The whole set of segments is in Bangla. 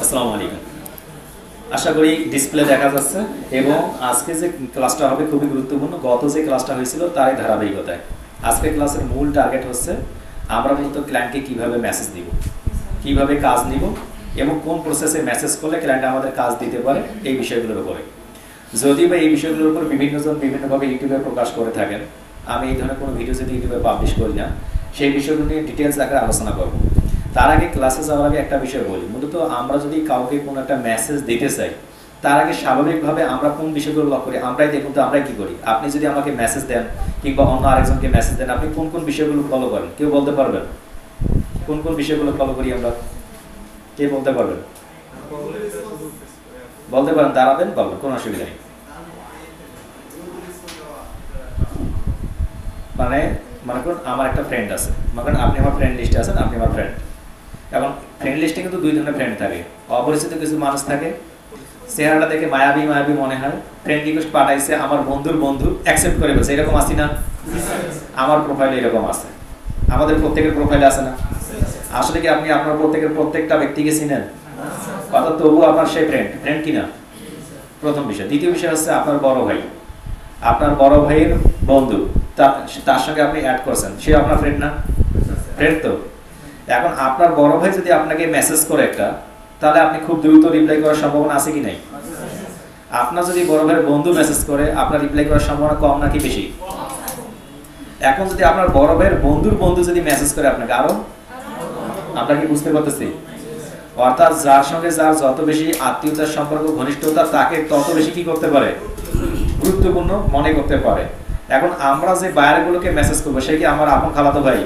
আসসালামু আলাইকুম। আশা করি ডিসপ্লে দেখা যাচ্ছে এবং আজকে যে ক্লাসটা হবে খুবই গুরুত্বপূর্ণ। গত যে ক্লাসটা হয়েছিল তারই ধারাবাহিকতায় আজকে ক্লাসের মূল টার্গেট হচ্ছে আমরা মূলত ক্লায়েন্টকে কিভাবে মেসেজ দিব, কিভাবে কাজ নিব এবং কোন প্রসেসে মেসেজ করলে ক্লায়েন্ট আমাদের কাজ দিতে পারে এই বিষয়গুলোর উপরে। যদি বা এই বিষয়গুলোর উপর বিভিন্নজন বিভিন্নভাবে ইউটিউবে প্রকাশ করে থাকেন, আমি এই ধরনের কোনো ভিডিও যদি ইউটিউবে পাবলিশ করি না, সেই বিষয়গুলো নিয়ে ডিটেলস আকারে আলোচনা করব। তার আগে ক্লাসে যাওয়ার আগে একটা বিষয় বলি, মূলত আমরা যদি কাউকে কোনো একটা মেসেজ দিতে চাই তার আগে স্বাভাবিকভাবে আমরা কোন বিষয়গুলো লক্ষ্য করি আমরাই দেখুন তো আমরাই কি করি। আপনি যদি আমাকে মেসেজ দেন কিংবা অন্য আরেকজনকে মেসেজ দেন, আপনি কোন কোন বিষয়গুলো ফলো করেন কেউ বলতে পারবেন? কোন কোন বিষয়গুলো ফলো করি আমরা, কে বলতে পারবেন? বলতে পারেন, দাঁড়াবেন, বলবেন, কোনো অসুবিধা নেই। মনে করুন আমার একটা ফ্রেন্ড আছে, মনে করেন আপনি আমার ফ্রেন্ড লিস্টে আছেন, আপনি আমার ফ্রেন্ড। এখন ফ্রেন্ড লিস্টে কিন্তু দুই ধরনের ফ্রেন্ড থাকে। অপরিচিত কিছু মানুষ থাকে, চেহারাটা দেখে মায়াবী মায়াবী মনে হয়, ফ্রেন্ড রিকোয়েস্ট পাঠাইছে, আমার বন্ধুর বন্ধু অ্যাকসেপ্ট করে ফেলছে, এরকম আসি না? আমার প্রোফাইলে এরকম আছে, আমাদের প্রত্যেকের প্রোফাইলে আছে না? আসলে কি আপনি আপনার প্রত্যেকটা ব্যক্তিকে চিনেন? অর্থাৎ তবু আপনার সেই ফ্রেন্ড কিনা? প্রথম বিষয়। দ্বিতীয় বিষয় হচ্ছে আপনার বড় ভাই, আপনার বড় ভাইয়ের বন্ধু, তার সঙ্গে আপনি অ্যাড করছেন, সে আপনার ফ্রেন্ড না? ফ্রেন্ড তো। এখন আপনার বড় ভাই যদি আপনাকে মেসেজ করে একটা, তাহলে আপনি খুব দ্রুত রিপ্লাই করার সম্ভাবনা আছে কি নাই? আপনার যদি বড় ভাইয়ের বন্ধু মেসেজ করে, আপনার রিপ্লাই করার সম্ভাবনা কম নাকি বেশি? এখন যদি আপনার বড় ভাইয়ের বন্ধুর বন্ধু যদি মেসেজ করে আপনাকে, আরো আমরা কি বুঝতে পারতেছি? অর্থাৎ যার সঙ্গে যার যত বেশি আত্মীয়তার সম্পর্ক, ঘনিষ্ঠতা, তাকে তত বেশি কি করতে পারে? গুরুত্বপূর্ণ মনে করতে পারে। এখন আমরা যে বায়ারগুলোকে মেসেজ করবো, সে কি আমার আপন খালাতো ভাই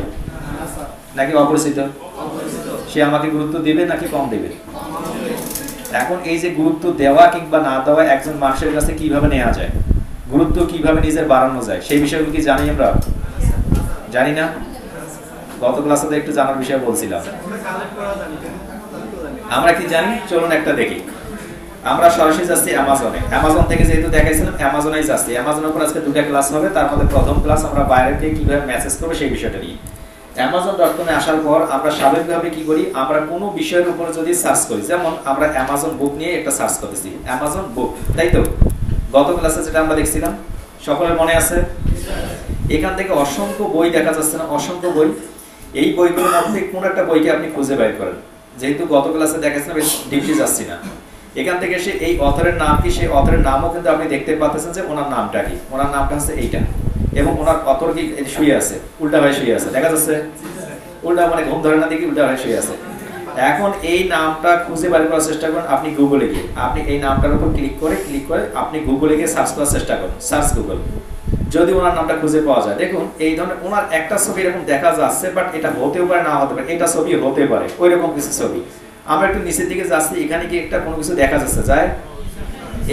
নাকি অপরিচিত? সে আমাকে গুরুত্ব দিবে নাকি কম দিবে? এখন এই যে গুরুত্ব দেওয়া কিংবা না দেওয়া একজন মানুষের কাছে কিভাবে নেওয়া যায়, গুরুত্ব কিভাবে নিজের বাড়ানো যায়, সেই বিষয়গুলো কি জানি আমরা? জানি না? গত ক্লাসে একটু জানার বিষয় বলছিলাম। আমরা কি জানি? চলুন একটা দেখি। আমরা সরাসরি যাচ্ছি অ্যামাজনে। অ্যামাজন থেকে যেহেতু দেখাইছিলাম, অ্যামাজনেই যাচ্ছি। অ্যামাজনের উপর আজকে দুটো ক্লাস হবে, তার মধ্যে প্রথম ক্লাস আমরা বাইরেকে কিভাবে মেসেজ করবো সেই বিষয়টা নিয়ে। Amazon.com-এ আসার পর আমরা স্বাভাবিকভাবে কি করি, আমরা কোনো বিষয়ের উপর যদি সার্চ করি, যেমন আমরা অ্যামাজন বুক নিয়ে একটা সার্চ করতেছি, অ্যামাজন বুক, তাই তো? গত ক্লাসে যেটা আমরা দেখছিলাম, সকলের মনে আছে? এখান থেকে অসংখ্য বই দেখা যাচ্ছে না? অসংখ্য বই। এই বইগুলোর মধ্যে কোন একটা বইকে আপনি খুঁজে বের করেন। যেহেতু গত ক্লাসে দেখাচ্ছিলাম, বেশ ডিপলি যাচ্ছি না। এখান থেকে সে এই অথরের নাম কি, সেই অথরের নামও কিন্তু আপনি দেখতে পাচ্ছেন যে ওনার নামটা কি। ওনার নামটা হচ্ছে এইটা, এবং ওনার অথর কি শুয়ে আছে, উল্টা হয়ে শুয়ে আছে, দেখা যাচ্ছে? উল্টা মানে ঘুম ধরে না দেখি উল্টা হয়ে শুয়ে আছে। এখন এই নামটা খুঁজে বের করার চেষ্টা করুন আপনি গুগলে গিয়ে। আপনি এই নামটার উপর ক্লিক করে আপনি গুগলে গিয়ে সার্চ করার চেষ্টা করুন, সার্চ গুগল। যদি ওনার নামটা খুঁজে পাওয়া যায়, দেখুন এই ধরনের ওনার একটা ছবি এরকম দেখা যাচ্ছে, বাট এটা হতেও পারে না হতে পারে, এটা ছবি হতে পারে, ওই রকম কিছু ছবি। আমরা একটু নিচের দিকে যাচ্ছি, এখানে কি একটা কোনো কিছু দেখা যাচ্ছে যায়?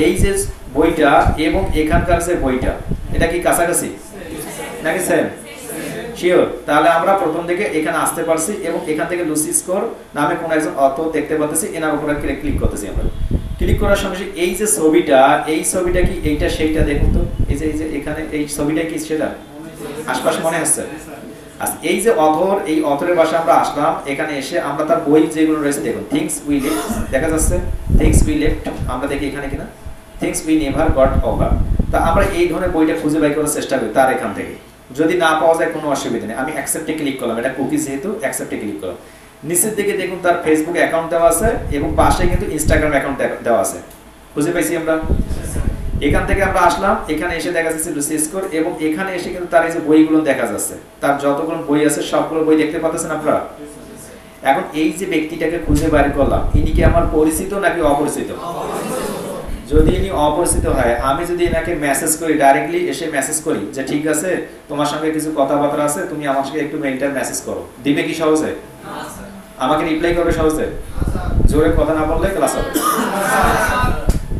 এই যে বইটা এবং এখানকার যে বইটা, এটা কি কাছাকাছি নাকি সেম? শিওর? তাহলে আমরা প্রথম দিকে এখানে আসতে পারছি এবং এখান থেকে লুসি স্কোর নামে কোন একজন অথর দেখতে পাচ্ছি, এনার উপরে ক্লিক করতেছি। আমরা ক্লিক করার সঙ্গে এই যে ছবিটা, এই ছবিটা কি এইটা সেইটা? দেখুন তো, এই যে এখানে এই ছবিটা কি সেটা? আশপাশ মনে হচ্ছে? আচ্ছা, এই যে অথর, এই অথরের বাসা আমরা আসলাম, এখানে এসে আমরা তার বই যেগুলো রয়েছে দেখুন, থিংস উই লেফট দেখা যাচ্ছে, থিংস উই লেফট আমরা দেখি এখানে কিনা, things we never got over. তা আমরা এই ধরনের বইটা খুঁজে বের করার চেষ্টা করি তার এখান থেকে। যদি না পাওয়া যায় কোনো অসুবিধা নেই, আমি অ্যাকসেপ্টে ক্লিক করলাম, এটা কুকি যেহেতু অ্যাকসেপ্টে ক্লিক করলাম। নিচের দিকে দেখুন তার ফেসবুক অ্যাকাউন্ট দেওয়া আছে এবং পাশে কিন্তু ইনস্টাগ্রাম অ্যাকাউন্ট দেওয়া আছে। খুঁজে পাইছি আমরা? এখান থেকে আমরা আসলাম, এখানে এসে দেখা যাচ্ছে লুসি স্কোর, এবং এখানে এসে কিন্তু তার এই যে বইগুলো দেখা যাচ্ছে, তার যতগুলো বই আছে সবগুলো বই দেখতে পাচ্ছেন আপনারা। এখন এই যে ব্যক্তিটাকে খুঁজে বের করলাম, ইনি কি আমার পরিচিত নাকি অপরিচিত? যদি ইনি অপরিচিত হয়, আমি যদি এনাকে মেসেজ করি, ডাইরেক্টলি এসে মেসেজ করি যে ঠিক আছে তোমার সঙ্গে কিছু কথাবার্তা আছে, তুমি আমার সঙ্গে একটু মেইলটা মেসেজ করো, দিবে কি সহজে? আমাকে রিপ্লাই করবে সহজে? জোরে কথা না বললে ক্লাস হবে।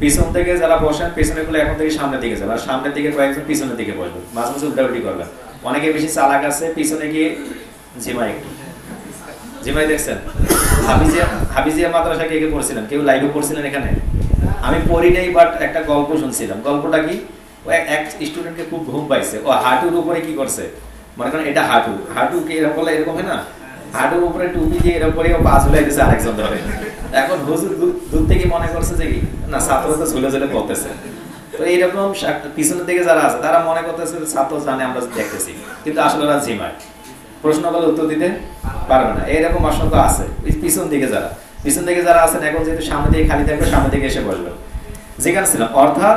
পিছন থেকে যারা বসেন, পেছনে গুলো এখন থেকে সামনের দিকে যাবে, আর সামনের দিকে কয়েকজন পিছনের দিকে বসবে, মাঝে মাঝে উল্টাউল্টি করবে। অনেকে বেশি চালাক আছে, পিছনে গিয়ে ঝিমাই ঝিমাই দেখছেন? হাফিজিয়া মাদ্রাসা কে কে পড়ছিলেন? কেউ লাইভে পড়ছিলেন এখানে? আমি পড়ি নাই, বাট একটা গল্প শুনছিলাম। গল্পটা কি, এক স্টুডেন্টকে খুব ঘুম পাইছে, ও হাঁটুর উপরে কি করছে, মনে করেন এটা হাঁটু কি এরকম বলে, এরকম হয় না, হাঁটুর উপরে টুপি দিয়ে এরকম করে ও পা ঝুলাই দিয়েছে আরেকজন ধরে। এখন হুজুর দূর থেকে মনে করছে যে কি না ছাত্র তো ঝুলে ঝুলে বলতেছে, তো এইরকম পিছনের দিকে যারা আছে তারা মনে করতেছে ছাত্র জানে আমরা দেখতেছি, কিন্তু আসলে ওরা ঝিমায়, প্রশ্ন করলে উত্তর দিতে পারবে না। এইরকম আশঙ্কা আছে পিছন দিকে যারা আছেন। এখন যেহেতু সামনে দিকে খালি থাকবে, সামনে দিকে এসে বসবেন যেখানে ছিলাম। অর্থাৎ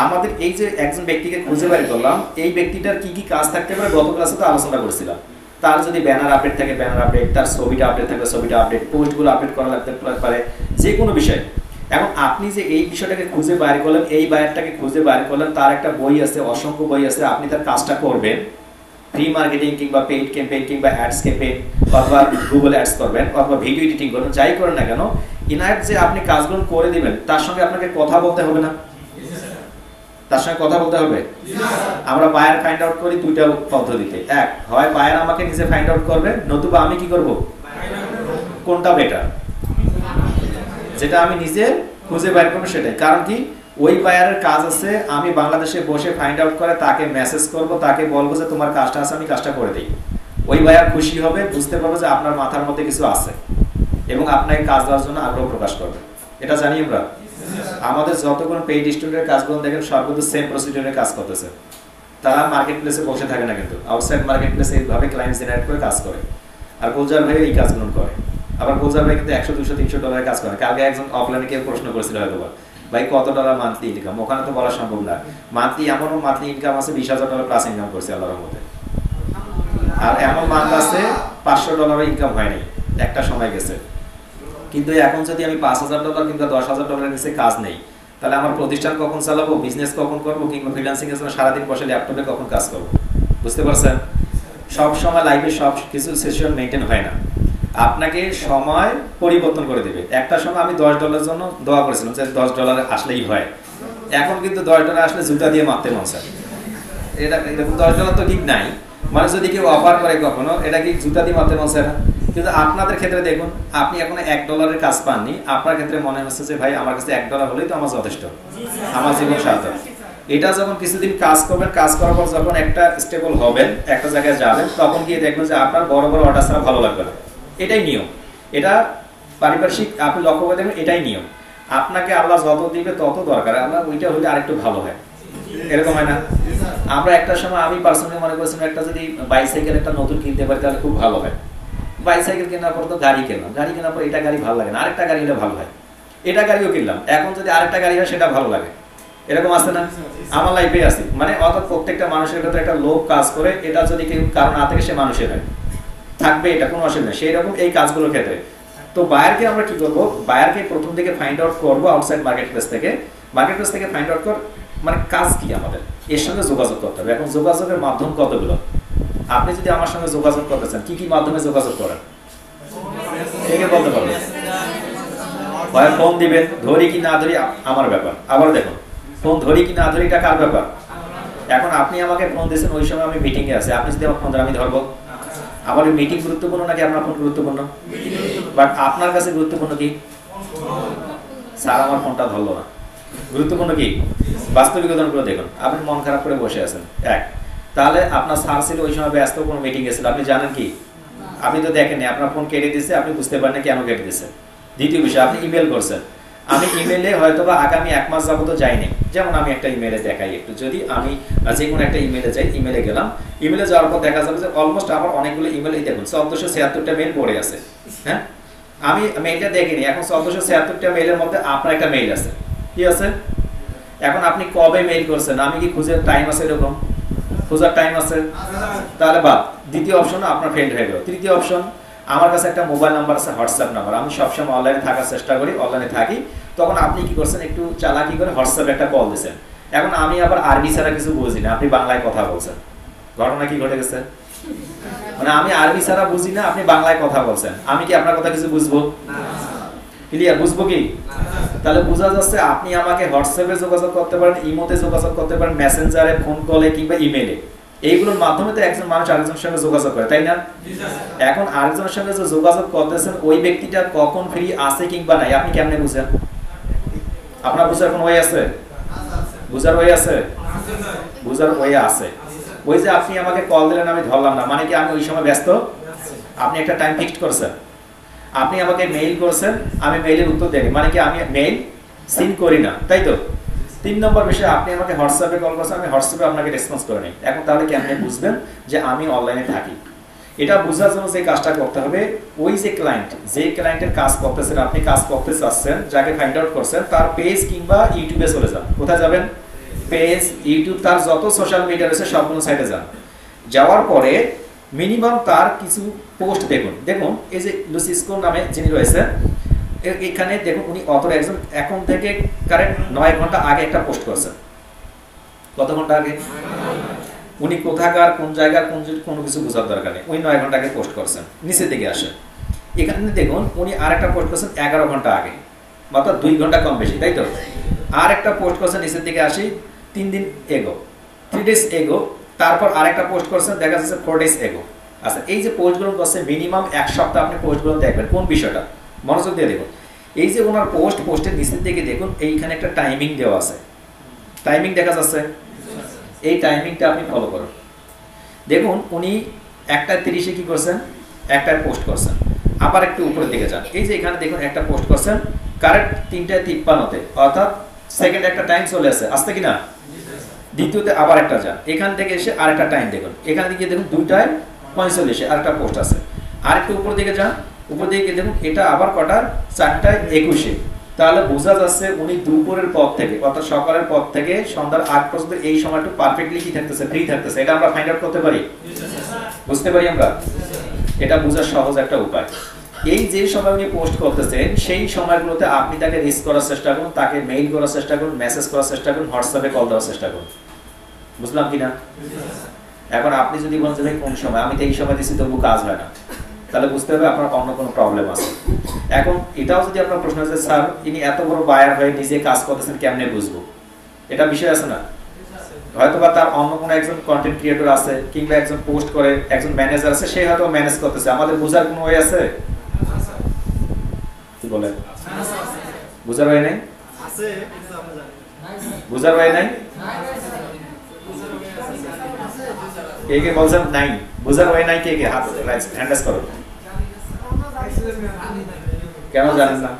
আমাদের এই যে একজন ব্যক্তিকে খুঁজে বের করলাম, এই ব্যক্তিটার কি কি কাজ থাকতে পারে গত ক্লাসে তো আলোচনা করেছিলাম। তার যদি ব্যানার আপডেট থাকে ব্যানার আপডেট, তার ছবিটা আপডেট থাকলে ছবিটা আপডেট, পোস্টগুলো আপডেট করা লাগতে পারে, যে কোনো বিষয়। এখন আপনি যে এই বিষয়টাকে খুঁজে বাইর করলেন, এই বায়ারটাকে খুঁজে বাইর করলেন, তার একটা বই আছে, অসংখ্য বই আছে, আপনি তার কাজটা করবেন। ফ্রি মার্কেটিং কিংবা পেইড ক্যাম্পেইন কিংবা অ্যাডস ক্যাম্পেইন অথবা গুগল অ্যাডস করবেন অথবা ভিডিও এডিটিং করবেন, যাই করেন না কেন, ইনহাইট যে আপনি কাজগুলো করে দিবেন তার সঙ্গে আপনাকে কথা বলতে হবে না? তার সঙ্গে কথা বলতে হবে। আমরা বায়ার ফাইন্ড আউট করি দুইটা পদ্ধতিতে, এক হয় বায়ার আমাকে নিজে ফাইন্ড আউট করবে, নতুবা আমি কি করব? কোনটা বেটার? যেটা আমি নিজে খুঁজে বের করবো সেটাই। কারণ কি, ওই বায়ারের কাজ আছে আমি বাংলাদেশে বসে ফাইন্ড আউট করে তাকে মেসেজ করব, তাকে বলবো যে তোমার কাজটা আছে, আমি কাজটা করে দিই। ওই বায়ার খুশি হবে, বুঝতে পারবে যে আপনার মাথার মধ্যে কিছু আছে এবং আপনাকে কাজ দেওয়ার জন্য আগ্রহ প্রকাশ করবে। এটা জানি আমরা। আমাদের যতক্ষণ পেইড স্টুডেন্টের কাজগুলো দেখেন সর্বদা সেম প্রসিডিউরে কাজ করতেছে। তারা মার্কেট প্লেসে বসে থাকে না, কিন্তু আউটসাইড মার্কেট প্লেসে এইভাবে ক্লায়েন্ট জেনারেট করে কাজ করে। আর গুলজার ভাই এই কাজগুলো করে। আবার গুলজার ভাই কিন্তু 100, 200, 300 ডলারের কাজ করে। কালকে একজন অফলাইনে কেউ প্রশ্ন করেছিল হয়তো ভাই কত ডলার মান্থলি ইনকাম, ওখানে তো বলা সম্ভব না। মান্থলি এমনও মান্থলি ইনকাম আছে 20,000 ডলার প্লাস ইনকাম করছে আল্লাহর মধ্যে। আর এমন মান্থ আছে 500 ডলারও ইনকাম হয়নি, একটা সময় গেছে। কিন্তু এখন যদি আমি 5,000 ডলার কিংবা 10,000 ডলারের নিচে কাজ নেই, তাহলে আমার প্রতিষ্ঠান কখন চালাবো, বিজনেস কখন করবো, কিংবা ফ্রিল্যান্সিং এর জন্য সারাদিন বসে ল্যাপটপে কখন কাজ করবো? বুঝতে পারছেন? সব সময় লাইফে সব কিছু সেশন মেনটেন হয় না। আপনাকে সময় পরিবর্তন করে দেবে। একটা সময় আমি $10 জন্য দোয়া করেছিলাম যে $10 আসলেই হয়। এখন কিন্তু $10 আসলে জুতা দিয়ে মারতে মন চায়। এটা এরকম $10 তো ঠিক নাই, মানে যদি কেউ অফার করে কখনো, এটা কি জুতা দিয়ে মারতে মন চায় না? কিন্তু আপনাদের ক্ষেত্রে দেখুন, আপনি এখন $1 কাজ পাননি, আপনার ক্ষেত্রে মনে হচ্ছে যে ভাই আমার কাছে $1 হলেই তো আমার যথেষ্ট, আমার জীবন সার্থক। এটা যখন কিছুদিন কাজ করবেন, কাজ করার পর যখন একটা স্টেবল হবেন, একটা জায়গায় যাবেন, তখন গিয়ে দেখবেন যে আপনার বড় বড় অর্ডার ছাড়া ভালো লাগবে না। এটাই নিয়ম। এটা পারিপার্শ্বিক আপনি লক্ষ্য করে দেখবেন, এটাই নিয়ম। আপনাকে আল্লাহ যত দিবে তত দরকার, আল্লাহ ওইটা হলে আরেকটু ভালো হয়। এরকম হয় না? আমরা একটা সময়, আমি পার্সোনালি মনে করেছিলাম একটা যদি বাইসাইকেল একটা নতুন কিনতে পারি তাহলে খুব ভালো হয়। বাইসাইকেল কেনার পর তো গাড়ি কিনলাম, গাড়ি কেনার পর এটা গাড়ি ভালো লাগে না, আরেকটা গাড়ি হলে ভালো হয়। এটা গাড়িও কিনলাম, এখন যদি আরেকটা গাড়ি হয় সেটা ভালো লাগে। এরকম আছে না? আমার লাইফে আছে। মানে অর্থাৎ প্রত্যেকটা মানুষের ভেতরে একটা লোভ কাজ করে, এটা যদি কেউ কারণ না থাকে সে মানুষের হয় থাকবে, এটা কোনো অসুবিধা নেই। সেই রকম এই কাজগুলোর ক্ষেত্রে তো বায়ারকে আমরা কি করবো, বায়ারকে প্রথম থেকে ফাইন্ড আউট করবো আউটসাইড মার্কেট প্লেস থেকে। মার্কেট প্লেস থেকে ফাইন্ড আউট কর মানে কাজ কি আমাদের, এর সঙ্গে যোগাযোগ করতে হবে। এখন যোগাযোগের মাধ্যম কতগুলো? আপনি যদি আমার সঙ্গে যোগাযোগ করতে চান, কি কি মাধ্যমে যোগাযোগ করেন একে বলতে পারবেন? হয় ফোন দিবেন, ধরি কি না ধরি আমার ব্যাপার। আবার দেখুন, ফোন ধরি কি না ধরি এটা কার ব্যাপার? এখন আপনি আমাকে ফোন দিয়েছেন, ওই সময় আমি মিটিং এ আছি, আপনি যদি আমার ফোন ধরেন আমি ধরবো? আমার মিটিং গুরুত্বপূর্ণ নাকি আপনার ফোন গুরুত্বপূর্ণ? বাট আপনার কাছে গুরুত্বপূর্ণ কি? স্যার আমার ফোনটা ধরলো না, গুরুত্বপূর্ণ কি? বাস্তবিক উদাহরণ করে দেখুন, আপনি মন খারাপ করে বসে আছেন, এক তাহলে আপনার স্যার ছিল ওই সময় ব্যস্ত, কোনো মিটিং এসেছিল, আপনি জানেন কি? আপনি তো দেখেননি, আপনার ফোন কেটে দিচ্ছে, আপনি বুঝতে পারেন না কেন কেটে দিচ্ছে। দ্বিতীয় বিষয়, আপনি ইমেল করছেন, আমি ইমেলে হয়তো বা আগামী 1 মাস যাবত যাইনি। যেমন আমি একটা ইমেলে দেখাই একটু, যদি আমি যে কোনো একটা ইমেলে যাই, ইমেলে গেলাম, ইমেলে যাওয়ার পর দেখা যাবে যে অলমোস্ট আমার অনেকগুলো ইমেল, এই দেখুন 1476টা মেল পড়ে আছে। হ্যাঁ, আমি মেইলটা দেখিনি, এখন 1476টা মেইলের মধ্যে আপনার একটা মেইল আছে, কি আছে? এখন আপনি কবে মেইল করছেন, আমি কি খুঁজে টাইম আছে? এরকম খোঁজার টাইম আছে? তাহলে বাদ। দ্বিতীয় অপশন আপনার ফেল হয়ে গেল। তৃতীয় অপশন, আমার কাছে একটা মোবাইল নাম্বার আছে, হোয়াটসঅ্যাপ নাম্বার, আমি সবসময় অনলাইনে থাকার চেষ্টা করি, অনলাইনে থাকি। তখন আপনি কি করছেন, একটু চালাকি করে হোয়াটসঅ্যাপে একটা কল দিয়েছেন। এখন আমি আবার আরবি ছাড়া কিছু বুঝি না, আপনি বাংলায় কথা বলছেন। ঘটনা কি ঘটে গেছে? মানে আমি আরবি ছাড়া বুঝি না, আপনি বাংলায় কথা বলছেন, আমি কি আপনার কথা কিছু বুঝবো? ক্লিয়ার? বুঝবো কি? তাহলে বোঝা যাচ্ছে আপনি আমাকে হোয়াটসঅ্যাপে যোগাযোগ করতে পারেন, ইমোতে যোগাযোগ করতে পারেন, মেসেঞ্জারে, ফোন কলে কিংবা ইমেলে। এইগুলোর মাধ্যমে তো একজন মানুষ আরেকজনের সঙ্গে যোগাযোগ করে, তাই না? এখন আরেকজনের সঙ্গে যে যোগাযোগ করতেছেন, ওই ব্যক্তিটা কখন ফ্রি আছে কিংবা নাই আপনি কেমনে বুঝেন? আপনার বুঝার কোন ওয়ে আছে? বুঝার ওয়ে আছে? বুঝার ওয়ে আছে। ওই যে আপনি আমাকে কল দিলেন, আমি ধরলাম না, মানে কি আমি ওই সময় ব্যস্ত? আপনি একটা টাইম ফিক্সড করছেন। আপনি আমাকে মেইল করছেন, আমি মেইলের উত্তর দেই, মানে কি আমি মেইল সিন করি না, তাই তো? 3 নম্বর বিষয়, আপনি আমাকে হোয়াটসঅ্যাপে কল করছেন, আমি হোয়াটসঅ্যাপে আপনাকে রেসপন্স করে নিই। এখন তাহলে কেমনে বুঝবেন যে আমি অনলাইনে থাকি? এটা বোঝার জন্য যে কাজটা করতে হবে, ওই যে ক্লায়েন্টের কাজ করতেছেন, আপনি কাজ করতে চাচ্ছেন, যাকে ফাইন্ড আউট করছেন, তার পেজ কিংবা ইউটিউবে চলে যান। কোথায় যাবেন? পেজ, ইউটিউব, তার যত সোশ্যাল মিডিয়া রয়েছে সবগুলো সাইটে যান। যাওয়ার পরে মিনিমাম তার কিছু পোস্ট দেখুন। এই যে লুসিসকো নামে যিনি রয়েছে, এখানে দেখুন উনি অথর একজন, এখন থেকে কারেন্ট 9 ঘন্টা আগে একটা পোস্ট করছেন। কত ঘন্টা আগে? উনি কোথাকার, কোন জায়গার, কোনো কিছু বোঝার দরকার নেই, উনি 9 ঘন্টা আগে পোস্ট করছেন। নিচের দিকে আসে, এখানে দেখুন উনি আরেকটা পোস্ট করছেন 11 ঘন্টা আগে, অর্থাৎ 2 ঘন্টা কম বেশি, তাই তো? আর একটা পোস্ট করছেন, নিচের দিকে আসি, 3 দিন এগো, 3 days এগো। তারপর আরেকটা পোস্ট করছেন, দেখা যাচ্ছে 4 days এগো। আচ্ছা, এই যে পোস্টগুলো করছে মিনিমাম 1 সপ্তাহ আপনি পোস্টগুলো দেখবেন। কোন বিষয়টা মনোযোগ দিয়ে দেখুন। এই যে ওনার পোস্টের নিচের দিকে দেখুন, এইখানে একটা টাইমিং দেওয়া আছে, টাইমিং দেখা যাচ্ছে। এই টাইমিংটা আপনি ফলো করুন। দেখুন উনি 1:30 কি করছেন, একটায় পোস্ট করছেন। আবার একটু উপরের দিকে যান, এই যে এখানে দেখুন একটা পোস্ট করছেন কারেক্ট 3:53-তে, অর্থাৎ সেকেন্ড একটা টাইম চলে আসে, আসতে কিনা? দ্বিতীয়তে আবার একটা যান, এখান থেকে এসে আরেকটা টাইম দেখুন, এখান থেকে দেখুন 2:45 আরেকটা পোস্ট আছে। আর একটু উপর দিকে যান, উপর দিকে দেখুন এটা আবার কটার, 4:21। তাহলে বোঝা যাচ্ছে উনি দুপুরের পর থেকে, অর্থাৎ সকালের পর থেকে সন্ধ্যার আগ পর্যন্ত এই সময়টা পারফেক্টলি কি থাকতেছে, ফ্রি থাকতেছে। এটা আমরা ফাইন্ড আউট করতে পারি, বুঝতে পারি আমরা। এটা বোঝার সহজ একটা উপায়। এই যে সময় উনি পোস্ট করতেছেন, সেই সময়গুলোতে আপনি তাকে রিচ করার চেষ্টা করুন, তাকে মেইল করার চেষ্টা করুন, মেসেজ করার চেষ্টা করুন, হোয়াটসঅ্যাপে কল দেওয়ার চেষ্টা করুন। বুঝলাম কিনা? এখন আপনি যদি বলেন যে ভাই কোন সময়, আমি তো এই সময় দিচ্ছি তবু কাজ হয় না, তাহলে বুঝতে হবে আপনার অন্য কোনো প্রবলেম আছে। এখন এটাও যদি আপনার প্রশ্ন আছে, স্যার ইনি এত বড় বায়ার হয়ে নিজে কাজ করতেছেন, কেমনে বুঝবো? এটা বিষয় আছে না? হয়তো বা তার অন্য কোনো একজন কন্টেন্ট ক্রিয়েটর আছে, কিংবা একজন পোস্ট করে একজন ম্যানেজার আছে, সে হয়তো ম্যানেজ করতেছে। আমাদের বোঝার কোনো ওয়ে আছে? কি বলে? বোঝার ওয়ে নাই? বোঝার ওয়ে নাই? কে কে বলছেন নাই? বোঝার ওয়ে নাই? কে কে হাত হ্যান্ড রাইজ করো। কেন জানেন না?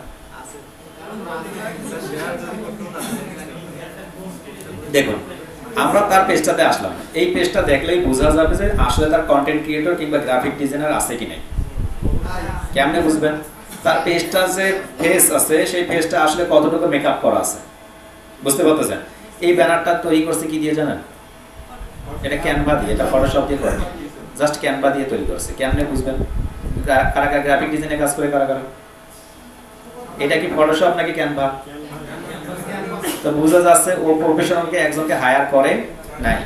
দেখুন আমরা তার পেজটাতে আসলাম, এই পেজটা দেখলেই বোঝা যাবে যে আসলে তার কন্টেন্ট ক্রিয়েটর কিংবা গ্রাফিক ডিজাইনার আছে কি নাই। কেমনে বুঝবেন? তার পেজটা যে ফেস আছে, সেই পেজটা আসলে কতটুকু মেকআপ করা আছে, বুঝতে পারতেছেন? এই ব্যানারটা তৈরি করছে কি দিয়ে জানেন? এটা ক্যানভা দিয়ে, এটা ফটোশপ দিয়ে করে, জাস্ট ক্যানভা দিয়ে তৈরি করছে। কেমনে বুঝবেন? কারা কারা গ্রাফিক ডিজাইনে কাজ করে, কারা কারা? এটা কি ফটোশপ নাকি ক্যানভা? তো বোঝা যাচ্ছে ও প্রফেশনালকে একজনকে হায়ার করে নাই।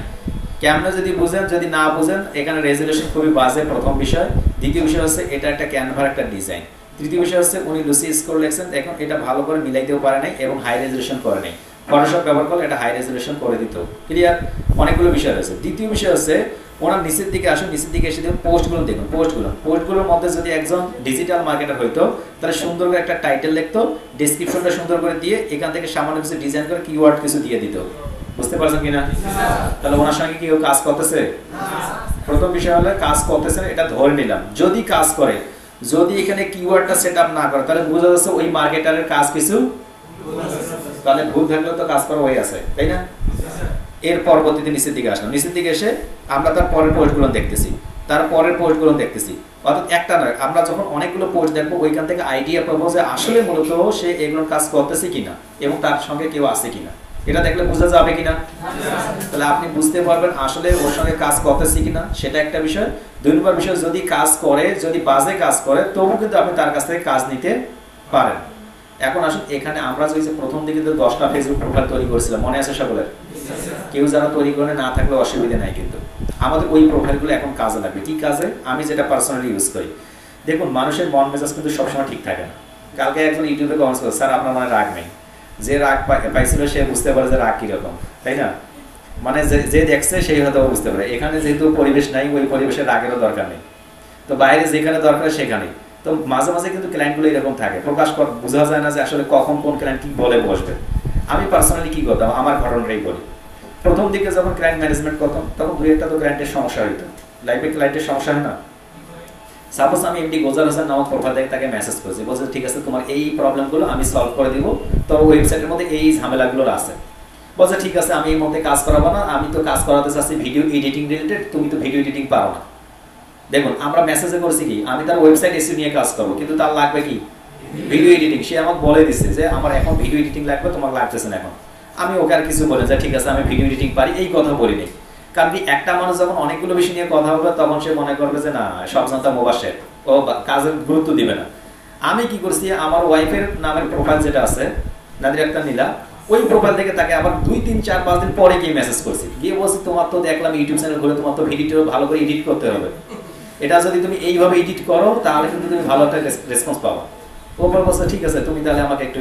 কেমনে যদি বুঝেন, যদি না বুঝেন, এখানে রেজুলেশন খুবই বাজে, প্রথম বিষয়। দ্বিতীয় বিষয় হচ্ছে এটা একটা ক্যানভার একটা ডিজাইন। তৃতীয় বিষয় হচ্ছে উনি লুসিসকো লেখছেন, এখন এটা ভালো করে মিলাইতেও পারে নাই এবং হাই রেজুলেশন করে নাই। ফটোশপ ব্যবহার করলে এটা হাই রেজুলেশন করে দিত। ক্লিয়ার? অনেকগুলো বিষয় রয়েছে। দ্বিতীয় বিষয় হচ্ছে ওনার নিচের দিকে আসুন, নিচের দিকে এসে দেখুন পোস্টগুলো দেখুন। পোস্টগুলোর মধ্যে যদি একজন ডিজিটাল মার্কেটার হইতো, তাহলে সুন্দর করে একটা টাইটেল লিখতো, ডেসক্রিপশনটা সুন্দর করে দিয়ে এখান থেকে সামান্য কিছু ডিজাইন করে কিওয়ার্ড কিছু দিয়ে দিত। বুঝতে পারছেন কিনা? তাহলে ওনার সঙ্গে কি কেউ কাজ করতেছে? প্রথম বিষয় হলো কাজ করতেছে, এটা ধরে নিলাম। যদি কাজ করে, যদি এখানে কিওয়ার্ডটা সেট আপ না করে, তাহলে বোঝা যাচ্ছে ওই মার্কেটারের কাজ কিছু, তাহলে ভুল থাকলেও তো কাজ করা হয়ে আছে, তাই না? এর পরবর্তীতে নিচের দিকে আসলাম, নিচের দিকে এসে আমরা তার পরের পোস্টগুলো দেখতেছি, তার পরের পোস্টগুলো দেখতেছি। অর্থাৎ একটা নয়, আমরা যখন অনেকগুলো পোস্ট দেখবো, ওইখান থেকে আইডিয়া পাবো যে আসলে মূলত সে এগুলোর কাজ করতেছে কিনা এবং তার সঙ্গে কেউ আছে কিনা। এটা দেখলে বোঝা যাবে কিনা? তাহলে আপনি বুঝতে পারবেন আসলে ওর সঙ্গে কাজ করতেছি কিনা, সেটা একটা বিষয়। 2 নম্বর বিষয়, যদি কাজ করে, যদি বাজে কাজ করে, তবু কিন্তু আপনি তার কাছ থেকে কাজ নিতে পারেন। এখন আসুন, এখানে আমরা যে প্রথম দিকে তো 10টা ফেসবুক প্রোফাইল তৈরি করেছিলাম, মনে আছে সকলের? কেউ যারা তৈরি করে না থাকলে অসুবিধা নাই, কিন্তু আমাদের ওই প্রোফাইলগুলো এখন কাজে লাগবে। কি কাজে? আমি যেটা পার্সোনালি ইউজ করি। দেখুন মানুষের মন মেজাজ কিন্তু সবসময় ঠিক থাকে না। কালকে একজন ইউটিউবে কমেন্টস করে, স্যার আপনার মনে রাগ নেই। যে রাগ পাইছিল সে বুঝতে পারে যে রাগ কিরকম, তাই না? মানে যে দেখছে সেই হয়তো বুঝতে পারে। এখানে যেহেতু পরিবেশ নাই, ওই পরিবেশের রাগেরও দরকার নেই। তো বাইরে যেখানে দরকার সেখানেই। তো মাঝে মাঝে কিন্তু ক্লায়েন্টগুলো এরকম থাকে, বোঝা যায় না যে আসলে কখন কোন ক্লায়েন্ট কি বলে বসবে। আমি পার্সোনালি কি করতাম, আমার ঘটনাটাই বলি। প্রথম দিকে যখন ক্লায়েন্ট ম্যানেজমেন্ট করতাম, তখন 2-1টা তো ক্লায়েন্টের সমস্যা হইতো। লাইফে ক্লায়েন্টের সমস্যা হয় না? সাপোজ আমি এমডি গোজার হোসেন নামক প্রোফাইল থেকে তাকে মেসেজ করেছি, বলছে ঠিক আছে তোমার এই প্রবলেমগুলো আমি সলভ করে দিব, তো ওয়েবসাইটের মধ্যে এই ঝামেলাগুলো আছে। বলছে ঠিক আছে আমি এই মধ্যে কাজ করাবো না, আমি তো কাজ করাতে চাচ্ছি ভিডিও এডিটিং রিলেটেড, তুমি তো ভিডিও এডিটিং পারো না। দেখুন আমরা মেসেজে করছি কি আমি তার ওয়েবসাইট এসিও নিয়ে কাজ করবো, কিন্তু তার লাগবে কি ভিডিও এডিটিং। সে আমাকে বলে দিচ্ছে যে আমার এখন ভিডিও এডিটিং লাগবে, তোমার লাগতেছে না এখন। আমি ওকে আর কিছু বলে যে ঠিক আছে আমি ভিডিও এডিটিং পারি, এই কথা বলিনি। কারণ কি একটা মানুষ যখন অনেকগুলো বিষয় নিয়ে কথা বলবে তখন সে মনে করবে যে না সব জানতা মোবাশের, ও কাজের গুরুত্ব দিবে না। আমি কি করছি আমার ওয়াইফের নামের প্রোফাইল যেটা আছে নাদিরা আক্তার নীলা, ওই প্রোফাইল থেকে তাকে আবার 2 3 4 5 দিন পরে গিয়ে মেসেজ করছি, গিয়ে বলছি তোমার তো দেখলাম ইউটিউব চ্যানেল খুলে তোমার তো ভিডিও ভালো করে এডিট করতে হবে, এটা যদি তুমি এইভাবে এডিট করো তাহলে কিন্তু তুমি ভালো একটা রেসপন্স পাবো। ওপর বলছে ঠিক আছে তুমি তাহলে আমাকে একটু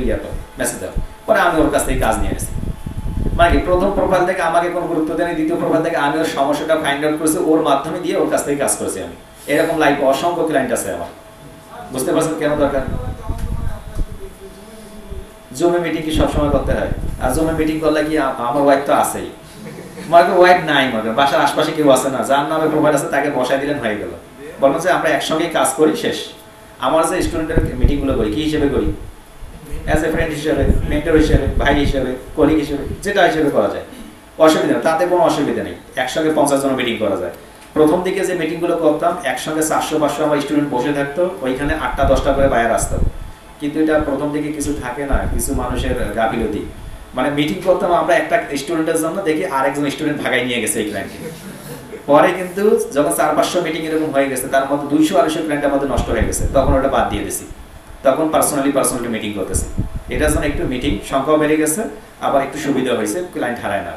মেসেজ দাও। পরে আমি ওর কাছ থেকে কাজ নিয়ে এসেছি। মানে কি প্রথম প্রোফাইল থেকে আমাকে কোনো গুরুত্ব দেয়নি, দ্বিতীয় প্রোফাইল থেকে আমি ওর সমস্যাটা ফাইন্ড আউট করেছি, ওর মাধ্যমে দিয়ে ওর কাছ থেকে কাজ করেছি আমি। এরকম লাইভ অসংখ্য ক্লায়েন্ট আছে আমার। বুঝতে পারছেন কেন দরকার? জুমে মিটিং কি সবসময় করতে হয়? আর জুমে মিটিং করলে কি আমার ওয়াইফ তো আছেই, আমার ওয়াইফ নাই, মনে বাসার আশপাশে কেউ আছে না, যার নামে প্রোফাইল আছে তাকে বসাই দিলেন হয়ে গেল। বলবেন যে আমরা একসঙ্গেই কাজ করি শেষ। আমার যে স্টুডেন্টের মিটিংগুলো করি কি হিসেবে করি? অ্যাজ এ ফ্রেন্ড হিসেবে, মেন্টর হিসেবে, ভাই হিসেবে, কলিগ হিসেবে, যেটা হিসেবে করা যায়, অসুবিধা নেই, তাতে কোনো অসুবিধা নেই। একসঙ্গে 50 জন মিটিং করা যায়। প্রথম দিকে যে মিটিংগুলো করতাম একসঙ্গে 400-500 আমার স্টুডেন্ট বসে থাকতো, ওইখানে 8টা-10টা করে বায়ার আসতো। কিন্তু এটা প্রথম দিকে কিছু থাকে না, কিছু মানুষের গাফিলতি। মানে মিটিং করতাম আমরা একটা স্টুডেন্টের জন্য, দেখি আরেকজন স্টুডেন্ট ভাগাই নিয়ে গেছে এই ক্লায়েন্টকে। পরে কিন্তু যখন 400-500 মিটিং এরকম হয়ে গেছে, তার মধ্যে 200-250 ক্লায়েন্ট আমাদের নষ্ট হয়ে গেছে, তখন ওটা বাদ দিয়ে দিছি। তখন পার্সোনালি মিটিং করতেছি। এটার জন্য একটু মিটিং সংখ্যাও বেড়ে গেছে, আবার একটু সুবিধা হয়েছে, ক্লায়েন্ট হারায় না।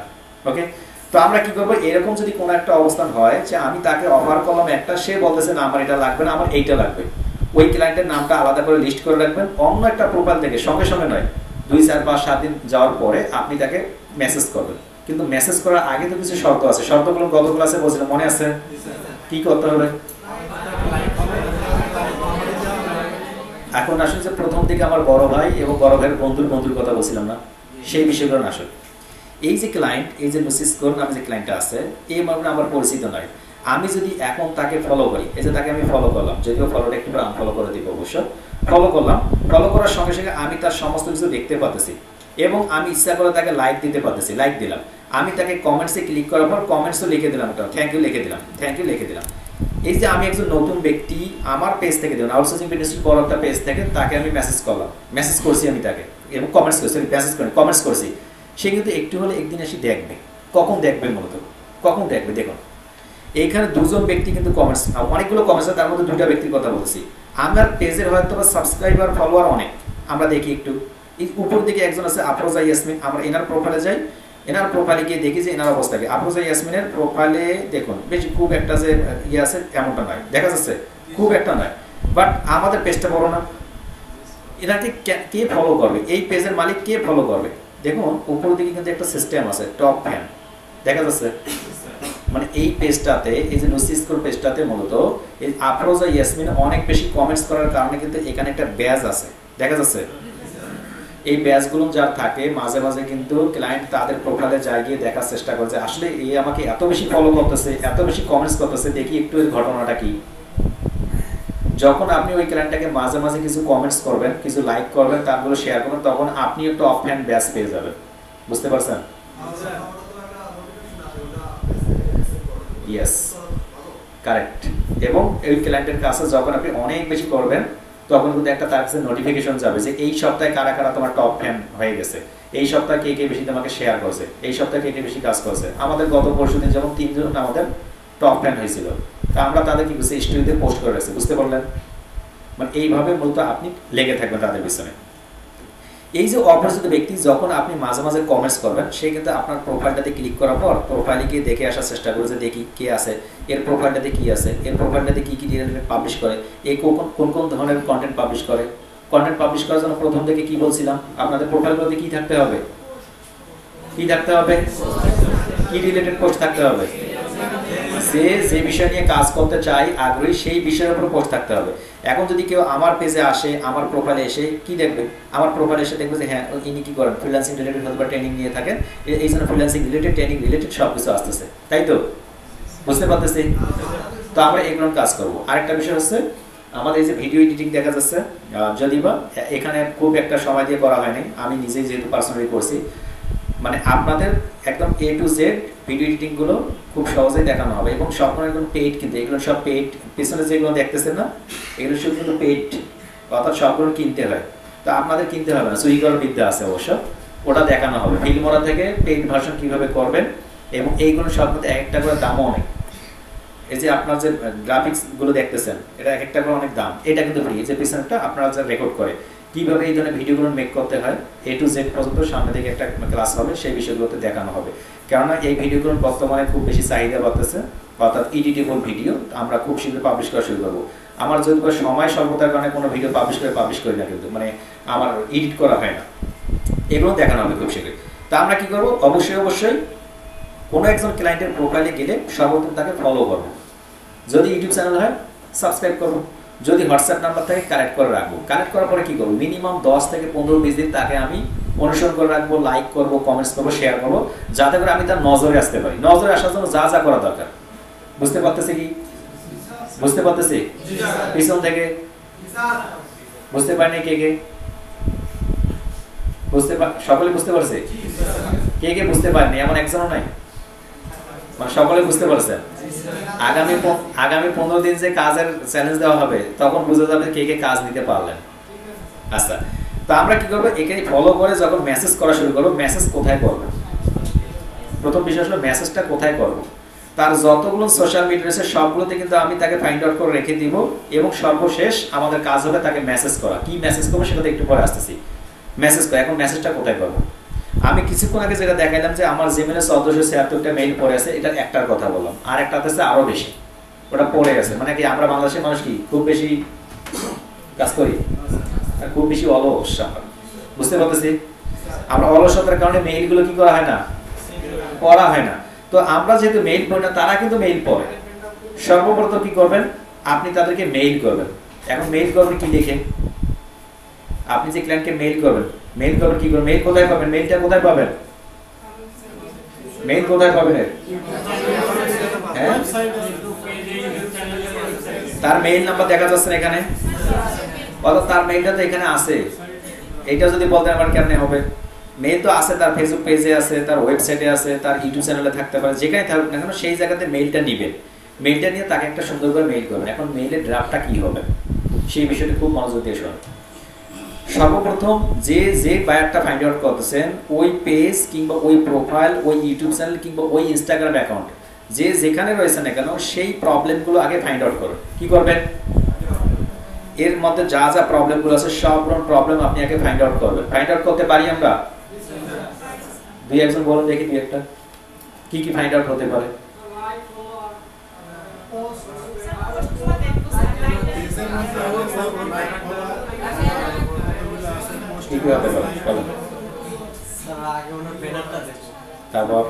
ওকে, তো আমরা কি করবো, এরকম যদি কোনো একটা অবস্থান হয় যে আমি তাকে অফার করলাম একটা, সে বলতেছে না আমার এটা লাগবে না, আমার এইটা লাগবে, ওই ক্লায়েন্টের নামটা আলাদা করে লিস্ট করে রাখবেন। অন্য একটা প্রোফাইল থেকে সঙ্গে সঙ্গে নয়, 2 4 5 7 দিন যাওয়ার পরে আপনি তাকে মেসেজ করবেন। কিন্তু মেসেজ করার আগে তো কিছু শর্ত আছে, শর্তগুলো গত ক্লাসে বলছিলাম, মনে আছে? কি করতে হবে? এখন আসলে যে প্রথম দিকে আমার বড় ভাই এবং বড় ভাইয়ের বন্ধুর কথা বলছিলাম না, সেই বিষয়গুলো না। আসলে এই যে ক্লায়েন্ট, এই যে লুসিস কোর নামে যে ক্লায়েন্টটা আছে, এই মানে আমার পরিচিত নয়। আমি যদি এখন তাকে ফলো করি, এই যে তাকে আমি ফলো করলাম, যদিও ফলোটা একটু আনফলো করে দিব অবশ্য, ফলো করলাম, ফলো করার সঙ্গে সঙ্গে আমি তার সমস্ত কিছু দেখতে পাচ্ছি এবং আমি ইচ্ছা করে তাকে লাইক দিতে পারতেছি, লাইক দিলাম। আমি তাকে কমেন্টসে ক্লিক করার পর কমেন্টসও লিখে দিলাম, থ্যাংক ইউ লিখে দিলাম, থ্যাংক ইউ লিখে দিলাম। এই যে আমি একজন নতুন ব্যক্তি আমার পেজ থেকে দিলাম, আউটসোর্সিং বিজনেস বড় একটা পেজ থেকে তাকে আমি মেসেজ করলাম, মেসেজ করছি আমি তাকে এবং কমেন্টস করছি, মেসেজ করি, কমেন্টস করছি। সে কিন্তু একটু হলে একদিন এসে দেখবে। কখন দেখবে? মূলত কখন দেখবে? দেখুন এইখানে 2 জন ব্যক্তি কিন্তু কমেন্টস, অনেকগুলো কমেন্টস, তার মধ্যে 2টা ব্যক্তির কথা বলছি। আমার পেজের হয়তো সাবস্ক্রাইবার ফলোয়ার অনেক, আমরা দেখি একটু এই উপর দিকে একজন আছে আফরোজা ইয়াসমিন, আমরা এনার প্রোফাইলে যাই, এনার প্রোফাইলে গিয়ে দেখি যে এনার অবস্থা কি। আফরোজা ইয়াসমিনের প্রোফাইলে দেখুন বেশি খুব একটা যে ইয়ে আছে এমনটা নয়, দেখা যাচ্ছে খুব একটা নয়, বাট আমাদের পেজটা বড় না। এনাকে কে ফলো করবে? এই পেজের মালিক কে ফলো করবে? দেখুন উপর দিকে কিন্তু একটা সিস্টেম আছে, টপ ফ্যান দেখা যাচ্ছে। মানে এই পেজটাতে, এই যে লুসি স্কোর পেজটাতে মূলত এই আফরোজা ইয়াসমিন অনেক বেশি কমেন্টস করার কারণে কিন্তু এখানে একটা ব্যাজ আছে, দেখা যাচ্ছে। এই ব্যাজগুলো যার থাকে মাঝে মাঝে কিন্তু ক্লায়েন্ট তাদের প্রোফাইলে যায় গিয়ে দেখার চেষ্টা করছে আসলে এই আমাকে এত বেশি ফলো করতেছে, এত বেশি কমেন্টস করতেছে, দেখি একটু এর ঘটনাটা কি। যখন আপনি ওই ক্লায়েন্টটাকে মাঝে মাঝে কিছু কমেন্টস করবেন, কিছু লাইক করবেন, তারপরে শেয়ার করবেন, তখন আপনি একটা অফ হ্যান্ড ব্যাজ পেয়ে যাবেন। বুঝতে পারছেন? Yes, correct. এবং এই ক্লায়েন্টের কাছে যখন আপনি অনেক বেশি করবেন তখন কিন্তু একটা তার কাছে নোটিফিকেশন যাবে যে এই সপ্তাহে কারা কারা তোমার টপ ফ্যান হয়ে গেছে, এই সপ্তাহে কে কে বেশি তোমাকে শেয়ার করছে, এই সপ্তাহে কে কে বেশি কাজ করছে। আমাদের গত পরশুদিন যেমন 3 জন আমাদের টপ ফ্যান হয়েছিল, তা আমরা তাদের কি করছি স্টোরিতে পোস্ট করে রাখছি। বুঝতে পারলেন? মানে এইভাবে মূলত আপনি লেগে থাকবেন তাদের পিছনে। এই যে অপরিচিত ব্যক্তি যখন আপনি মাঝে মাঝে কমেন্টস করবেন, সে কিন্তু আপনার প্রোফাইলটাতে ক্লিক করার পর প্রোফাইলে গিয়ে দেখে আসার চেষ্টা করে যে দেখি কে আছে, এর প্রোফাইলটাতে কি আছে, এর প্রোফাইলটাতে কি কি রিলেটেড পাবলিশ করে, এই কোন কোন ধরনের কন্টেন্ট পাবলিশ করে। কন্টেন্ট পাবলিশ করার জন্য প্রথম থেকে কি বলছিলাম, আপনাদের প্রোফাইলগুলোতে কি থাকতে হবে, কি থাকতে হবে, কি রিলেটেড পোস্ট থাকতে হবে, যে বিষয় নিয়ে কাজ করতে চাই আগ্রহী সেই বিষয়ের উপর পোস্ট থাকতে হবে। এখন যদি কেউ আমার পেজে আসে, আমার প্রোফাইলে এসে কি দেখবে, আমার প্রোফাইলে এসে দেখবে যে হ্যাঁ ইনি কি করেন, ফ্রিল্যান্সিং রিলেটেড হয়তো ট্রেনিং নিয়ে থাকেন, এই জন্য ফ্রিল্যান্সিং রিলেটেড ট্রেনিং রিলেটেড সব কিছু আসতেছে, তাই তো? বুঝতে পারতেছি? তো আমরা এগুলোর কাজ করবো। আরেকটা বিষয় হচ্ছে আমাদের এই যে ভিডিও এডিটিং দেখা যাচ্ছে, যদিবা এখানে খুব একটা সময় দিয়ে করা হয়নি, আমি নিজেই যেহেতু পার্সোনালি করছি, মানে আপনাদের একদম A to Z video editing গুলো খুব সহজেই দেখানো হবে এবং সম্পূর্ণ একদম পেইড, কিন্তু এগুলো সব পেইড, পিছনে যেগুলো দেখতেছেন না এগুলো সব কিন্তু পেইড, অর্থাৎ সবগুলো কিনতে হয়। তো আপনাদের কিনতে হবে না, চুরি করার বিদ্যা আছে অবশ্য, ওটা দেখানো হবে ফিল্মোরা থেকে পেইড ভার্সন কিভাবে করবেন, এবং এইগুলো সব মধ্যে একটা করে দামও অনেক। এই যে আপনার যে গ্রাফিক্স গুলো দেখতেছেন এটা একটা করে অনেক দাম, এটা কিন্তু ফ্রি। এই যে পিছনেরটা আপনারা যা রেকর্ড করে কিভাবে এই ধরনের ভিডিওগুলো মেক করতে হয় A to Z পর্যন্ত সামনে থেকে একটা ক্লাস হবে, সেই বিষয়গুলোতে দেখানো হবে। কেননা এই ভিডিওগুলো বর্তমানে খুব বেশি চাহিদা বাড়তেছে, অর্থাৎ এডিটেবল ভিডিও আমরা খুব শীঘ্র পাবলিশ করা শুরু করবো। আমার যদি সময় স্বল্পতার কারণে কোনো ভিডিও পাবলিশ করি না, কিন্তু মানে আমার এডিট করা হয় না, এগুলো দেখানো হবে খুব শীঘ্রই। তা আমরা কি করবো, অবশ্যই কোনো একজন ক্লায়েন্টের প্রোফাইলে গেলে সর্বপ্রথম তাকে ফলো করবো, যদি ইউটিউব চ্যানেল হয় সাবস্ক্রাইব করবো, যদি হোয়াটসঅ্যাপ নাম্বার থেকে কালেক্ট করে রাখবো। কালেক্ট করার পরে কি করবো, মিনিমাম 10 থেকে 15-20 দিন তাকে আমি অনুসরণ করে রাখবো, লাইক করবো, কমেন্টস করবো, শেয়ার করবো, যাতে করে আমি তার নজরে আসতে পারি। নজরে আসার জন্য যা যা করা দরকার, বুঝতে পারতেছি কি? বুঝতে পারতেছি? পিছন থেকে বুঝতে পারিনি কে কে? সকলে বুঝতে পারছে? কে কে বুঝতে পারেনি এমন একজনও নাই? মানে সকলে বুঝতে পারছেন? আগামী 15 দিন যে কাজের চ্যালেঞ্জ দেওয়া হবে তখন বুঝে যাবে কে কে কাজ নিতে পারলেন। আচ্ছা, তো আমরা কি করবো, একে ফলো করে যখন মেসেজ করা শুরু করবো, মেসেজ কোথায় করবো? প্রথম বিষয় হলো মেসেজটা কোথায় করবো। তার যতগুলো সোশ্যাল মিডিয়া আছে সবগুলোতে কিন্তু আমি তাকে ফাইন্ড আউট করে রেখে দিব, এবং সর্বশেষ আমাদের কাজ হবে তাকে মেসেজ করা। কি মেসেজ করবো সেটাতে একটু পরে আসতেছি। মেসেজ করা, এখন মেসেজটা কোথায় করবো? আমি কিছুক্ষণ আগে যেটা দেখাইলাম যে আমার জিমেলে 1476টা মেইল পড়ে আছে, এটা একটার কথা বললাম, আর একটা আছে আরো বেশি, ওটা পড়ে আছে। মানে কি আমরা বাংলাদেশের মানুষ কি খুব বেশি কাজ করি, খুব বেশি অলস আমরা, বুঝতে পারতেছি? আমরা অলসতার কারণে মেইলগুলো কি করা হয় না, পড়া হয় না। তো আমরা যেহেতু মেইল পড়ি না, তারা কিন্তু মেইল পড়ে। সর্বপ্রথম কি করবেন, আপনি তাদেরকে মেইল করবেন। এখন মেইল করবেন কি লিখে, আপনি যে ক্লায়েন্টকে মেইল করবেন কি করবেন, মেইল কোথায় পাবেন, মেইলটা কোথায় পাবেন, মেইল কোথায় পাবেন? হ্যাঁ, তার মেইল নাম্বার দেখা যাচ্ছে না এখানে, অর্থাৎ তার মেইলটা তো এখানে আছে। এটা যদি বলতেন আমার কেমনে হবে, মেইল তো আছে, তার ফেসবুক পেজে আছে, তার ওয়েবসাইটে আছে, তার ইউটিউব চ্যানেলে থাকতে পারে, যেখানে থাকুক না কেন সেই জায়গাতে মেইলটা নিবেন। মেইলটা নিয়ে তাকে একটা সুন্দর করে মেইল করবেন। এখন মেইলের ড্রাফটটা কি হবে সেই বিষয়টি খুব মনোযোগ দিয়ে শুনুন। সর্বপ্রথম যে বায়ারটা ফাইন্ড আউট করতেছেন, ওই পেজ কিংবা ওই প্রোফাইল, ওই ইউটিউব চ্যানেল কিংবা ওই ইনস্টাগ্রাম অ্যাকাউন্ট যে যেখানে রয়েছে না কেন, সেই প্রবলেমগুলো আগে ফাইন্ড আউট করুন। কি করবেন, এর মধ্যে যা যা প্রবলেমগুলো আছে সব প্রবলেম আপনি আগে ফাইন্ড আউট করবেন। ফাইন্ড আউট করতে পারি আমরা? দুই একজন বলুন দেখি, দুই একটা কি কি ফাইন্ড আউট হতে পারে? তারপর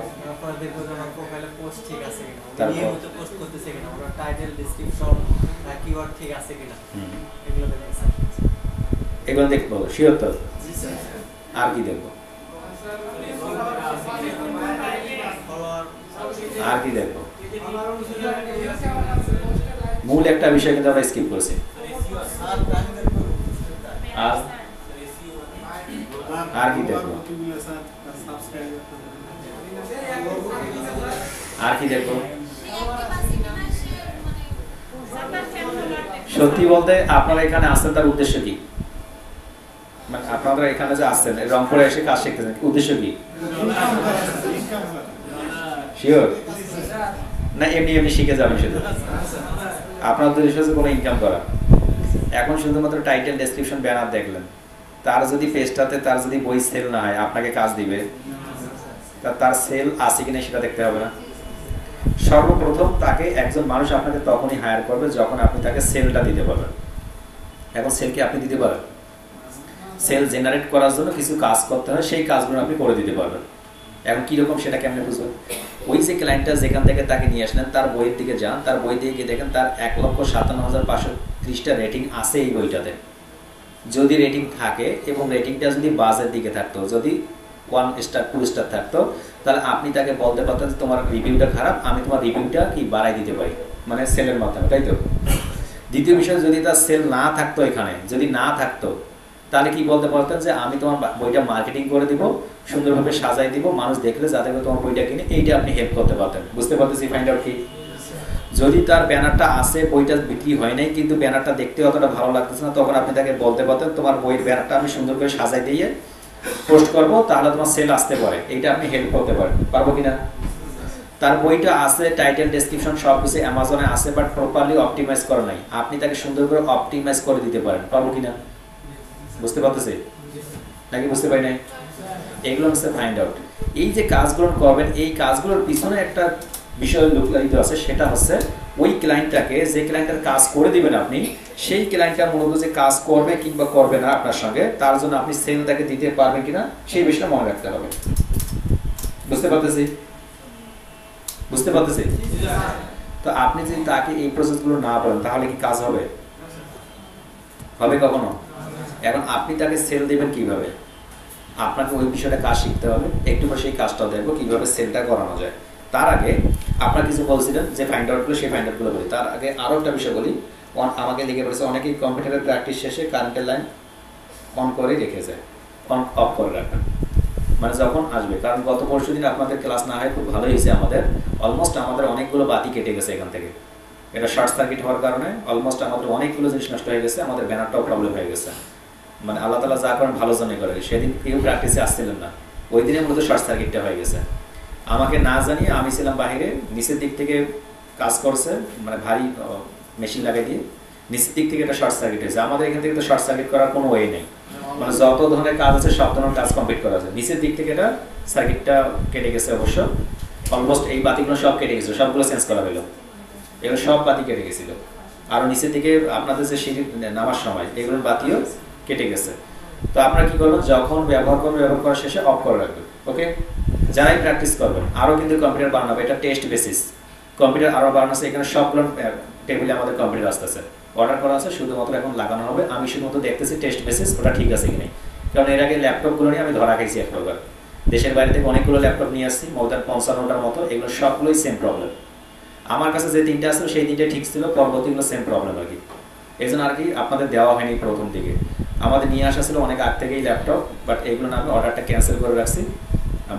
এগুলো দেখবো শিওর তো? আর কি দেখবো, আর কি দেখবো? মূল একটা বিষয় কিন্তু আমরা স্কিপ করছি। আর কি দেখবো, আর কি দেখবো? সত্যি বলতে আপনারা এখানে আসছেন তার উদ্দেশ্য কি? মানে আপনারা এখানে যে আসছেন রংপুরে এসে কাজ শিখতেছেন, উদ্দেশ্য কি? শিওর না এমনি এমনি শিখে যাবেন শুধু? আপনার উদ্দেশ্য হচ্ছে কোনো ইনকাম করা। এখন শুধুমাত্র টাইটেল, ডেসক্রিপশন, ব্যানার দেখলেন, তার যদি পেজটাতে তার যদি বই সেল না হয় আপনাকে কাজ দিবে, তার সেল আছে কিনা সেটা দেখতে হবে না? সর্বপ্রথম তাকে একজন মানুষ আপনাকে তখনই হায়ার করবে যখন আপনি তাকে সেলটা দিতে পারবেন। এখন সেল কি আপনি দিতে পারেন? সেল জেনারেট করার জন্য কিছু কাজ করতে হয়, সেই কাজগুলো আপনি করে দিতে পারবেন। এখন কীরকম সেটা কেমনে বুঝবেন? ওই যে ক্লায়েন্টটা যেখান থেকে তাকে নিয়ে আসলেন তার বইয়ের দিকে যান, তার বই দিয়ে গিয়ে দেখেন তার 1,57,530টা রেটিং আছে এই বইটাতে। যদি রেটিং থাকে এবং রেটিংটা যদি বাজের দিকে থাকতো, যদি 1 স্টার 2 স্টার থাকতো, তাহলে আপনি তাকে বলতে পারতেন তোমার রিভিউটা খারাপ, আমি তোমার রিভিউটা কি বাড়াই দিতে পারি, মানে সেলের মাধ্যমে, তাই তো? দ্বিতীয় বিষয়, যদি তার সেল না থাকতো, এখানে যদি না থাকতো, তাহলে কি বলতে পারতেন যে আমি তোমার বইটা মার্কেটিং করে দিব, সুন্দরভাবে সাজাই দিব, মানুষ দেখলে যাতে করে তোমার বইটা কিনে, এইটা আপনি হেল্প করতে পারতেন। বুঝতে পারতেছি ফাইন্ড আউট কি? যদি তার ব্যানারটা আছে, বইটা বিক্রি হয় নাই, কিন্তু ব্যানারটা দেখতে অতটা ভালো লাগতেছে না, তখন আপনি তাকে বলতে পারতেন তোমার বইয়ের ব্যানারটা আমি সুন্দর করে সাজাই দিয়ে পোস্ট করবো, তাহলে তোমার সেল আসতে পারে। এইটা আপনি হেল্প করতে পারেন, পারবো কিনা? তার বইটা আছে, টাইটেল ডেসক্রিপশন সব কিছু অ্যামাজনে আছে, বাট প্রপারলি অপটিমাইজ করা নাই, আপনি তাকে সুন্দর করে অপটিমাইজ করে দিতে পারেন, পারবো কিনা? বুঝতে পারতেছি নাকি বুঝতে পারি নাই? এগুলো হচ্ছে ফাইন্ড আউট। এই যে কাজগুলো করবেন, এই কাজগুলোর পিছনে একটা বিষয় লুকায়িত আছে, সেটা হচ্ছে ওই ক্লায়েন্টটাকে, যে ক্লায়েন্টের কাজ করে দিবেন আপনি, সেই ক্লায়েন্টটা মূলত যে কাজ করবে কিংবা করবে না আপনার সঙ্গে, তার জন্য আপনি সেল তাকে দিতে পারবেন কিনা সেই বিষয়টা মনে রাখতে হবে। বুঝতে পারতেছি? বুঝতে পারতেছি? তো আপনি যদি তাকে এই প্রসেসগুলো না বলেন, তাহলে কি কাজ হবে? হবে কখনো? এখন আপনি তাকে সেল দিবেন কিভাবে? আপনাকে ওই বিষয়টা কাজ শিখতে হবে, একটু পর সেই কাজটা দেখবো কিভাবে সেলটা করানো যায়। তার আগে আপনার কিছু বলছিলেন যে ফাইন্ড আউটগুলো, সেই ফাইন্ড আউটগুলো বলি। তার আগে আরও একটা বিষয় বলি, আমাকে লিখে পড়েছে অনেকেই কম্পিউটারের প্র্যাকটিস শেষে কারেন্টের লাইন অন করে রেখেছে, অন অফ করে রাখবেন, মানে যখন আসবে। কারণ গত পরশু দিন আপনাদের ক্লাস না হয় খুব ভালো হয়েছে, আমাদের অলমোস্ট আমাদের অনেকগুলো বাতি কেটে গেছে এখান থেকে। এটা শর্ট সার্কিট হওয়ার কারণে অলমোস্ট আমাদের অনেকগুলো জিনিস নষ্ট হয়ে গেছে, আমাদের ব্যানারটাও প্রবলেম হয়ে গেছে। মানে আল্লাহ তাআলা যা করেন ভালো জন্য করে। সেদিন কেউ প্র্যাকটিসে আসছিলেন না, ওই দিনের মধ্যে শর্ট সার্কিটটা হয়ে গেছে। আমাকে না জানিয়ে আমি ছিলাম বাইরে, নিচের দিক থেকে কাজ করছে, মানে ভারী মেশিন লাগাই দিয়ে নিচের দিক থেকে একটা শর্ট সার্কিট হয়েছে। আমাদের এখান থেকে তো শর্ট সার্কিট করার কোনো ওয়ে নেই, মানে যত ধরনের কাজ আছে সব ধরনের কাজ কমপ্লিট করা আছে। নিচের দিক থেকে এটা সার্কিটটা কেটে গেছে, অবশ্য অলমোস্ট এই বাতিগুলো সব কেটে গেছে, সবগুলো চেঞ্জ করা হলো, এগুলো সব বাতি কেটে গেছিল। আর নিচের দিকে আপনাদের যে সিঁড়ি নামার সময় এগুলোর বাতিও কেটে গেছে। তো আপনারা কি করবেন, যখন ব্যবহার করার শেষে অফ করে রাখবেন। ওকে, যারাই প্র্যাকটিস করবেন, আরও কিন্তু কম্পিউটার বানানো হবে, এটা টেস্ট বেসিস। কম্পিউটার আরও বানানো আছে, এখানে সবগুলো টেবিলে আমাদের কম্পিউটার আসতেছে, অর্ডার করা আছে, শুধুমাত্র এখন লাগানো হবে। আমি শুধুমাত্র দেখতেছি টেস্ট বেসিস ওটা ঠিক আছে কিনা, কারণ এর আগে ল্যাপটপগুলো নিয়ে আমি ধরা খাইছি এক প্রকার। দেশের বাইরে থেকে অনেকগুলো ল্যাপটপ নিয়ে আসছি, মোর দ্যান 55টার মতো, এগুলো সবগুলোই সেম প্রবলেম। আমার কাছে যে তিনটা আসলো সেই তিনটা ঠিক ছিল, পরবর্তীগুলো সেম প্রবলেম আর কি। এই জন্য আর কি আপনাদের দেওয়া হয়নি প্রথম দিকে। আমাদের নিয়ে আসা ছিল অনেক আগ থেকেই ল্যাপটপ, বাট এগুলো না, আমি অর্ডারটা ক্যান্সেল করে রাখছি,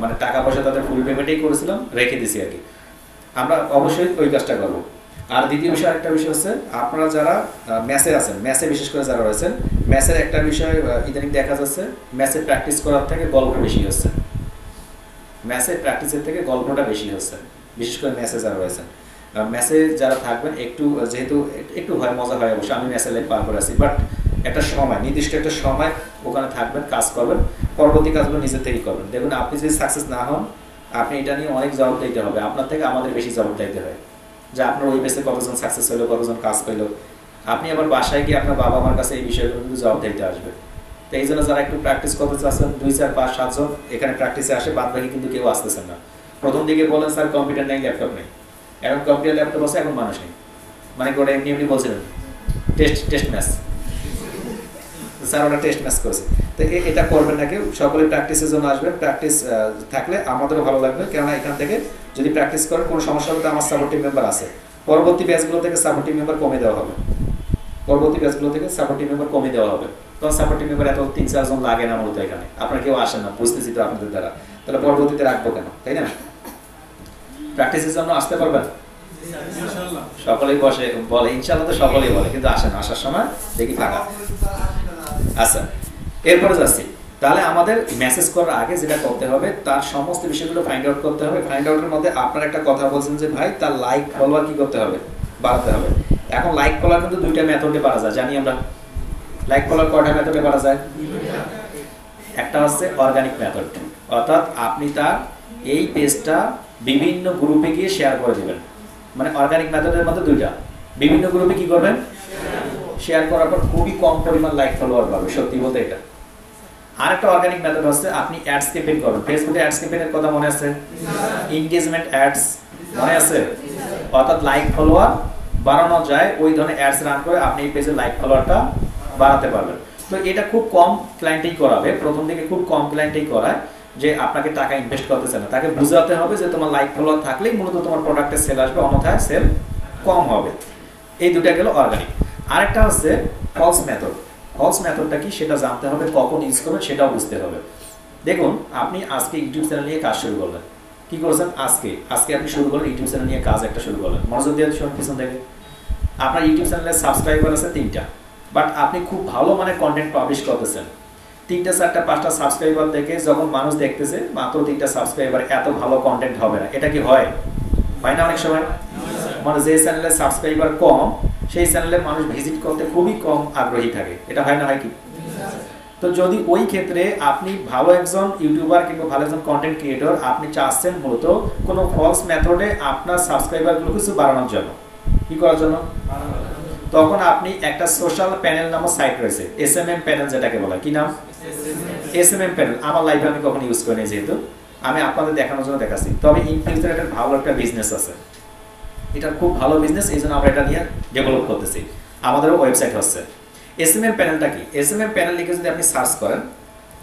মানে টাকা পয়সা তাদের ফুল পেমেন্টেই করেছিলাম, রেখে দিছি আর কি। আমরা অবশ্যই ওই কাজটা করবো। আর দ্বিতীয় বিষয়, একটা বিষয় হচ্ছে আপনারা যারা ম্যাচে আছেন, ম্যাচে বিশেষ করে যারা রয়েছেন, ম্যাচের একটা বিষয় ইদানিং দেখা যাচ্ছে, ম্যাচে প্র্যাকটিস করার থেকে গল্প বেশি হচ্ছে, ম্যাচে প্র্যাকটিসের থেকে গল্পটা বেশি হচ্ছে, বিশেষ করে ম্যাচে যারা রয়েছেন। ম্যাচে যারা থাকবেন, একটু যেহেতু একটু হয়, মজা হয় অবশ্যই, আমি ম্যাচে লাইফ পার করে আসি, বাট একটা সময়, নির্দিষ্ট একটা সময় ওখানে থাকবেন, কাজ করবেন, পরবর্তী কাজগুলো নিজের থেকেই করবেন। দেখুন, আপনি যদি সাকসেস না হন, আপনি এটা নিয়ে অনেক জবাব দিতে হবে, আপনার থেকে আমাদের বেশি জবাব দিতে হয় যে আপনার ওই বেসে কতজন সাকসেস হলো, কতজন কাজ পেলো। আপনি আবার বাসায় গিয়ে আপনার বাবা মার কাছে এই বিষয়গুলো কিন্তু জবাব দিতে আসবে। তো এই জন্য যারা একটু প্র্যাকটিস করতে চাচ্ছেন, 2, 4, 5, 7 জন এখানে প্র্যাকটিসে আসে, বাদ বাকি কিন্তু কেউ আসতেছেন না। প্রথম দিকে বলেন স্যার কম্পিউটার নেই, ল্যাপটপ নেই, এখন কম্পিউটার ল্যাপটপ আছে, এখন মানুষ নেই, মানে ওটা এমনি এমনি বলছিলেন টেস্ট ম্যাচ, স্যার ওরা টেস্ট ম্যাচ করেছে। তো এটা করবেন না কেউ, সকলে প্র্যাকটিসের জন্য আসবেন। প্র্যাকটিস থাকলে আমাদেরও ভালো লাগবে, কেননা এখান থেকে যদি প্র্যাকটিস করেন কোনো সমস্যা হলে আমার সাপোর্টিভ মেম্বার আছে। পরবর্তী ব্যাচগুলো থেকে সাপোর্টিভ মেম্বার কমে দেওয়া হবে, পরবর্তী ব্যাচগুলো থেকে সাপোর্টিভ মেম্বার কমে দেওয়া হবে। তখন সাপোর্টিভ মেম্বার এত 3-4 জন লাগে না মূলত এখানে, আপনারা কেউ আসেন না, বুঝতেছি তো আপনাদের দ্বারা, তাহলে পরবর্তীতে রাখবো কেন, তাই না? প্র্যাকটিসের জন্য আসতে পারবেন সকলেই, বসে বলে ইনশাআল্লাহ, তো সকলেই বলে, কিন্তু আসেন, আসার সময় দেখি ফাঁকা। আচ্ছা, এরপরে যাচ্ছি। তাহলে আমাদের মেসেজ করার আগে যেটা করতে হবে, তার সমস্ত বিষয়গুলো ফাইন্ড আউট করতে হবে। ফাইন্ড আউটের মধ্যে আপনার একটা কথা বলছেন যে ভাই, তার লাইক ফলোয়ার কি করতে হবে, বাড়াতে হবে। এখন লাইক ফলোয়ার কিন্তু দুইটা মেথডে বাড়া যায়, জানি আমরা। লাইক ফলোয়ার কয়টা মেথডে বাড়া যায়? একটা হচ্ছে অর্গানিক মেথড, অর্থাৎ আপনি তার এই পেজটা বিভিন্ন গ্রুপে গিয়ে শেয়ার করে দেবেন। মানে অর্গানিক মেথডের মধ্যে দুইটা, বিভিন্ন গ্রুপে কি করবেন, শেয়ার করার পর খুবই কম পরিমাণ লাইক ফলোয়ার পাবে, সত্যি বলতে এটা। আরেকটা অর্গানিক মেথড হচ্ছে আপনি অ্যাডস ক্যাম্পেইন করবেন। ফেসবুকে অ্যাডস ক্যাম্পেইনের কথা মনে আছে? এনগেজমেন্ট অ্যাডস মনে আছে? অর্থাৎ লাইক ফলোয়ার বাড়ানো যায়, ওই ধরনের অ্যাডস রান করে আপনি এই পেজে লাইক ফলোয়ারটা বাড়াতে পারবেন। তো এটা খুব কম ক্লায়েন্টই করাবে, প্রথম দিকে খুব কম ক্লায়েন্টই করায়, যে আপনাকে টাকা ইনভেস্ট করতে চায় না। তাকে বুঝাতে হবে যে তোমার লাইক ফলোয়ার থাকলেই মূলত তোমার প্রোডাক্টের সেল আসবে, অন্যথায় সেল কম হবে। এই দুটা গেল অর্গানিক। আরেকটা হচ্ছে ফলস মেথড। ফলস মেথডটা কি সেটা জানতে হবে, কখন ইউজ করবেন সেটাও বুঝতে হবে। দেখুন আপনি আজকে ইউটিউব চ্যানেল নিয়ে কাজ শুরু করলেন, কি করেছেন আজকে আপনি শুরু করলেন ইউটিউব চ্যানেল নিয়ে কাজ একটা শুরু করলেন, মনোযোগ দিয়ে শুনুন পিছন থেকে। আপনার ইউটিউব চ্যানেলের সাবস্ক্রাইবার আছে 3টা, বাট আপনি খুব ভালো মানের কন্টেন্ট পাবলিশ করতেছেন। 3টা 4টা 5টা সাবস্ক্রাইবার দেখে যখন মানুষ দেখতেছে মাত্র 3টা সাবস্ক্রাইবার, এত ভালো কন্টেন্ট হবে না। এটা কি হয় না অনেক সময়? মানে যে চ্যানেলের সাবস্ক্রাইবার কম সেই চ্যানেলে মানুষ ভিজিট করতে খুবই কম আগ্রহী থাকে, এটা হয় না, হয় কি? তো যদি ওই ক্ষেত্রে আপনি ভালো একজন ইউটিউবার কিংবা ভালো একজন কন্টেন্ট ক্রিয়েটর, আপনি চাচ্ছেন মূলত কোনো ফলস মেথডে আপনার সাবস্ক্রাইবারগুলো কিছু বাড়ানোর জন্য, কি করার জন্য, তখন আপনি একটা সোশ্যাল প্যানেল নামক সাইট রয়েছে, এসএমএম প্যানেল যেটাকে বলা, কি নাম? SMM panel. আমার লাইফে আমি কখনো ইউজ করিনি, যেহেতু আমি আপনাদের দেখানোর জন্য দেখাচ্ছি। তবে ইন ফিউচার এটার ভালো একটা বিজনেস আছে, এটা খুব ভালো বিজনেস, এই জন্য আমরা এটা নিয়ে ডেভেলপ করতেছি। আমাদেরও ওয়েবসাইট হচ্ছে। এসএমএম প্যানেলটা কি? এসএমএম প্যানেল লিখে যদি আপনি সার্চ করেন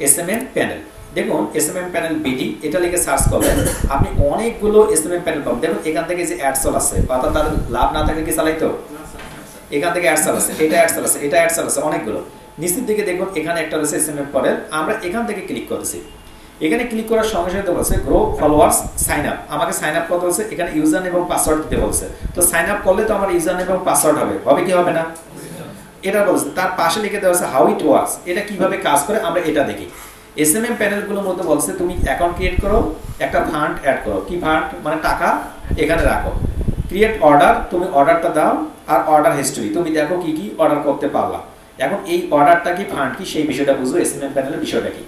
এসএমএম প্যানেল, দেখুন এসএমএম প্যানেল বিডি এটা লিখে সার্চ করবেন, আপনি অনেকগুলো এসএমএম প্যানেল পাবেন। দেখুন এখান থেকে যে অ্যাডসল আছে, অর্থাৎ তাদের লাভ না থাকলে কি চালাইতো, এখান থেকে অ্যাডসল আছে, এটা অ্যাডসল আছে, এটা অ্যাডসল আছে, অনেকগুলো। নিচের দিকে দেখুন এখানে একটা রয়েছে এসএমএম প্যানেল, আমরা এখান থেকে ক্লিক করতেছি। এখানে ক্লিক করার সঙ্গে সঙ্গে বলছে গ্রো ফলোয়ার্স সাইন আপ, আমাকে সাইন আপ করতে বলছে, এখানে ইউজার নেম এবং পাসওয়ার্ড দিতে বলছে। তো সাইন আপ করলে তো আমার ইউজার নেম এবং পাসওয়ার্ড হবে কি হবে না, এটা বলছে। তার পাশে লিখে দেওয়া আছে হাউ ইট ওয়ার্কস, এটা কিভাবে কাজ করে আমরা এটা দেখি। এসএমএম প্যানেলগুলোর মধ্যে বলছে তুমি অ্যাকাউন্ট ক্রিয়েট করো, একটা ফান্ড অ্যাড করো, কি ফান্ড মানে টাকা এখানে রাখো, ক্রিয়েট অর্ডার, তুমি অর্ডারটা দাও, আর অর্ডার হিস্ট্রি তুমি দেখো কি কি অর্ডার করতে পারলা। এখন এই অর্ডারটা কি ফান্ড কি সেই বিষয়টা বুঝো, এসএমএম প্যানেলের বিষয়টা কি।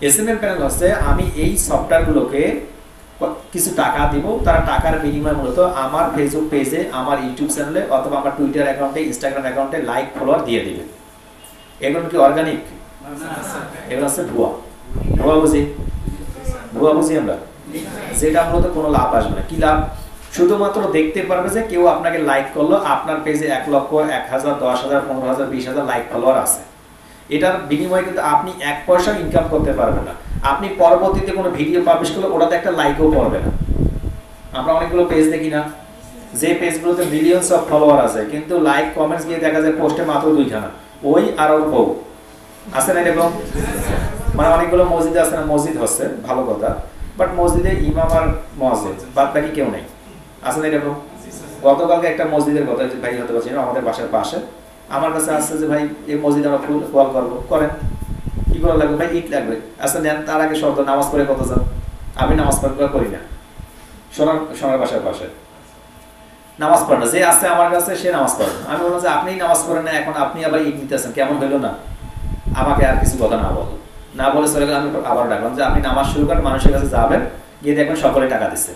এসএমএম প্যানেল হচ্ছে আমি এই সফটওয়্যারগুলোকে কিছু টাকা দিব, তারা টাকার বিনিময়ে মূলত আমার ফেসবুক পেজে, আমার ইউটিউব চ্যানেলে অথবা আমার টুইটার অ্যাকাউন্টে, ইনস্টাগ্রাম অ্যাকাউন্টে লাইক ফলোয়ার দিয়ে দিবে। এগুলো কি অর্গানিক? এগুলো হচ্ছে ভুয়া বুঝি আমরা, যেটা মূলত কোনো লাভ আসবে না। কি লাভ? শুধুমাত্র দেখতে পারবে যে কেউ আপনাকে লাইক করলো, আপনার পেজে 1 লক্ষ 1000 10,000 15,000 20,000 লাইক ফলোয়ার আছে, এটার বিনিময়ে কিন্তু আপনি 1 পয়সা ইনকাম করতে পারবেন না। আপনি পরবর্তীতে কোনো ভিডিও পাবলিশ করলে ওটাতে একটা লাইকও পড়বে না। আমরা অনেকগুলো পেজ দেখি না, যে পেজগুলোতে মিলিয়নস অফ ফলোয়ার আছে, কিন্তু লাইক কমেন্টস গিয়ে দেখা যায় পোস্টে মাত্র 2খানা, ওই আর ওর বউ আছে না এরকম। মানে অনেকগুলো মসজিদে আছে না, মসজিদ হচ্ছে ভালো কথা, বাট মসজিদে ইমাম আর মসজিদ বাদ বাকি কেউ নেই, আছে না এরকম। গতকালকে একটা মসজিদের কথা ভাই হতে পারছি না, আমাদের বাসার পাশে, আমার কাছে আসছে যে ভাই এই মসজিদে আমরা ফুল ওয়াল করবো, করেন, কি করা লাগবে ভাই, ইট লাগবে, আচ্ছা নেন। তার আগে শব্দ নামাজ পড়ে কত যান, আমি নামাজ পড়া করি না, সোনার বাসার পাশে নামাজ পড়ে না, যে আসছে আমার কাছে সে নামাজ পড়ে। আমি বললাম যে আপনি নামাজ পড়েন না, এখন আপনি আবার ইট নিতেছেন, কেমন হইলো না? আমাকে আর কিছু কথা না বলে চলে গেলে আমি আবার ডাকলাম যে আপনি নামাজ শুরু করেন, মানুষের কাছে যাবেন, গিয়ে দেখবেন সকলে টাকা দিচ্ছে।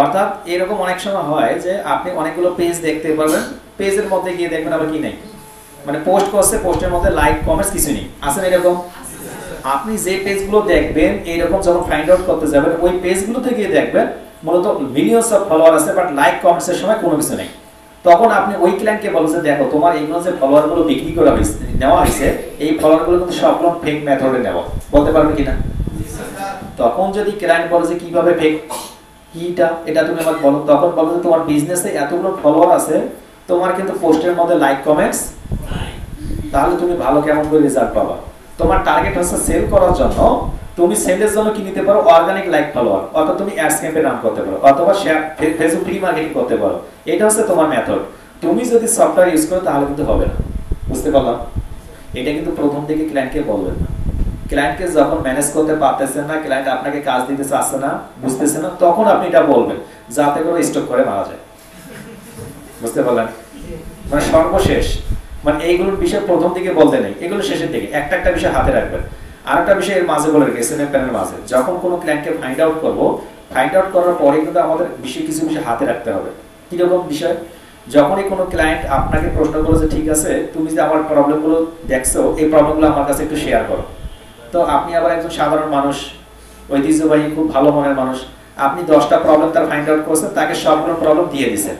অর্থাৎ এরকম অনেক সময় হয় যে আপনি অনেকগুলো পেজ দেখতে পারবেন, পেজের মধ্যে গিয়ে দেখবেন আবার কি নেই, মানে পোস্ট করছে, পোস্টের মধ্যে লাইক কমেন্টস কিছু নেই, আছে না এরকম। আপনি যে পেজগুলো দেখবেন এইরকম যখন ফাইন্ড আউট করতে যাবেন, ওই পেজগুলো থেকে দেখবেন মূলত মিলিয়নস অফ ফলোয়ার আছে, বাট লাইক কমেন্টসের সময় কোনো কিছু নেই। তখন আপনি ওই ক্লায়েন্টকে বলছেন দেখো তোমার এইগুলো যে ফলোয়ারগুলো বিক্রি করা হয়েছে, নেওয়া হয়েছে, এই ফলোয়ারগুলো কিন্তু সবগুলো ফেক মেথডে নেওয়া, বলতে পারবে কিনা? তখন যদি ক্লায়েন্ট বলে যে কিভাবে ফেক, কিটা এটা তুমি আমাকে বলো, তখন বলো যে তোমার বিজনেসে এতগুলো ফলোয়ার আছে, তোমার কিন্তু পোস্টের মধ্যে লাইক কমেন্টস, তাহলে তুমি ভালো কেমন করে রেজাল্ট পাবা? তোমার টার্গেট হচ্ছে সেল করার জন্য, তুমি সেলের জন্য কি নিতে পারো, অর্গানিক লাইক ফলোয়ার, অথবা তুমি অ্যাডস ক্যাম্পেইন রান করতে পারো, অথবা ফেসবুক ফ্রি মার্কেটিং করতে পারো। এটা হচ্ছে তোমার মেথড। তুমি যদি সফটওয়্যার ইউজ করো তাহলে কিন্তু হবে না, বুঝতে পারলাম? এটা কিন্তু প্রথম থেকে ক্লায়েন্টকে বলবেন না। ক্লায়েন্টকে যখন ম্যানেজ করতে পারতেছেন না, ক্লায়েন্ট আপনাকে কাজ দিতে চাচ্ছে না, বুঝতেছে না, তখন আপনি এটা বলবেন, যাতে করে স্টক করে মারা যায়, বুঝতে পারলেন? মানে সর্বশেষ, মানে এইগুলোর বিষয় প্রথম দিকে বলতে নেই, এগুলো শেষের দিকে একটা বিষয় হাতে রাখবেন। আরেকটা বিষয় এর মাঝে বলে রেখেছি, এসএমএম প্যানেলের মাঝে যখন কোনো ক্লায়েন্টকে ফাইন্ড আউট করবো, ফাইন্ড আউট করার পরে কিন্তু আমাদের কিছু বিষয় হাতে রাখতে হবে। কিরকম বিষয়? যখনই কোনো ক্লায়েন্ট আপনাকে প্রশ্ন করে যে ঠিক আছে তুমি যে আমার প্রবলেমগুলো দেখছো, এই প্রবলেমগুলো আমার কাছে একটু শেয়ার করো, তো আপনি আবার একজন সাধারণ মানুষ, ঐতিহ্যবাহী খুব ভালো মনের মানুষ, আপনি 10টা প্রবলেম তার ফাইন্ড আউট করছেন, তাকে সবগুলো প্রবলেম দিয়ে দিচ্ছেন।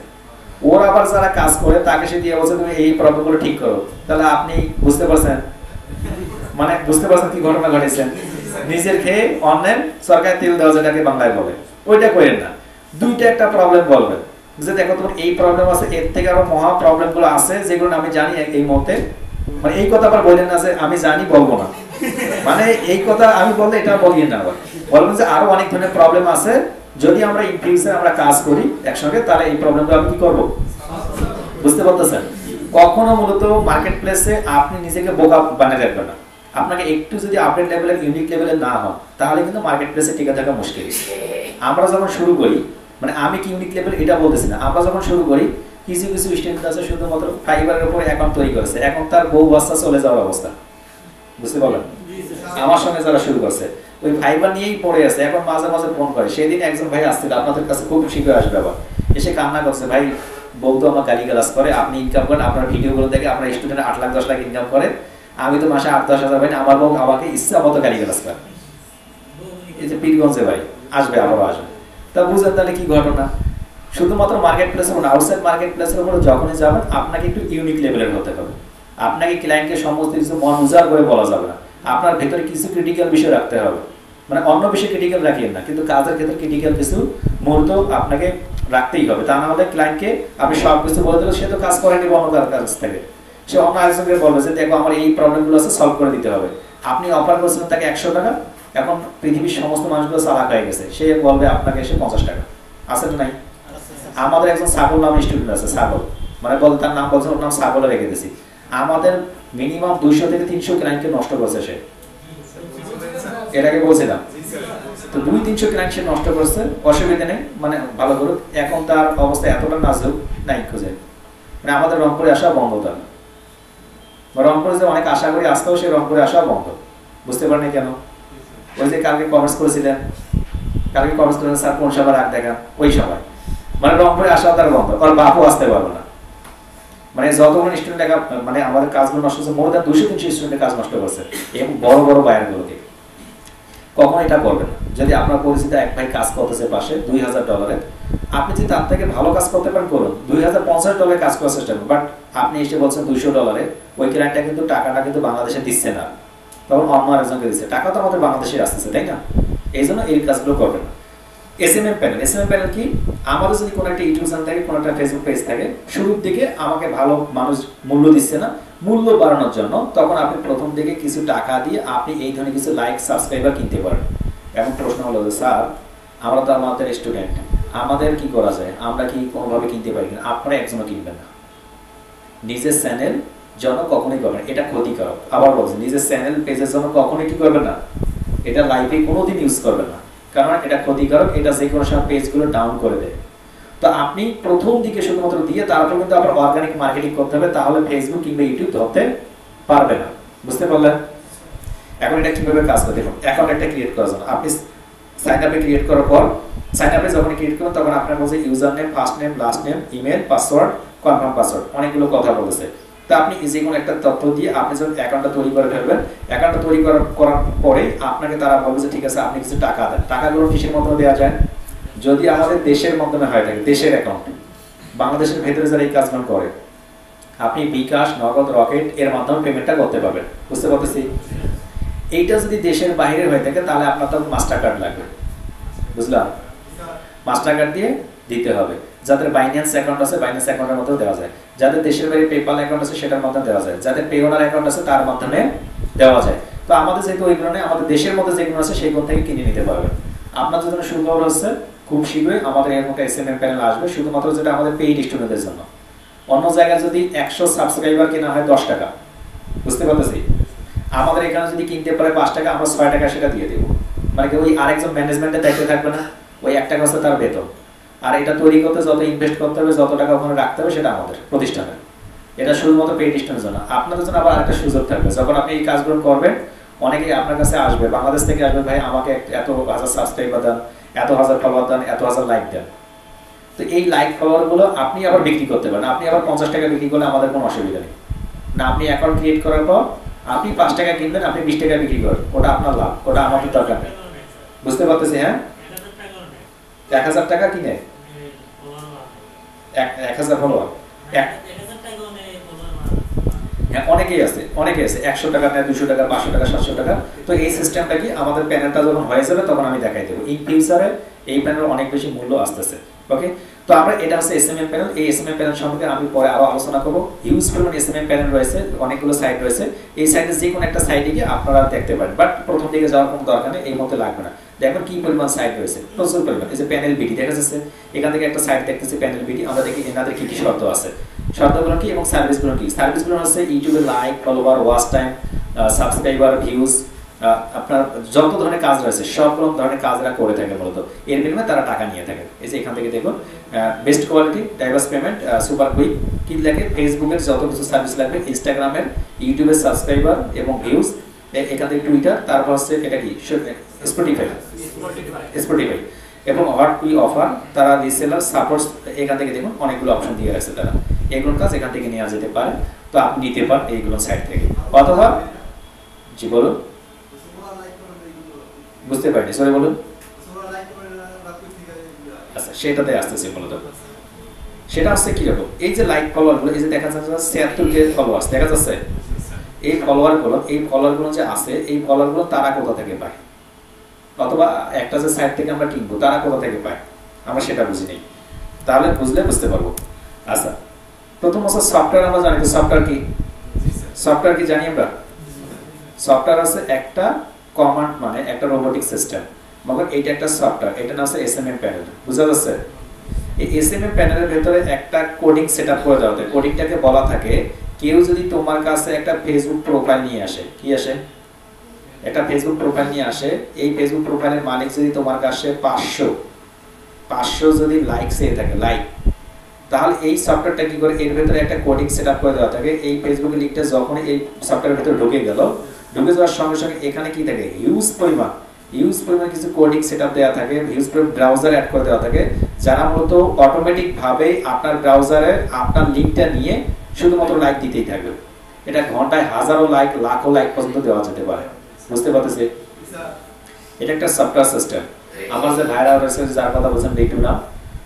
ওর আবার যারা কাজ করে তাকে সে দিয়ে বলছে তুমি এই প্রবলেমগুলো ঠিক করো, তাহলে আপনি বুঝতে পারছেন, মানে বুঝতে পারছেন কি ঘটনা ঘটেছে? নিজের খেয়ে অন্যের সরকার তেল দেওয়া, যেটাকে বাংলায় বলে, ওইটা করেন না। দুইটা একটা প্রবলেম বলবেন, যে দেখো তোমার এই প্রবলেম আছে, এর থেকে আরো মহা প্রবলেমগুলো আছে যেগুলো আমি জানি এই মুহূর্তে, মানে এই কথা আবার বলেন না যে আমি জানি বলবো না, মানে এই কথা আমি বললে এটা বলিয়ে না, আবার বলবেন যে আরো অনেক ধরনের প্রবলেম আছে, যদি আমরা ইন ফিউচার আমরা কাজ করি একসঙ্গে তাহলে এই প্রবলেমগুলো আমি কি করব, বুঝতে পারতেছেন? কখনো মূলত মার্কেট প্লেসে আপনি নিজেকে বোকা বানিয়ে রাখবেন না। আপনাকে একটু যদি আপডেট লেভেলের ইউনিক লেভেলের না হন তাহলে কিন্তু মার্কেট প্লেসে টিকে থাকা মুশকিল। আমরা যখন শুরু করি, মানে আমি কি ইউনিক লেভেল এটা বলতেছি না, আমরা যখন শুরু করি কিছু কিছু স্টুডেন্ট আছে শুধুমাত্র ফাইবারের উপর অ্যাকাউন্ট তৈরি করেছে, এখন তার বউ বাচ্চা চলে যাওয়ার অবস্থা, বুঝতে পারলেন? আমার সঙ্গে যারা শুরু করছে ওই ফাইবার নিয়েই পড়ে আছে, এখন মাঝে মাঝে ফোন করে। সেদিন একজন ভাই আসছিল আপনাদের কাছে, খুব শীঘ্র আসবে, আবার এসে কান্না করছে, ভাই বউ তো আমার গালিগালাজ করে, আপনি ইনকাম করেন, আপনার ভিডিওগুলো দেখে আপনার স্টুডেন্ট 8 লাখ 10 লাখ ইনকাম করে, আমি তো মাসে 8-10 হাজার পাই, আমার বউ আমাকে ইচ্ছা মতো গালিগালাজ করে। এই যে পীরগঞ্জে ভাই আসবে, আবারও আসবে। তা বুঝেন তাহলে কি ঘটনা? শুধুমাত্র মার্কেট প্লেসের উপর, আউটসাইড মার্কেট প্লেসের উপরে যখনই যাবেন আপনাকে একটু ইউনিক লেভেলের হতে হবে। আপনাকে ক্লায়েন্টকে সমস্ত কিছু মন উজাড় করে বলা যাবে না, আপনার ভেতরে কিছু ক্রিটিক্যাল বিষয় রাখতে হবে, মানে অন্য বিষয় ক্রিটিক্যাল রাখিয়েন না, কিন্তু কাজের ক্ষেত্রে ক্রিটিক্যাল কিছু মুহূর্ত আপনাকে রাখতেই হবে। তা না হলে ক্লায়েন্টকে আপনি সব কিছু বলে দিলে সে তো কাজ করেনি অন্য কাজ থেকে, সে অন্য আরেকজনকে বলবে যে দেখো আমার এই প্রবলেমগুলো আছে, সলভ করে দিতে হবে। আপনি অফার করছিলেন তাকে 100 টাকা, এখন পৃথিবীর সমস্ত মানুষগুলো চালাক হয়ে গেছে, সে বলবে আপনাকে এসে 50 টাকা। আছে তো নাই? আমাদের একজন ছাগল নামে স্টুডেন্ট আছে, ছাগল মানে বল, তার নাম বলছে, ওর নাম ছাগলে রেখে দিয়েছি। আমাদের মিনিমাম 200 থেকে 300 ক্লায়েন্টকে নষ্ট করছে সে, এর আগে বলছিলাম তো 200-300 ক্লায়েন্ট সে নষ্ট করছে, অসুবিধা নেই, মানে ভালো করুক। এখন তার অবস্থা এতটা নাজুক নাই খুঁজে, মানে আমাদের রংপুরে আসা বন্ধ, তার রংপুরে যে অনেক আশা করি আসতেও সে রংপুরে আসা বন্ধ, বুঝতে পারেনি কেন? ওই যে কালকে কমেন্টস করেছিলেন, কালকে কমেন্টস করেছেন স্যার কোন সবার রাগ দেখান, ওই সময় মানে রংপুরে আসা তার বন্ধ, ওর বাপও আসতে পারবে না। মানে যতগুলো স্টুডেন্ট দেখা, মানে আমাদের কাজগুলো নষ্ট হচ্ছে, মোর দ্যান 200-300 স্টুডেন্টের কাজ নষ্ট করছে, এবং বড় বড় বায়ারগুলোকে। কখন এটা করবেন না? যদি আপনার পরিচিত এক ভাই কাজ করতেছে পাশে $2000, আপনি যদি তার থেকে ভালো কাজ করতে পারেন করুন, $2050 কাজ করার চেষ্টা করুন, বাট আপনি এসে বলছেন $200, ওই ক্লায়েন্টটা কিন্তু টাকাটা কিন্তু বাংলাদেশে দিচ্ছে না, তখন অন্য আরেকজনকে দিচ্ছে, টাকা তো আমাদের বাংলাদেশে আসতেছে, তাই না? এই জন্য এই কাজগুলো করবেন না। এসএমএম প্যানেল, এসএমএম প্যানেল কি? আমাদের যদি কোনো একটা ইউটিউব চ্যানেল থাকে, কোনো একটা ফেসবুক পেজ থাকে, শুরুর দিকে আমাকে ভালো মানুষ মূল্য দিচ্ছে না, মূল্য বাড়ানোর জন্য তখন আপনি প্রথম দিকে কিছু টাকা দিয়ে আপনি এই ধরনের কিছু লাইক সাবস্ক্রাইবার কিনতে পারেন। এখন প্রশ্ন হলো যে স্যার আমরা তো আমাদের স্টুডেন্ট, আমাদের কি করা যায়, আমরা কি কোনোভাবে কিনতে পারি কিনা? আপনারা একজনও কিনবেন না, নিজের চ্যানেল জন্য কখনোই করবেন, এটা ক্ষতিকারক। আবার বলছি, নিজের চ্যানেল পেজের জন্য কখনোই কি করবেন না, এটা লাইভে কোনোদিন ইউজ করবেন না, কারণ এটা ক্ষতিকারক, এটা যে কোনো সময় পেজগুলো ডাউন করে দেয়। তো আপনি প্রথম দিকে শুধুমাত্র দিয়ে তারপর কিন্তু আবার অর্গানিক মার্কেটিং করতে হবে, তাহলে ফেসবুক কিংবা ইউটিউব ধরতে পারবে না, বুঝতে পারলেন? এখন এটা কিভাবে কাজ করতে হবে? অ্যাকাউন্ট একটা ক্রিয়েট করার জন্য আপনি সাইন আপে ক্রিয়েট করার পর, সাইন আপে যখন ক্রিয়েট করবেন তখন আপনার বলছে user name, first name, last name, email, password, confirm password, অনেকগুলো কথা বলেছে। তো আপনি যে কোনো একটা তথ্য দিয়ে আপনি যখন অ্যাকাউন্টটা তৈরি করে ফেলবেন, অ্যাকাউন্টটা তৈরি করার পরে আপনাকে তারা বলবে যে ঠিক আছে আপনি কিছু টাকা দেন। টাকাগুলো কিসের মাধ্যমে দেওয়া যায়? যদি আমাদের দেশের মাধ্যমে হয়ে থাকে, দেশের অ্যাকাউন্ট, বাংলাদেশের ভেতরে যারা এই কাজগুলো করে, আপনি বিকাশ, নগদ, রকেট এর মাধ্যমে পেমেন্টটা করতে পারবেন, বুঝতে পারতেছি? এইটা যদি দেশের বাইরে হয়ে থাকে তাহলে আপনার তো মাস্টার কার্ড লাগবে, বুঝলাম? মাস্টার কার্ড দিয়ে দিতে হবে। যাদের বাইন্যান্স অ্যাকাউন্ট আছে বাইন্যান্স অ্যাকাউন্টের মধ্যেও দেওয়া যায়, যাদের দেশের বাইরে পেপাল অ্যাকাউন্ট আছে সেটার মাধ্যমে দেওয়া যায়, যাদের পেওনার অ্যাকাউন্ট আছে তার মাধ্যমে দেওয়া যায়। তো আমাদের যেহেতু ওইগুলো নেই, আমাদের দেশের মধ্যে যেগুলো আছে সেইগুলো থেকে কিনে নিতে পারবেন। আপনাদের জন্য সুখবর হচ্ছে খুব শীঘ্রই আমাদের এর মধ্যে এসএমএম প্যানেল আসবে, শুধুমাত্র যেটা আমাদের পেইড স্টুডেন্টদের জন্য। অন্য জায়গায় যদি 100 সাবস্ক্রাইবার কেনা হয় 10 টাকা, বুঝতে পারতেছি? আমাদের এখানে যদি কিনতে পারে 5 টাকা, আমরা 6 টাকা সেটা দিয়ে দেবো। মানে কি ওই আরেকজন ম্যানেজমেন্টের দায়িত্ব থাকবে না, ওই 1 টাকা হচ্ছে তার বেতন। আর এটা তৈরি করতে যত ইনভেস্ট করতে হবে, যত টাকা ওখানে রাখতে হবে সেটা আমাদের প্রতিষ্ঠানের। এটা শুধুমাত্র পেইড স্টুডেন্টের জন্য। আপনাদের জন্য আবার একটা সুযোগ থাকবে, যখন আপনি এই কাজগুলো করবেন অনেকেই আপনার কাছে আসবে, বাংলাদেশ থেকে আসবে, ভাই আমাকে এত হাজার সাবস্ক্রাইবার দেন, এত হাজার ফলোয়ার দেন, এত হাজার লাইক দেন। তো এই লাইক ফলোয়ার গুলো আপনি আবার বিক্রি করতে পারেন, আপনি আবার 50 টাকা বিক্রি করলে আমাদের কোনো অসুবিধা নেই না। আপনি অ্যাকাউন্ট ক্রিয়েট করার পর আপনি 5 টাকা কিনবেন, আপনি 20 টাকা বিক্রি করেন, ওটা আপনার লাভ, ওটা আমাদের দরকার নেই, বুঝতে পারতেছি? হ্যাঁ, 1000 টাকা কিনে 1000 ফলোয়ার, অনেকেই আছে 100 টাকা নেয়, 200 টাকা, 500 টাকা, 700 টাকা। তো এই সিস্টেমটা কি আমাদের প্যানেলটা যখন হয়ে যাবে তখন আমি দেখাই দেবো। ইন ফিউচারে এই প্যানেলের অনেক বেশি মূল্য আসতেছে। ওকে, তো আমরা এটা হচ্ছে এসএমএম প্যানেল। এই এসএমএম প্যানেল সম্পর্কে আমি পরে আরো আলোচনা করব। হিউজ পরিমাণ এসএমএম প্যানেল রয়েছে, অনেকগুলো সাইট রয়েছে। এই সাইটে যে কোনো একটা সাইটে গিয়ে আপনারা দেখতে পারেন, বাট প্রথম দিকে যাওয়ার কোনো দরকার নেই, এই মধ্যে লাগবে না। দেখুন কি পরিমাণ সাইট রয়েছে, প্রচুর পরিমাণ। এই যে প্যানেল বিডি দেখা যাচ্ছে, এখান থেকে একটা সাইট দেখতেছি প্যানেল বিডি। আমরা দেখি এনাদের কি কি শর্ত আছে, শর্তগুলো কি এবং সার্ভিসগুলো কি। সার্ভিসগুলো হচ্ছে ইউটিউবে like, follower, watch time, subscriber, views, আপনার যত ধরনের কাজ রয়েছে সব ধরনের কাজ এরা করে থাকে মূলত। এর বিনিময়ে তারা টাকা নিয়ে থাকে। এই যে এখান থেকে দেখুন best quality, diverse payment, super quick, কি লাগে ফেসবুকের যত কিছু সার্ভিস লাগবে, ইনস্টাগ্রামের, ইউটিউবের সাবস্ক্রাইবার এবং ভিউজ, এখান থেকে টুইটার, তারপর হচ্ছে এটা কি স্পটিফাই এবং হোয়াট উই অফার, তারা রিসেলার সাপোর্টস, এখান থেকে দেখুন অনেকগুলো অপশন দিয়ে রাখছে তারা। এগুলোর কাজ এখান থেকে নেওয়া যেতে পারে, তো আপনি নিতে পারেন এইগুলো সাইট থেকে। অথবা জি বলুন, বুঝতে পারিনি, সরি বলুন। আচ্ছা সেটাতে আসতেছে মূলত। সেটা হচ্ছে কিরকম, এই যে লাইক ফলোয়ার গুলো, এই যে দেখা যাচ্ছে 76K ফলোয়ার্স দেখা যাচ্ছে, এই ফলোয়ার গুলো যে আছে, এই ফলোয়ার গুলো তারা কোথা থেকে পায়, অথবা একটা যে সাইট থেকে আমরা কিনবো তারা কোথা থেকে পায়, আমরা সেটা বুঝি নেই। তাহলে বুঝলে বুঝতে পারবো। আচ্ছা প্রথম হচ্ছে সফটওয়্যার। আমরা জানি সফটওয়্যার কি, সফটওয়্যার কি জানি আমরা। সফটওয়্যার আছে একটা কমান্ড, মানে একটা রোবোটিক সিস্টেম, মগর এটা একটা সফটওয়্যার, এটা না আছে এসএমএম প্যানেল, বুঝা যাচ্ছে। এই এসএমএম প্যানেলের ভেতরে একটা কোডিং সেটআপ করে দেওয়া হয়। কোডিংটাকে বলা থাকে, কেউ যদি তোমার কাছে একটা ফেসবুক প্রোফাইল নিয়ে আসে, কি আসে, একটা ফেসবুক প্রোফাইল নিয়ে আসে, এই ফেসবুক প্রোফাইলের মালিক যদি তোমার কাছে 500 যদি লাইক চেয়ে থাকে, লাইক, তাহলে এই সফটওয়্যারটা কি করে, এর ভেতরে একটা কোডিং সেটআপ করে দেওয়া থাকে। এই ফেসবুকের লিংকটা যখন এই সফটওয়্যারের ভেতরে ঢুকে গেল, ঢুকে যাওয়ার সঙ্গে সঙ্গে এখানে কি থাকে, হিউজ পরিমাণ কিছু কোডিং সেটআপ দেওয়া থাকে, হিউজ পরিমাণ ব্রাউজার অ্যাড করে দেওয়া থাকে, যারা মূলত অটোমেটিক ভাবে আপনার ব্রাউজারে আপনার লিংকটা নিয়ে শুধুমাত্র লাইক দিতেই থাকবে। এটা ঘন্টায় হাজারো লাইক, লাখো লাইক পর্যন্ত দেওয়া যেতে পারে, বুঝতে পারতেছি। এটা একটা সফটওয়্যার সিস্টেম। আমার যে ভাইরা রয়েছে, যার কথা বলছেন লিটু নাম,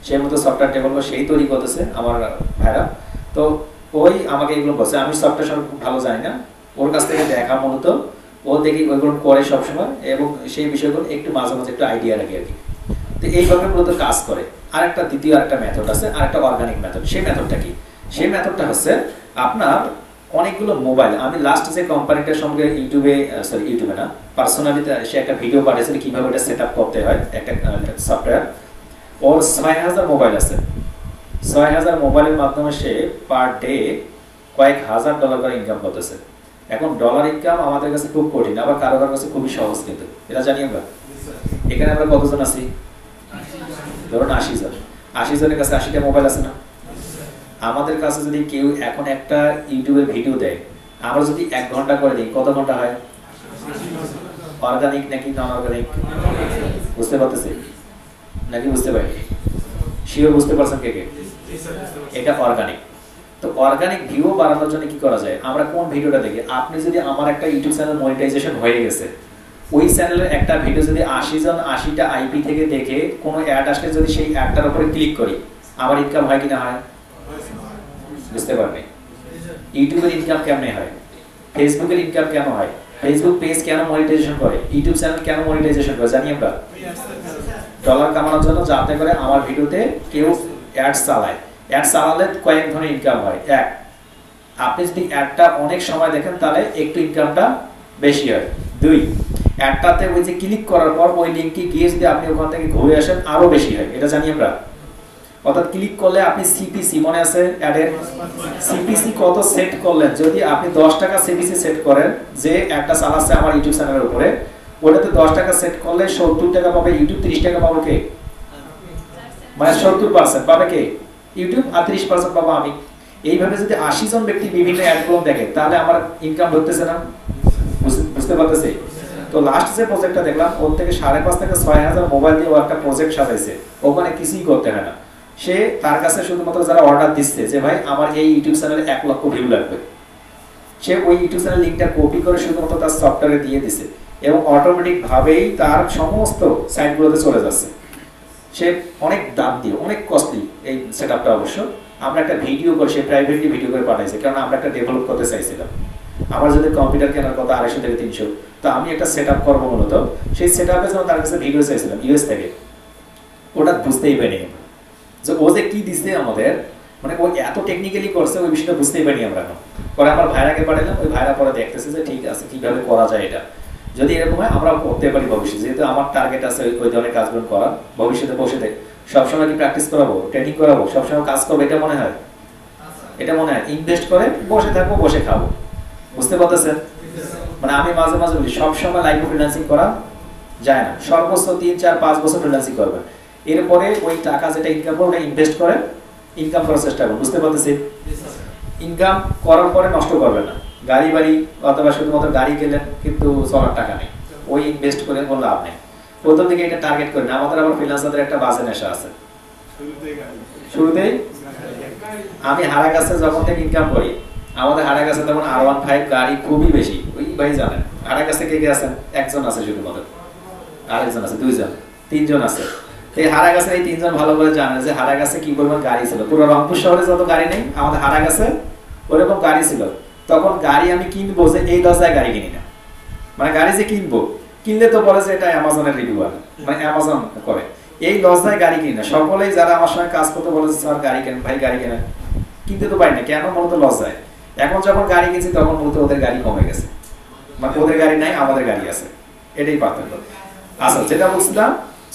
সেই মতো সফটওয়্যার ডেভেলপার, সেই তৈরি করতেছে আমার ভাইরা। তো ওই আমাকে এগুলো বলছে, আমি সফটওয়্যার সম্পর্কে খুব ভালো জানি না, ওর কাছ থেকে দেখা মূলত, ও দেখি ওইগুলো করে সবসময়, এবং সেই বিষয়গুলো একটু মাঝে মাঝে একটু আইডিয়া রাখি আর কি। তো এইভাবে মূলত কাজ করে। আর একটা দ্বিতীয় আরেকটা মেথড আছে, আর একটা অর্গানিক মেথড। সেই মেথডটা কি, সেই মেথডটা হচ্ছে আপনার অনেকগুলো মোবাইল, আমি লাস্ট যে কোম্পানিটার সঙ্গে ইউটিউবে না, পার্সোনালি সে একটা ভিডিও পাঠিয়েছিল কিভাবে এটা সেট আপ করতে হয়, একটা সফটওয়্যার। ওর 6000 মোবাইল আছে, 6000 মোবাইলের মাধ্যমে সে পার ডে কয়েক হাজার ডলার করে ইনকাম করতেছে। এখন ডলার ইনকাম আমাদের কাছে খুব কঠিন, আবার কারো কাছে খুবই সহজ, কিন্তু এটা জানি আমরা। এখানে আমরা কতজন আছি, ধরুন 80 জন, 80 জনের কাছে 80টা মোবাইল আছে না। আমাদের কাছে যদি কেউ এখন একটা ইউটিউবের ভিডিও দেয়, আমরা যদি 1 ঘন্টা করে দিই, কত ঘন্টা হয়, অর্গানিক নাকি নন অর্গানিক, বুঝতে পারতেছি নাকি, বুঝতে পারি শিওর, বুঝতে পারছেন কে কে, এটা অর্গানিক। তো অর্গানিক ভিউ বাড়ানোর জন্য কি করা যায়, আমরা কোন ভিডিওটা দেখি, আপনি যদি আমার একটা ইউটিউব চ্যানেল মনিটাইজেশন হয়ে গেছে, ওই চ্যানেলের একটা ভিডিও যদি 80 জন 80টা আইপি থেকে দেখে কোনো অ্যাড আসলে যদি সেই অ্যাডটার উপরে ক্লিক করি, আমার ইনকাম হয় কি না হয়, বুঝতে পারবে। ইউটিউবের ইনকাম কেমনে হয়, ফেসবুকের ইনকাম কেন হয়, ফেসবুক পেজ কেন মনিটাইজেশন করে, ইউটিউব চ্যানেল কেন মনিটাইজেশন করে, জানি আমরা ডলার কামানোর জন্য, যাতে করে আমার ভিডিওতে কেউ অ্যাড চালায়। অ্যাড চালালে কয়েক ধরনের ইনকাম হয়। এক, আপনি যদি অ্যাডটা অনেক সময় দেখেন তাহলে একটু ইনকামটা বেশি হয়। দুই, অ্যাডটাতে ওই যে ক্লিক করার পর ওই লিঙ্কে গিয়ে যদি আপনি ওখান থেকে ঘুরে আসেন আরো বেশি হয়, এটা জানি আমরা। অর্থাৎ ক্লিক করলে আপনি সিপিসি, মনে আছে অ্যাডের সিপিসি কত সেট করলেন, যদি আপনি 10 টাকা সিপিসি সেট করেন, যে একটা চালাচ্ছে আমার ইউটিউব চ্যানেলের উপরে, ওটাতে 10 টাকা সেট করলে 70 টাকা পাবে ইউটিউব, 30 টাকা পাবে কে, মানে 70% পাবে কে, ইউটিউব, আর 30% পাবো আমি। এইভাবে যদি 80 জন ব্যক্তি বিভিন্ন অ্যাডগুলো দেখে, তাহলে আমার ইনকাম হতেছে না, বুঝতে পারতেছে। তো লাস্ট যে প্রজেক্টটা দেখলাম, ওর থেকে 5.5 থেকে 6000 মোবাইল দিয়ে ও একটা প্রজেক্ট সাজাইছে, ওখানে কিছুই করতে হয় না। সে তার কাছে শুধুমাত্র যারা অর্ডার দিচ্ছে যে ভাই আমার এই ইউটিউব চ্যানেলে 1 লক্ষ ভিউ লাগবে, সে ওই ইউটিউব চ্যানেল লিংকটা কপি করে শুধুমাত্র তার সফটওয়্যারে দিয়ে দিছে, এবং অটোমেটিক ভাবেই তার সমস্ত সাইটগুলোতে চলে যাচ্ছে। সে অনেক দাম দিয়ে, অনেক কস্টলি এই সেটআপটা। অবশ্য আমরা একটা ভিডিও করে, সে প্রাইভেটলি ভিডিও করে পাঠাইছে, কারণ আমরা একটা ডেভেলপ করতে চাইছিলাম। আমার যদি কম্পিউটার কেনার কথা 250 থেকে 300, তো আমি একটা সেটআপ করবো মূলত, সেই সেটআপের জন্য তার কাছে ভিডিও চাইছিলাম ইউএস থেকে। ওটা বুঝতেই পারিনি যে ও যে কি দিচ্ছে আমাদের, মানে ও এত টেকনিক্যালি করছে ওই বিষয়টা বুঝতেই পারিনি আমরা। পরে আমার ভাইরাকে পাঠালাম, ওই ভাইরা পরে দেখতেছে যে ঠিক আছে কিভাবে করা যায় এটা, যদি এরকম হয় আমরাও করতে পারি ভবিষ্যতে, যেহেতু আমার টার্গেট আছে ওই ধরনের কাজগুলো করার। ভবিষ্যতে বসে থেকে সবসময় কি প্র্যাকটিস করাবো, ট্রেনিং করাবো, সবসময় কাজ করবো এটা মনে হয়? এটা মনে হয় ইনভেস্ট করে বসে থাকবো, বসে খাবো। বুঝতে পারতেছেন? মানে আমি মাঝে মাঝে বলি সবসময় লাইফ ফ্রিল্যান্সিং করা যায় না, সর্বোচ্চ 3-4-5 বছর ফ্রিল্যান্সিং করবেন, এরপরে ওই টাকা যেটা ইনকাম করবে ওটা ইনভেস্ট করে ইনকাম করার চেষ্টা করুন। বুঝতে পারতেছি? ইনকাম করার পরে নষ্ট করবে না, গাড়ি বাড়ি অথবা শুধুমাত্র গাড়ি গেলেন কিন্তু চলার টাকা নেই, ওই ইনভেস্ট করে কোনো লাভ নেই। প্রথম দিকে এটা টার্গেট করেন। আমাদের আবার ফ্রিল্যান্সারদের একটা বাজে নেশা আছে, শুরুতেই আমি হারাগাছে যখন থেকে ইনকাম করি, আমাদের হারাগাছে তখন R15 গাড়ি খুবই বেশি, ওই ভাই জানেন হারাগাছে কে কে আছেন? একজন আছে শুধুমাত্র, আরেকজন আছে, দুইজন, তিনজন আছে। এই হারাগাছে এই তিনজন ভালো করে জানে যে হারাগাছে কি পরিমাণ গাড়ি ছিল। পুরো রংপুর শহরে যত গাড়ি নেই আমাদের হারাগাছে ওইরকম গাড়ি ছিল। তখন গাড়ি আমি কিনবো যে এই লজ্জায় গাড়ি কিনি না, মানে গাড়ি যে কিনবো, কিনলে তো বলে যে এটা অ্যামাজনের রিভিউ আছে, মানে অ্যামাজন করে, এই লজ্জায় গাড়ি কিনি না। সকলেই যারা আমার সঙ্গে কাজ করতে বলে স্যার গাড়ি কেনেন, ভাই গাড়ি কেনেন, কিনতে তো পারি না কেন, মূলত লজ্জায়। এখন যখন গাড়ি কিনছি তখন মূলত ওদের গাড়ি কমে গেছে, মানে ওদের গাড়ি নাই আমাদের গাড়ি আছে, এটাই পার্থক্য। আচ্ছা, যেটা বলছিলাম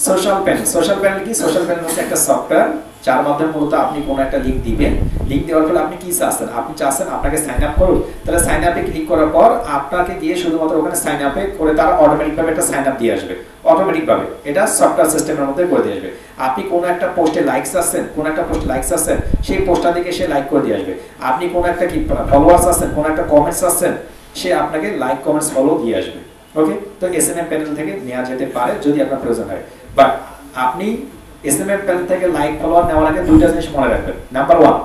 সোশ্যাল প্যানেল। সোশ্যাল প্যানেল কি? সোশ্যাল প্যানেল হচ্ছে একটা সফটওয়্যার যার মাধ্যমে মূলত আপনি কোনো একটা লিঙ্ক দিবেন, লিঙ্ক দেওয়ার ফলে আপনি কি চাচ্ছেন, আপনি চাচ্ছেন আপনাকে সাইন আপ করুন, তাহলে সাইন আপে ক্লিক করার পর আপনাকে গিয়ে শুধুমাত্র ওখানে সাইন আপে করে তারা অটোমেটিকভাবে একটা সাইন আপ দিয়ে আসবে, অটোমেটিকভাবে এটা সফটওয়্যার সিস্টেমের মধ্যে করে দিয়ে আসবে। আপনি কোনো একটা পোস্টে লাইকস আছেন, কোনো একটা পোস্টে লাইকস আছেন, সেই পোস্টটা দেখে সে লাইক করে দিয়ে আসবে। আপনি কোনো একটা কি ফলোয়ার্স আছেন, কোনো একটা কমেন্টস আছেন, সে আপনাকে লাইক কমেন্টস ফলো দিয়ে আসবে। ওকে, তো এসএমএম প্যানেল থেকে নেওয়া যেতে পারে যদি আপনার প্রয়োজন হয়, বাট আপনি এসএমএম প্যানেল থেকে লাইক ফলোয়ার নেওয়ার আগে দুইটা জিনিস মনে রাখবেন। নাম্বার 1,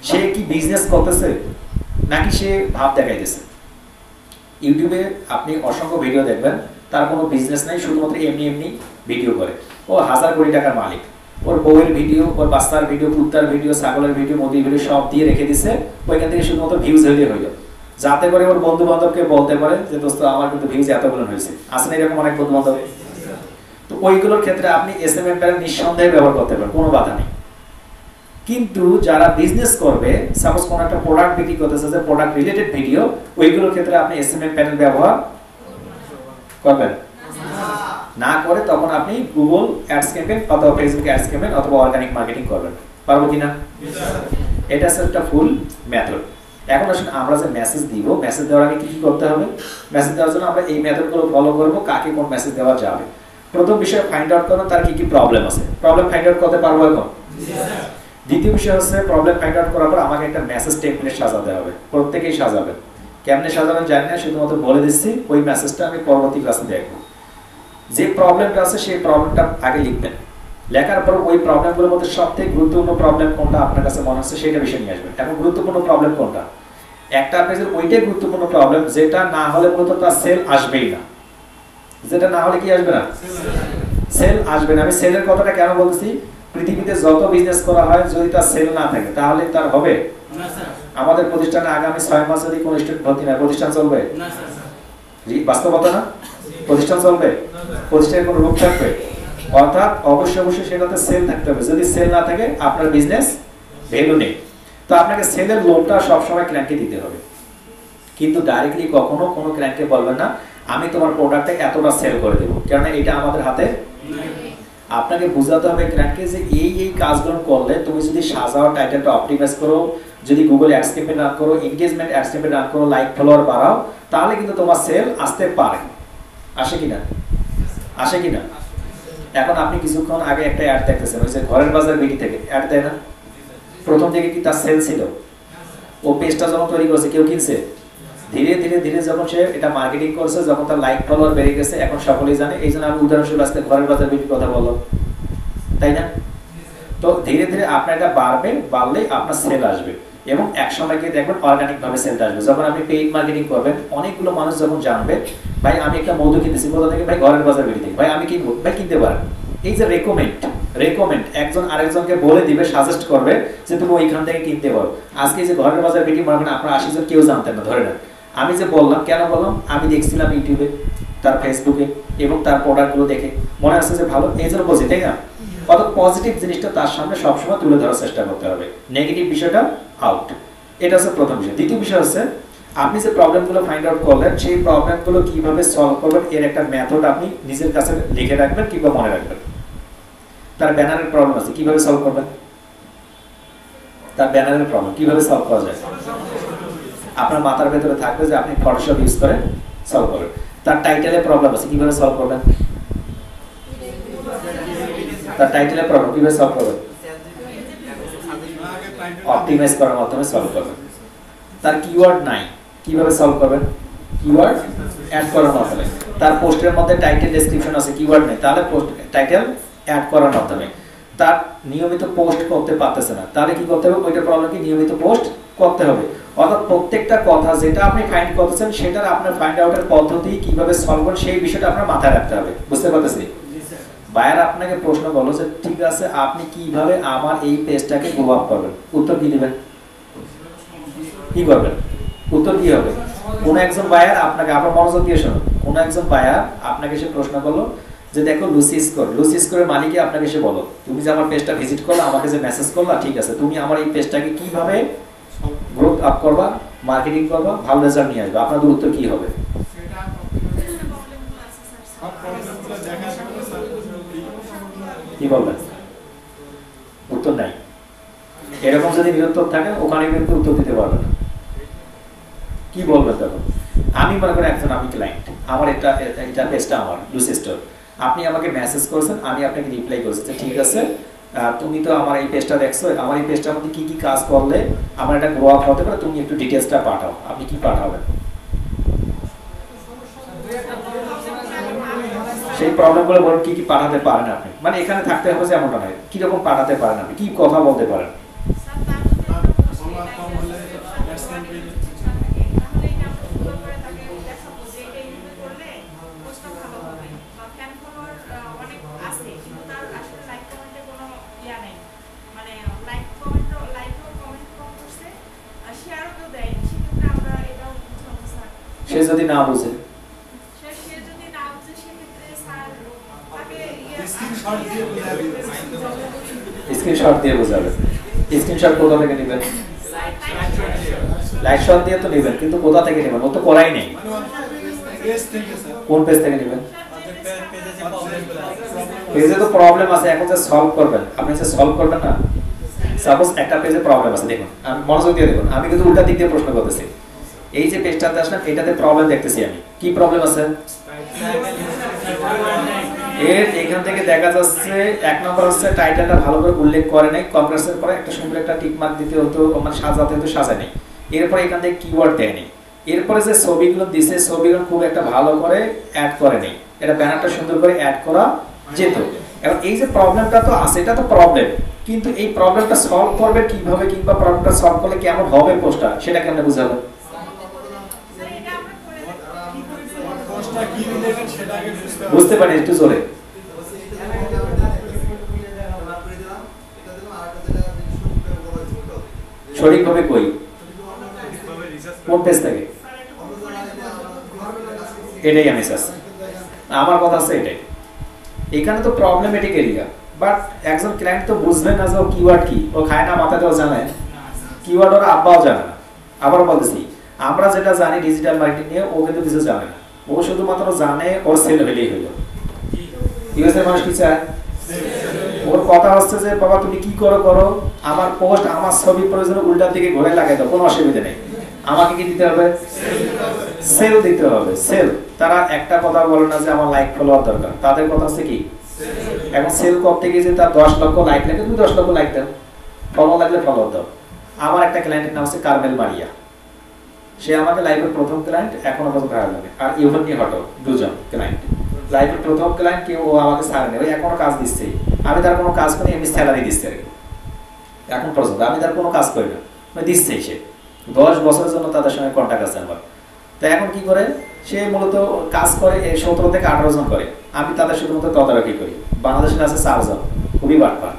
সে কি বিজনেস করতেছে নাকি সে ভাব দেখাইতেছে। ইউটিউবে আপনি অসংখ্য ভিডিও দেখবেন, তার কোনো বিজনেস নাই, শুধুমাত্র এমনি এমনি ভিডিও করে। ও 1000 কোটি টাকার মালিক, ওর বউয়ের ভিডিও, ওর বাচ্চার ভিডিও, কুত্তার ভিডিও, ছাগলের ভিডিও, মুরগির ভিডিও সব দিয়ে রেখে দিচ্ছে, ওইখান থেকে শুধুমাত্র ভিউজ হইলে হইল, যাতে করে ওর বন্ধু বান্ধবকে বলতে পারে যে দোস্ত আমার কিন্তু ভিউজ এতগুলো হয়েছে। আসলে এরকম অনেক বন্ধু বান্ধব, তো ওইগুলোর ক্ষেত্রে আপনি এসএমএম প্যানেল নিঃসন্দেহে ব্যবহার করতে পারেন, কোনো বাধা নেই। কিন্তু যারা বিজনেস করবে, সাপোজ কোনো একটা প্রোডাক্ট বিক্রি করতেছে, যে প্রোডাক্ট রিলেটেড ভিডিও, ওইগুলোর ক্ষেত্রে আপনি এসএমএম প্যানেল ব্যবহার করবেন না, করে তখন আপনি গুগল অ্যাডস ক্যাম্পেইন অথবা ফেসবুক অ্যাডস ক্যাম্পেইন অথবা অর্গানিক মার্কেটিং করবেন। পারবো কিনা? এটা হচ্ছে একটা ফুল মেথড। এখন আসুন আমরা যে মেসেজ দিব, মেসেজ দেওয়ার আগে কি কি করতে হবে? মেসেজ দেওয়ার জন্য আমরা এই মেথডগুলো ফলো করব, কাকে কোন মেসেজ দেওয়া যাবে। প্রথম বিষয় ফাইন্ড আউট করুন তার কি কি প্রবলেম আছে, প্রবলেম ফাইন্ড আউট করতে পারবো এখন। দ্বিতীয় বিষয় হচ্ছে প্রবলেম ফাইন্ড আউট করার পর আমাকে একটা মেসেজ টেমপ্লেট সাজাতে হবে, প্রত্যেকেই সাজাবেন। কেমনে সাজাবেন জানি না, শুধুমাত্র বলে দিচ্ছি, ওই মেসেজটা আমি পরবর্তী ক্লাসে দেখব। যে প্রবলেমটা আছে সেই প্রবলেমটা আগে লিখবেন, লেখার পর ওই প্রবলেমগুলোর মধ্যে সবথেকে গুরুত্বপূর্ণ প্রবলেম কোনটা আপনার কাছে মনে হচ্ছে সেটা বিষয় নিয়ে আসবেন। এখন গুরুত্বপূর্ণ প্রবলেম কোনটা? একটা পেজের ওইটাই গুরুত্বপূর্ণ প্রবলেম যেটা না হলে মূলত তার সেল আসবেই না, যেটা না হলে কি আসবে না? সেল আসবে না। আমি সেলের কথাটা কেন বলছি? পৃথিবীতে যত বিজনেস করা হয় যদি তার সেল না থাকে তাহলে তার হবে না স্যার। আমাদের প্রতিষ্ঠানে আগামী 6 মাস যদি কোনো স্টুডেন্ট ভর্তি না, প্রতিষ্ঠান চলবে না স্যার। বাস্তবতা না? প্রতিষ্ঠান চলবে? প্রতিষ্ঠানের কোনো রূপ থাকবে? অর্থাৎ অবশ্যই সেটাতে সেল থাকতে হবে। যদি সেল না থাকে আপনার বিজনেস ভ্যালু নেই। তো আপনাকে সেলের লোভটা সবসময় ক্লায়েন্টকে দিতে হবে, কিন্তু ডাইরেক্টলি কখনো কোনো ক্লায়েন্টকে বলবেন না আমি তোমার প্রোডাক্টে এতটা সেল করে দেবো, কারণ এটা আমাদের হাতে। আপনাকে বুঝাতে হবে ক্লায়েন্টকে যে এই কাজগুলো করলে তুমি যদি সাজাও, টাইটেলটা অপটিমাইজ করো, যদি গুগল অ্যাডস ক্যাম্পেইন রান করো, এনগেজমেন্ট অ্যাডস ক্যাম্পেইন রান করো, লাইক ফলোয়ার বাড়াও, তাহলে কিন্তু তোমার সেল আসতে পারে। আসে কিনা? আসে কিনা? এখন আপনি কিছুক্ষণ আগে একটা অ্যাড দেখতেছেন, ওই যে ঘরের বাজার বিডি থেকে অ্যাড দেয় না? প্রথম থেকে কি তার সেল ছিল? ও পেজটা যখন তৈরি করছে কেউ কিনছে? ধীরে ধীরে ধীরে যখন সে এটা মার্কেটিং করছে, যখন তার লাইক ফলোয়ার বেড়ে গেছে, এখন সকলেই জানে। এই জন্য আমি উদাহরণস্বরূপ আজকে ঘরের বাজার বিক্রির কথা বললাম, তাই না? তো ধীরে ধীরে আপনার এটা বাড়বে, বাড়লেই আপনার সেল আসবে এবং এক সময় গিয়ে দেখবেন অর্গানিক ভাবে সেলটা আসবে। যখন আপনি পেইড মার্কেটিং করবেন, অনেকগুলো মানুষ যখন জানবে ভাই আমি একটা মধু কিনতেছি, কোথা থেকে? ভাই ঘরের বাজার বিক্রি থেকে। ভাই আমি কিনবো, ভাই কিনতে পারেন। এই যে রেকমেন্ড একজন আরেকজনকে বলে দিবে, সাজেস্ট করবে যে তুমি ওইখান থেকে কিনতে পারো। আজকে যে ঘরের বাজার বিক্রি মার্কেট আপনার 80 জন কেউ জানতেন না, ধরে নেন। আমি যে বললাম, কেন বললাম? আমি দেখছিলাম ইউটিউবে, তার ফেসবুকে এবং তার প্রোডাক্টগুলো দেখে মনে আসছে যে ভালো, এই জন্য বলছি, তাই না? অত পজিটিভ জিনিসটা তার সামনে সবসময় তুলে ধরার চেষ্টা করতে হবে, নেগেটিভ বিষয়টা আউট। এটা হচ্ছে প্রথম বিষয়। দ্বিতীয় বিষয় হচ্ছে আপনি যে প্রবলেমগুলো ফাইন্ড আউট করলেন সেই প্রবলেমগুলো কিভাবে সলভ করবেন এর একটা মেথড আপনি নিজের কাছে লিখে রাখবেন কিংবা মনে রাখবেন। তার ব্যানারের প্রবলেম আছে, কিভাবে সলভ করবেন? তার ব্যানারের প্রবলেম কিভাবে সলভ করা যায় আপনার মাথার ভেতরে থাকবে যে আপনি ফটোশপ ইউজ করে সলভ করবেন। তার টাইটেলের প্রবলেম আছে, কিভাবে সলভ করবেন? তার টাইটেলের প্রবলেম কিভাবে সলভ করবেন? অপটিমাইজ করার মাধ্যমে সলভ করবেন। তার কিওয়ার্ড নাই, কিভাবে সলভ করবেন? কিওয়ার্ড অ্যাড করার মাধ্যমে। তার পোস্টের মধ্যে টাইটেল ডেসক্রিপশন আছে, কিওয়ার্ড নেই, তাহলে পোস্ট টাইটেল অ্যাড করার মাধ্যমে। তার নিয়মিত পোস্ট করতে পারতেছে না, তাহলে কি করতে হবে? ওইটার প্রবলেম কি নিয়মিত পোস্ট করতে হবে। অর্থাৎ প্রত্যেকটা কথা যেটা আপনি ফাইন্ড করতেছেন সেটার আপনার ফাইন্ড আউটের পদ্ধতি কিভাবে সলভ করবেন সেই বিষয়টা আপনার মাথায় রাখতে হবে। বুঝতে পারতেছি? বায়ার আপনাকে প্রশ্ন করলো যে ঠিক আছে আপনি কিভাবে আমার এই পেজটাকে গ্রো আপ করবেন, উত্তর কি দিবেন? কি করবেন? উত্তর কি হবে? কোন একজন বায়ার আপনাকে, আপনার মনোযোগ দিয়ে শুনুন, কোন একজন বায়ার আপনাকে এসে প্রশ্ন করলো যে দেখো লুসি স্কোরের মালিককে আপনাকে এসে বলো তুমি যে আমার পেজটা ভিজিট করলা, আমাকে যে মেসেজ করলা, ঠিক আছে তুমি আমার এই পেজটাকে কিভাবে গ্রোথ আপ করবা, মার্কেটিং করবা, ভালো রেজাল্ট নিয়ে আসবে, আপনাদের উত্তর কি হবে? কি বলবেন? উত্তর নাই। এরকম যদি নিরুত্তর থাকে ওখানে কিন্তু উত্তর দিতে পারবে না। কি বলবেন তখন? আমি মনে করি একজন, আমি ক্লায়েন্ট, আমার এটা পেজটা আমার লুসি স্টোর, আপনি আমাকে মেসেজ করেছেন, আমি আপনাকে রিপ্লাই করেছি ঠিক আছে তুমি তো আমার এই পেজটা দেখছো, আমার এই পেজটার মধ্যে কি কি কাজ করলে আমার এটা গ্রো আপ হতে পারে, তুমি একটু ডিটেইলসটা পাঠাও। আপনি কি পাঠাবেন? সেই প্রবলেমগুলো বলুন কি কি পাঠাতে পারেন আপনি, মানে এখানে থাকতে হবে যে এমনটা নয়, কিরকম পাঠাতে পারেন আপনি, কি কথা বলতে পারেন? সে যদি না বুঝে, স্ক্রিনশট দিয়ে বোঝাবেন। স্ক্রিনশট কোথা থেকে নেবেন? লাইভ শট দিয়ে তো নেবেন, কিন্তু কোথা থেকে নেবেন? ও তো করাই নেই। কোন পেজ থেকে নেবেন? পেজে তো প্রবলেম আছে, এখন যে সলভ করবেন, আপনি যে সলভ করবেন না, সাপোজ একটা পেজে প্রবলেম আছে, দেখুন আমি মনোযোগ দিয়ে দেখুন, আমি কিন্তু উল্টা দিক দিয়ে প্রশ্ন করতেছি। এই যে পেজটাতে আসলাম এটাতে প্রবলেম দেখতেছি আমি, কি প্রবলেম আছে? এর এখান থেকে দেখা যাচ্ছে এক নম্বর হচ্ছে টাইটেলটা ভালো করে উল্লেখ করে নাই, কংগ্রেসের পরে একটা সুন্দর একটা টিক মার্ক দিতে হতো, মানে সাজাতে হতো, সাজায় নেই। এরপরে এখান থেকে কিওয়ার্ড দেয়নি। এরপরে যে ছবিগুলো দিছে ছবিগুলো খুব একটা ভালো করে অ্যাড করে নেই, এটা ব্যানারটা সুন্দর করে অ্যাড করা যেত। এবং এই যে প্রবলেমটা তো আছে, এটা তো প্রবলেম, কিন্তু এই প্রবলেমটা সলভ করবে কিভাবে, কিংবা প্রবলেমটা সলভ করলে কেমন হবে পোস্টটা, সেটা কেমনে বুঝাবো? বুঝতে পারি একটু জোরে? সঠিকভাবে কই? কোন পেজ থেকে? এটাই আমি চাচ্ছি, আমার কথা আছে এটাই। এখানে তো প্রবলেমেটিক এরিয়া, বাট একজন ক্লায়েন্ট তো বুঝবে না যে ও কিওয়ার্ড কি, ও খায় না মাথাতেও জানে কিওয়ার্ড, ওর আব্বাও জানে না। আবার বলতেছি আমরা যেটা জানি ডিজিটাল মার্কেটিং নিয়ে, ও কিন্তু কিছু জানে না, ও শুধুমাত্র জানে ওর সেল হলেই হলো। ইউএসএ মানুষ কি চায়? ওর কথা হচ্ছে যে বাবা তুমি কি করো করো, আমার পোস্ট আমার ছবি প্রয়োজনে উল্টার দিকে ঘুরে লাগাই দাও, কোনো অসুবিধা নেই, আমাকে কি দিতে হবে? সেল দিতে হবে। সেল। তারা একটা কথা বলে না যে আমার লাইক ফলোয়ার দরকার, তাদের কথা হচ্ছে কি এখন সেল করতে গিয়ে যে তার 10 লক্ষ লাইক লাগে, তুমি 10 লক্ষ লাইক দাও, ফলো লাগলে ফলোয়ার দাও। আমার একটা ক্লায়েন্টের নাম হচ্ছে কার্মেল মারিয়া, সে আমাকে লাইভের প্রথম ক্লায়েন্ট, এখনো পর্যন্ত ভালো লাগে। আর ইউভেন্টি হটো, দুজন ক্লায়েন্ট, লাইভের প্রথম ক্লায়েন্ট, কেউ ও আমাকে ছাড়েনি, ওই এখনো কাজ দিচ্ছে, আমি তার কোনো কাজ করি, এমনি স্যালারি দিচ্ছে আর কি, এখন পর্যন্ত আমি তার কোনো কাজ করি না, দিচ্ছে সে 10 বছরের জন্য তাদের সঙ্গে কন্ট্যাক্ট আছে আমার। তো এখন কি করে সে মূলত কাজ করে 17 থেকে 18 জন করে, আমি তাদের শুধুমাত্র তদারকি করি। বাংলাদেশের আছে 4 জন, খুবই বাটপার,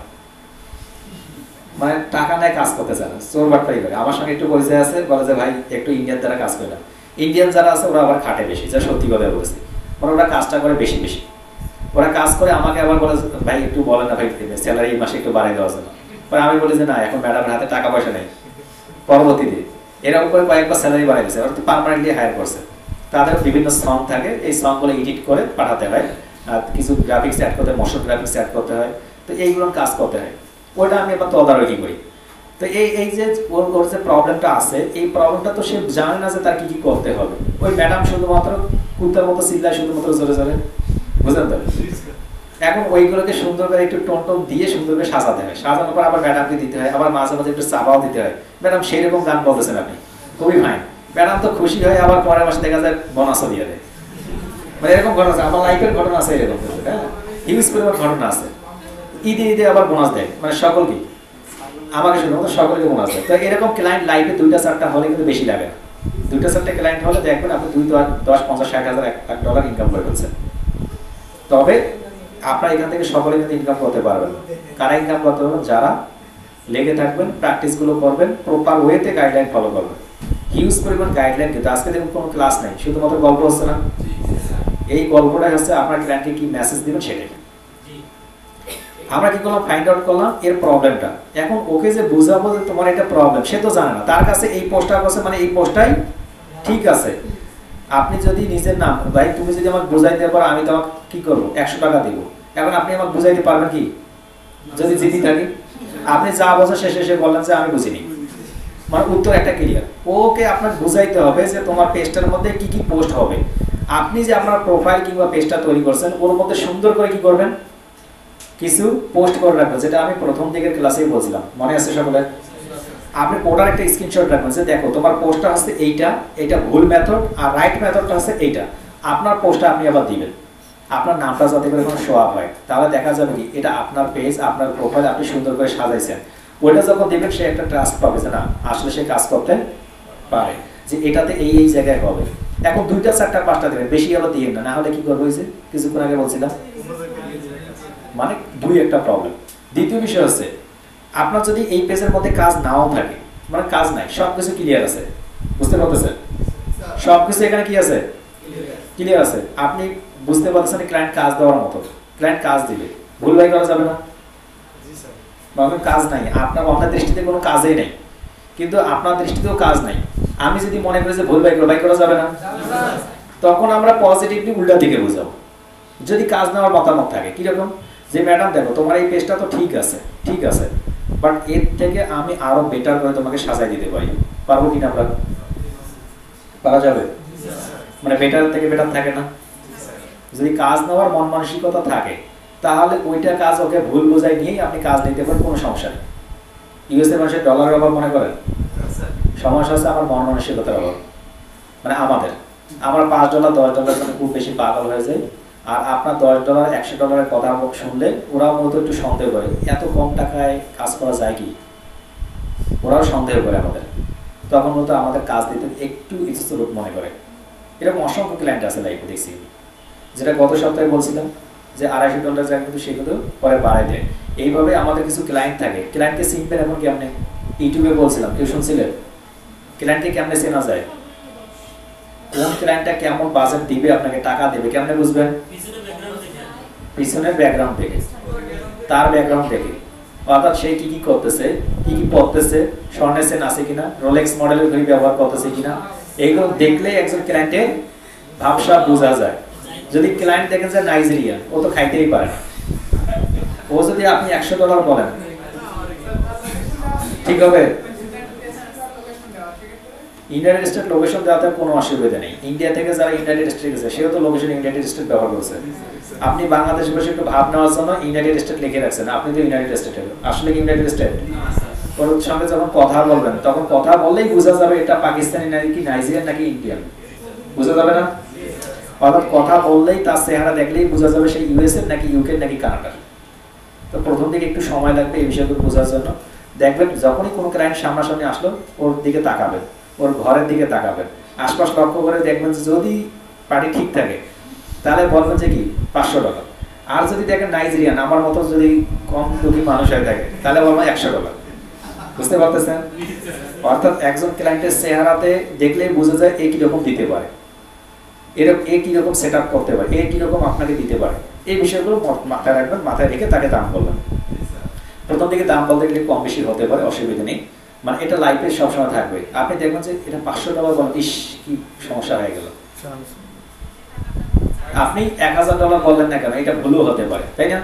মানে টাকা নেয় কাজ করতে চায় না, চোর বাটপারি করে। আমার সঙ্গে একটু পরিচয় আছে, বলে যে ভাই একটু ইন্ডিয়ান দ্বারা কাজ করে না। ইন্ডিয়ান যারা আছে ওরা আবার খাটে বেশি, যা সত্যি কথা বলছি, মানে ওরা কাজটা করে বেশি বেশি। ওরা কাজ করে আমাকে আবার বলে ভাই একটু বলেন না ভাই স্যালারি এই মাসে একটু বাড়াই দেওয়ার জন্য। পরে আমি বলি যে না এখন ম্যাডামের হাতে টাকা পয়সা নেই। পরবর্তীতে এরকম করে কয়েকবার স্যালারি বাড়াই দিচ্ছে, ওরা তো পার্মানেন্টলি হায়ার করছে। তাদের বিভিন্ন সং থাকে, এই সংগুলো এডিট করে পাঠাতে হয়, আর কিছু গ্রাফিক্স অ্যাড করতে হয়, মোশন গ্রাফিক্স অ্যাড করতে হয়, তো এইগুলো কাজ করতে হয়। ওইটা আমি এবার তদারকি করি। তো এই যে ওর যে প্রবলেমটা আছে, এই প্রবলেমটা তো সে জানে না যে তার কি কি করতে হবে। ওই ম্যাডাম শুধুমাত্র কুত্তার মতো চিল্লায়, শুধুমাত্র জোরে জোরে, বুঝলেন তো? এখন ওইগুলোকে সুন্দর করে একটু টোন টোন দিয়ে সুন্দর করে সাজাতে হয়, সাজানোর পর আবার ম্যাডামকে দিতে হয়, আবার মাঝে মাঝে একটু চাপাও দিতে হয়। ম্যাডাম সেই রকম গান বলতেছেন আপনি, খুবই ফাইন। ম্যাডাম তো খুশি হয়, আবার পরের মাসে দেখা যায় বোনাসও দিয়ে দেয়। মানে এরকম ঘটনা আছে, আমার লাইফের ঘটনা আছে এরকম, হ্যাঁ হিউজ পরিমাণ ঘটনা আছে। ঈদে ঈদে আবার বোনাস দেয়, মানে সকলকে, আমাকে শুধুমাত্র সকলকে বোনাস দেয়। তো এরকম ক্লায়েন্ট লাইফে 2টা 4টা হলে কিন্তু বেশি লাগে না। 2টা 4টা ক্লায়েন্ট হলে দেখবেন আপনি 2 10 50 60 হাজার $1 ইনকাম করে ফেলছেন। তবে আপনার এখান থেকে সকলে কিন্তু ইনকাম করতে পারবেন। কারা ইনকাম করতে পারবেন? যারা লেগে থাকবেন, প্র্যাকটিসগুলো করবেন, প্রপার ওয়েতে গাইডলাইন ফলো করবেন। হিউজ পরিমাণ গাইডলাইন, কিন্তু আজকে দেখুন কোনো ক্লাস নেই, শুধুমাত্র গল্প হচ্ছে না। এই গল্পটাই হচ্ছে আপনার ক্লায়েন্টকে কি মেসেজ দিবেন সেটাই। আমরা কি করলাম, ফাইন্ড আউট করলাম এর প্রবলেমটা। এখন ওকে যে বুঝাবো যে তোমার এটা প্রবলেম, সে তো জানে না। তার কাছে এই পোস্টটা আছে, মানে এই পোস্টটাই ঠিক আছে। আপনি যদি নিজের নাম, ভাই তুমি যদি আমাকে বুঝাইতে পারো, আমি তোমাকে কি করবো, 100 টাকা দিব। এখন আপনি আমাকে বুঝাইতে পারবেন কি? যদি জিদি থাকি, আপনি যা বোঝা শেষে এসে বললেন যে আমি বুঝিনি, মানে উত্তর একটা ক্লিয়ার। ওকে আপনার বুঝাইতে হবে যে তোমার পেজটার মধ্যে কি কি পোস্ট হবে। আপনি যে আপনার প্রোফাইল কিংবা পেজটা তৈরি করছেন, ওর মধ্যে সুন্দর করে কি করবেন, কিছু পোস্ট করে রাখবেন, যেটা আমি প্রথম দিকের ক্লাসেই বলছিলাম, মনে আছে সকলের? আপনি ওটার একটা স্ক্রিনশট রাখবেন যে দেখো তোমার পোস্টটা হচ্ছে এইটা, এটা ভুল মেথড, আর রাইট মেথডটা হচ্ছে এইটা। আপনার পোস্টটা আপনি আবার দিবেন, আপনার নামটা যাতে করে কোনো শো আপ হয়, তাহলে দেখা যাবে কি এটা আপনার পেজ, আপনার প্রোফাইল আপনি সুন্দর করে সাজাইছেন। ওইটা যখন দিবেন সে একটা ট্রাস্ট পাবে যে না আসলে সে কাজ করতে পারে, যে এটাতে এই এই জায়গায় হবে। এখন 2টা 4টা 5টা দেবেন, বেশি আবার দিয়ে না, না হলে কি করবো, যে কিছুক্ষণ আগে বলছিলাম, মানে 2 একটা প্রবলেম। দ্বিতীয় বিষয় হচ্ছে আপনার যদি এই পেজের মধ্যে কাজ নাও থাকে, মানে কাজ নাই, সবকিছু ক্লিয়ার আছে, বুঝতে পারতেছেন? সবকিছু এখানে কি আছে, ক্লিয়ার আছে। আপনি বুঝতে পারতেছেন ক্লায়েন্ট কাজ দেওয়ার মতো, ক্লায়েন্ট কাজ দিবে, ভুল ভাই করা যাবে না। কাজ নাই, আপনার দৃষ্টিতে কোনো কাজই নেই, কিন্তু আপনার দৃষ্টিতেও কাজ নাই। আমি যদি মনে করি যে ভুল ভাই করা যাবে না, তখন আমরা পজিটিভলি উল্টা দিকে বুঝাবো। যদি কাজ নেওয়ার মতামত থাকে, কিরকম, যে ম্যাডাম দেখো তোমার এই পেজটা তো ঠিক আছে, ঠিক আছে, বাট এর থেকে আমি আরো বেটার করে তোমাকে সাজাই দিতে পারি, পারবো কিনা আমরা? পারা যাবে? মানে বেটার থেকে বেটার থাকে না। যদি কাজ নেওয়ার মন মানসিকতা থাকে, তাহলে ওইটা কাজ ওকে ভুল বোঝাই নিয়েই আপনি কাজ নিতে পারেন, কোনো সমস্যা নেই। ইউএসএ মানুষের ডলারের অভাব মনে করেন, সমস্যা হচ্ছে আমার মন মানসিকতার অভাব। মানে আমার $5 $10 জন্য খুব বেশি পাগল হয়ে যায়, আর আপনার $10 $100 কথা শুনলে ওরাও মূলত একটু সন্দেহ করে, এত কম টাকায় কাজ করা যায় কি, ওরাও সন্দেহ করে আমাদের। তখন মূলত আমাদের কাজ দিতে একটু ইচ্ছুক মনে করে। এরকম অসংখ্য ক্লায়েন্ট আছে লাইফে দেখছি, যেটা গত সপ্তাহে বলছিলাম যে $250 যায়, কিন্তু সেগুলো পরে বাড়াই দেয়। এইভাবে আমাদের কিছু ক্লায়েন্ট থাকে। ক্লায়েন্টকে চিনবেন এখন কেমনে? ইউটিউবে বলছিলাম, কেউ শুনছিলেন? ক্লায়েন্টকে কেমনে চেনা যায়, কোন ক্লায়েন্টটা কেমন বাজেট দিবে, আপনাকে টাকা দেবে, কেমনে বুঝবেন? পিছনের ব্যাকগ্রাউন্ড দেখে, তার ব্যাকগ্রাউন্ড দেখে, অর্থাৎ সে কি কি করতেছে, কি কি পড়তেছে, স্বর্ণের চেন আছে কিনা, রোলেক্স মডেলের ঘড়ি ব্যবহার করতেছে কিনা, এইগুলো দেখলে একজন ক্লায়েন্টের ভাবসাব বোঝা যায়। যদি ক্লায়েন্ট দেখেন যে নাইজেরিয়ান, ও তো খাইতেই পারে না, ও যদি আপনি $100 বলেন ঠিক হবে? ইউনাইটেড স্টেট লোকেশন দেওয়াতে কোনো অসুবিধা নেই। ইন্ডিয়া থেকে যারা ইউনাইটেড স্টেট গেছে, সেও তো লোকেশন ইউনাইটেড স্টেট ব্যবহার করছে। আপনি বাংলাদেশ বসে একটু ভাব নেওয়ার জন্য ইউনাইটেড স্টেট লিখে রাখছেন, আপনি তো ইউনাইটেড স্টেটের, আসলে কি ইউনাইটেড স্টেট? ওর সঙ্গে যখন কথা বলবেন, তখন কথা বললেই বোঝা যাবে এটা পাকিস্তানি নাকি নাইজেরিয়ান নাকি ইন্ডিয়ান, বোঝা যাবে না? অর্থাৎ কথা বললেই তার চেহারা দেখলেই বোঝা যাবে সে ইউএসএ নাকি ইউকে নাকি কানাডার। তো প্রথম দিকে একটু সময় লাগবে এই বিষয়গুলো বোঝার জন্য। দেখবেন যখনই কোনো ক্লায়েন্ট সামনাসামনি আসলো, ওর দিকে তাকাবেন, ওর ঘরের দিকে তাকাবেন, আশপাশ লক্ষ্য করে দেখবেন যদি পার্টি ঠিক থাকে, তাহলে বলবেন যে কি $500। আর যদি দেখেন নাইজেরিয়ান, আমার মতো যদি কম দুঃখী মানুষ হয়ে থাকে, তাহলে বলবেন $100। বুঝতে পারতেছেন? অর্থাৎ একজন ক্লায়েন্টের চেহারাতে দেখলেই বোঝা যায় এ কিরকম দিতে পারে, এরকম এ কিরকম সেট আপ করতে পারে, এ কিরকম আপনাকে দিতে পারে। এই বিষয়গুলো মাথায় রাখবেন, মাথায় রেখে তাকে দাম বলবেন। প্রথম দিকে দাম বলতে গেলে কম বেশি হতে পারে, অসুবিধা নেই, মানে এটা লাইফে সবসময় থাকবে। আপনি দেখবেন যে এটা $500 বলেন, ইস কি সমস্যা হয়ে গেল। আপনি $1000 বললেন না কেন, এটা ভুলও হতে পারে, তাই না?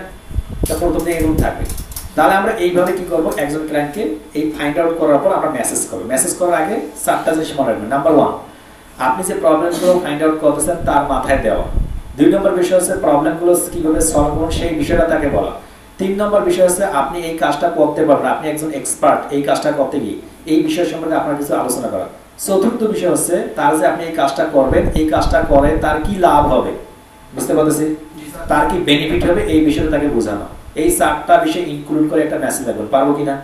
তা প্রথম দিকে এরকম থাকবে। তাহলে আমরা এইভাবে কি করবো, একজন ক্লায়েন্টকে এই ফাইন্ড আউট করার পর আমরা মেসেজ করবো। মেসেজ করার আগে 4টা জিনিস মনে রাখবেন। নাম্বার 1, আপনি যে প্রবলেমগুলো ফাইন্ড আউট করতেছেন তার মাথায় দেওয়া। 2 নম্বর বিষয় হচ্ছে প্রবলেমগুলো কিভাবে সলভ করুন সেই বিষয়টা তাকে বলা। 3 নম্বর বিষয় হচ্ছে আপনি এই কাজটা করতে পারবেন, আপনি একজন এক্সপার্ট এই কাজটা করতে গিয়ে এই বিষয় সম্পর্কে আপনার কিছু আলোচনা করা। 4র্থ বিষয় হচ্ছে তার যে আপনি এই কাজটা করবেন, এই কাজটা করে তার কি লাভ হবে, বুঝতে পারতেছি, তার কি বেনিফিট হবে, এই বিষয়টা তাকে বোঝানো। এই 4টা বিষয় ইনক্লুড করে একটা মেসেজ লিখবেন। পারবো কিনা?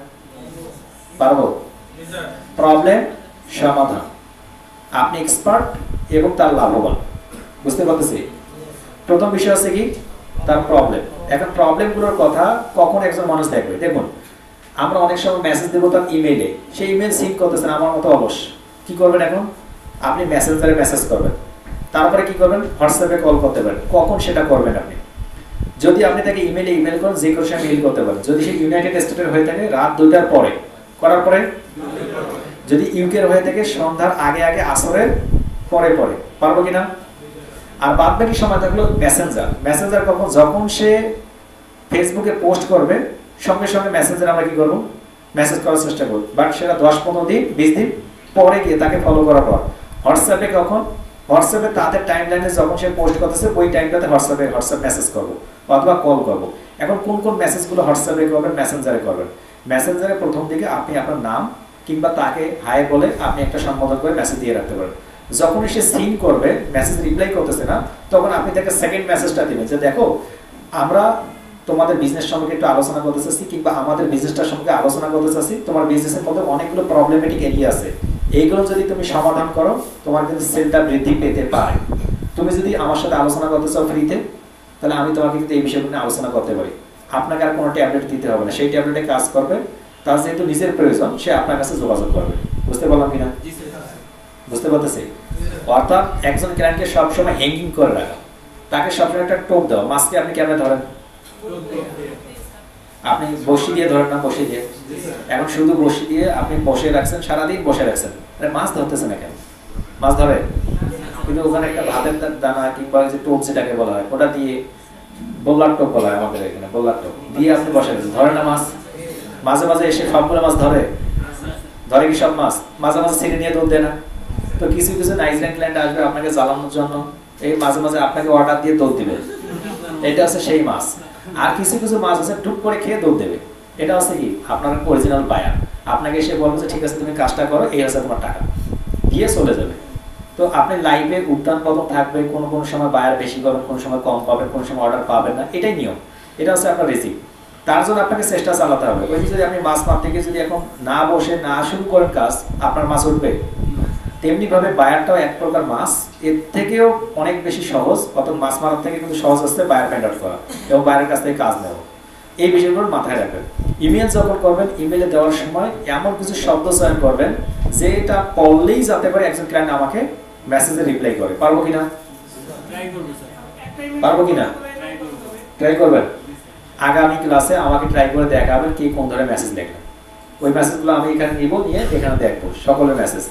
পারবো। প্রবলেম, সমাধান, আপনি এক্সপার্ট এবং তার লাভবান, বুঝতে পারতেছি। প্রথম বিষয় হচ্ছে কি, তার প্রবলেম। এখন প্রবলেমগুলোর কথা কখন একজন মানুষ দেখবে, দেখুন আমরা অনেক সময় মেসেজ দেবো তার ইমেইলে, সেই ইমেল সিন করতেছেন আমার মতো অলস। কি করবেন এখন, আপনি মেসেঞ্জারে মেসেজ করবেন, তারপরে কি করবেন, হোয়াটসঅ্যাপে কল করতে পারেন। কখন সেটা করবেন আপনি, যদি আপনি তাকে ইমেইলে ইমেল করেন, যে কোনো সময় মেইল করতে পারেন। যদি সে ইউনাইটেড স্টেটের হয়ে থাকে রাত 2টার পরে করার পরে, যদি ইউকের হয়ে থাকে সন্ধ্যার আগে আগে, আসরের পরে পরে, পারবো কিনা? আর বাদ বাকি সময় থাকলো মেসেঞ্জার। মেসেঞ্জার কখন, যখন সে ফেসবুকে পোস্ট করবে সঙ্গে সঙ্গে মেসেঞ্জার আমরা কি করবো, মেসেজ করার চেষ্টা করবো, বাট সেটা 10-15 দিন 20 দিন পরে গিয়ে তাকে ফলো করার পর। হোয়াটসঅ্যাপে কখন, হোয়াটসঅ্যাপে তাদের টাইম লাইনে যখন সে পোস্ট করতেছে ওই টাইমটাতে হোয়াটসঅ্যাপ মেসেজ করবো অথবা কল করবো। এখন কোন কোন মেসেজগুলো হোয়াটসঅ্যাপে করবেন, মেসেঞ্জারে করবেন। মেসেঞ্জারে প্রথম দিকে আপনি আপনার নাম কিংবা তাকে হাই বলে আপনি একটা সম্বোধন করে মেসেজ দিয়ে রাখতে পারেন। যখন সে সিন করবে, মেসেজ রিপ্লাই করতেছে না, তখন আপনি তাকে সেকেন্ড মেসেজটা দিবেন যে দেখো আমরা তোমাদের বিজনেস সম্পর্কে একটু আলোচনা করতে চাচ্ছি, কিংবা আমাদের বিজনেসটা সম্পর্কে আলোচনা করতে চাচ্ছি। তোমার বিজনেসের মধ্যে অনেকগুলো প্রবলেমেটিক এরিয়া আছে, এইগুলো যদি তুমি সমাধান করো তোমার কিন্তু সেলটা বৃদ্ধি পেতে পারে। তুমি যদি আমার সাথে আলোচনা করতে চাও ফ্রিতে, তাহলে আমি তোমাকে কিন্তু এই বিষয়গুলো নিয়ে আলোচনা করতে পারি। আপনাকে আর কোনো ট্যাবলেট দিতে হবে না, সেই ট্যাবলেটে কাজ করবে। তার যেহেতু নিজের প্রয়োজন, সে আপনার কাছে যোগাযোগ করবে। বুঝতে পারলাম কিনা? বুঝতে পারতেছি। অর্থাৎ একজন ক্লায়েন্টকে সবসময় হ্যাঙ্গিং করে রাখা, তাকে সবসময় একটা টোপ দেওয়া। মাছকে আপনি কেমন ধরেন, আপনি বসি দিয়ে ধরেন না, বসি দিয়ে। এখন শুধু বসি দিয়ে আপনি বসে রাখছেন, সারাদিন বসে রাখছেন, মাছ ধরতেছে না কেন? মাছ ধরে, কিন্তু ওখানে একটা ভাতের দানা কিংবা যে টোপ যেটাকে বলা হয় ওটা দিয়ে, বোল্লার টোপ বলা হয় আমাদের এখানে, বোল্লার টোপ দিয়ে আপনি বসে রাখছেন, ধরে না মাছ? মাঝে মাঝে এসে সবগুলো মাছ ধরে, ধরে কি সব মাছ? মাঝে মাঝে ছেড়ে নিয়ে দৌড় দেয় না? তো কিছু কিছু নাইজেরিয়ান ক্লায়েন্ট আসবে আপনাকে জ্বালানোর জন্য, এই মাঝে মাঝে আপনাকে অর্ডার দিয়ে দৌড় দিবে, এটা হচ্ছে সেই মাছ। আর কিছু কিছু মাছ আছে টুক করে খেয়ে দৌড় দেবে, এটা হচ্ছে কি আপনার অরিজিনাল বায়ার। আপনাকে এসে বলবে যে ঠিক আছে তুমি কাজটা করো, এই হচ্ছে তোমার টাকা, দিয়ে চলে যাবে। তো আপনি লাইভে উত্থান পতন থাকবে, কোনো কোনো সময় বায়ার বেশি পাবেন, কোনো সময় কম পাবেন, কোনো সময় অর্ডার পাবেন না, এটাই নিয়ম। এটা হচ্ছে আপনার রিস্ক। তার জন্য আপনাকে চেষ্টা চালাতে হবে। ওই যদি আপনি মাছ মারতে গিয়ে যদি এখন না বসে না শুরু করেন কাজ, আপনার মাছ উঠবে। তেমনি ভাবে বায়ারটাও এক প্রকার মাছ, এর থেকেও অনেক বেশি সহজ। অর্থাৎ মাছ মারার থেকে কিন্তু সহজ হচ্ছে বায়ার ফাইন্ড আউট করা এবং বায়ারের কাছ থেকে কাজ নেওয়া। এই বিষয়গুলো মাথায় রাখবেন। ইমেল যখন করবেন, ইমেলে দেওয়ার সময় এমন কিছু শব্দ চয়ন করবেন যেটা পড়লেই যাতে করে একজন ক্লায়েন্ট আমাকে মেসেজে রিপ্লাই করে। পারবো কিনা? পারবো কিনা? ট্রাই করবেন। আগামী ক্লাসে আমাকে ট্রাই করে দেখাবেন কি কোন ধরনের মেসেজ দেখবেন। ওই মেসেজগুলো আমি এখানে নিব, নিয়ে এখানে দেখবো সকলের মেসেজ।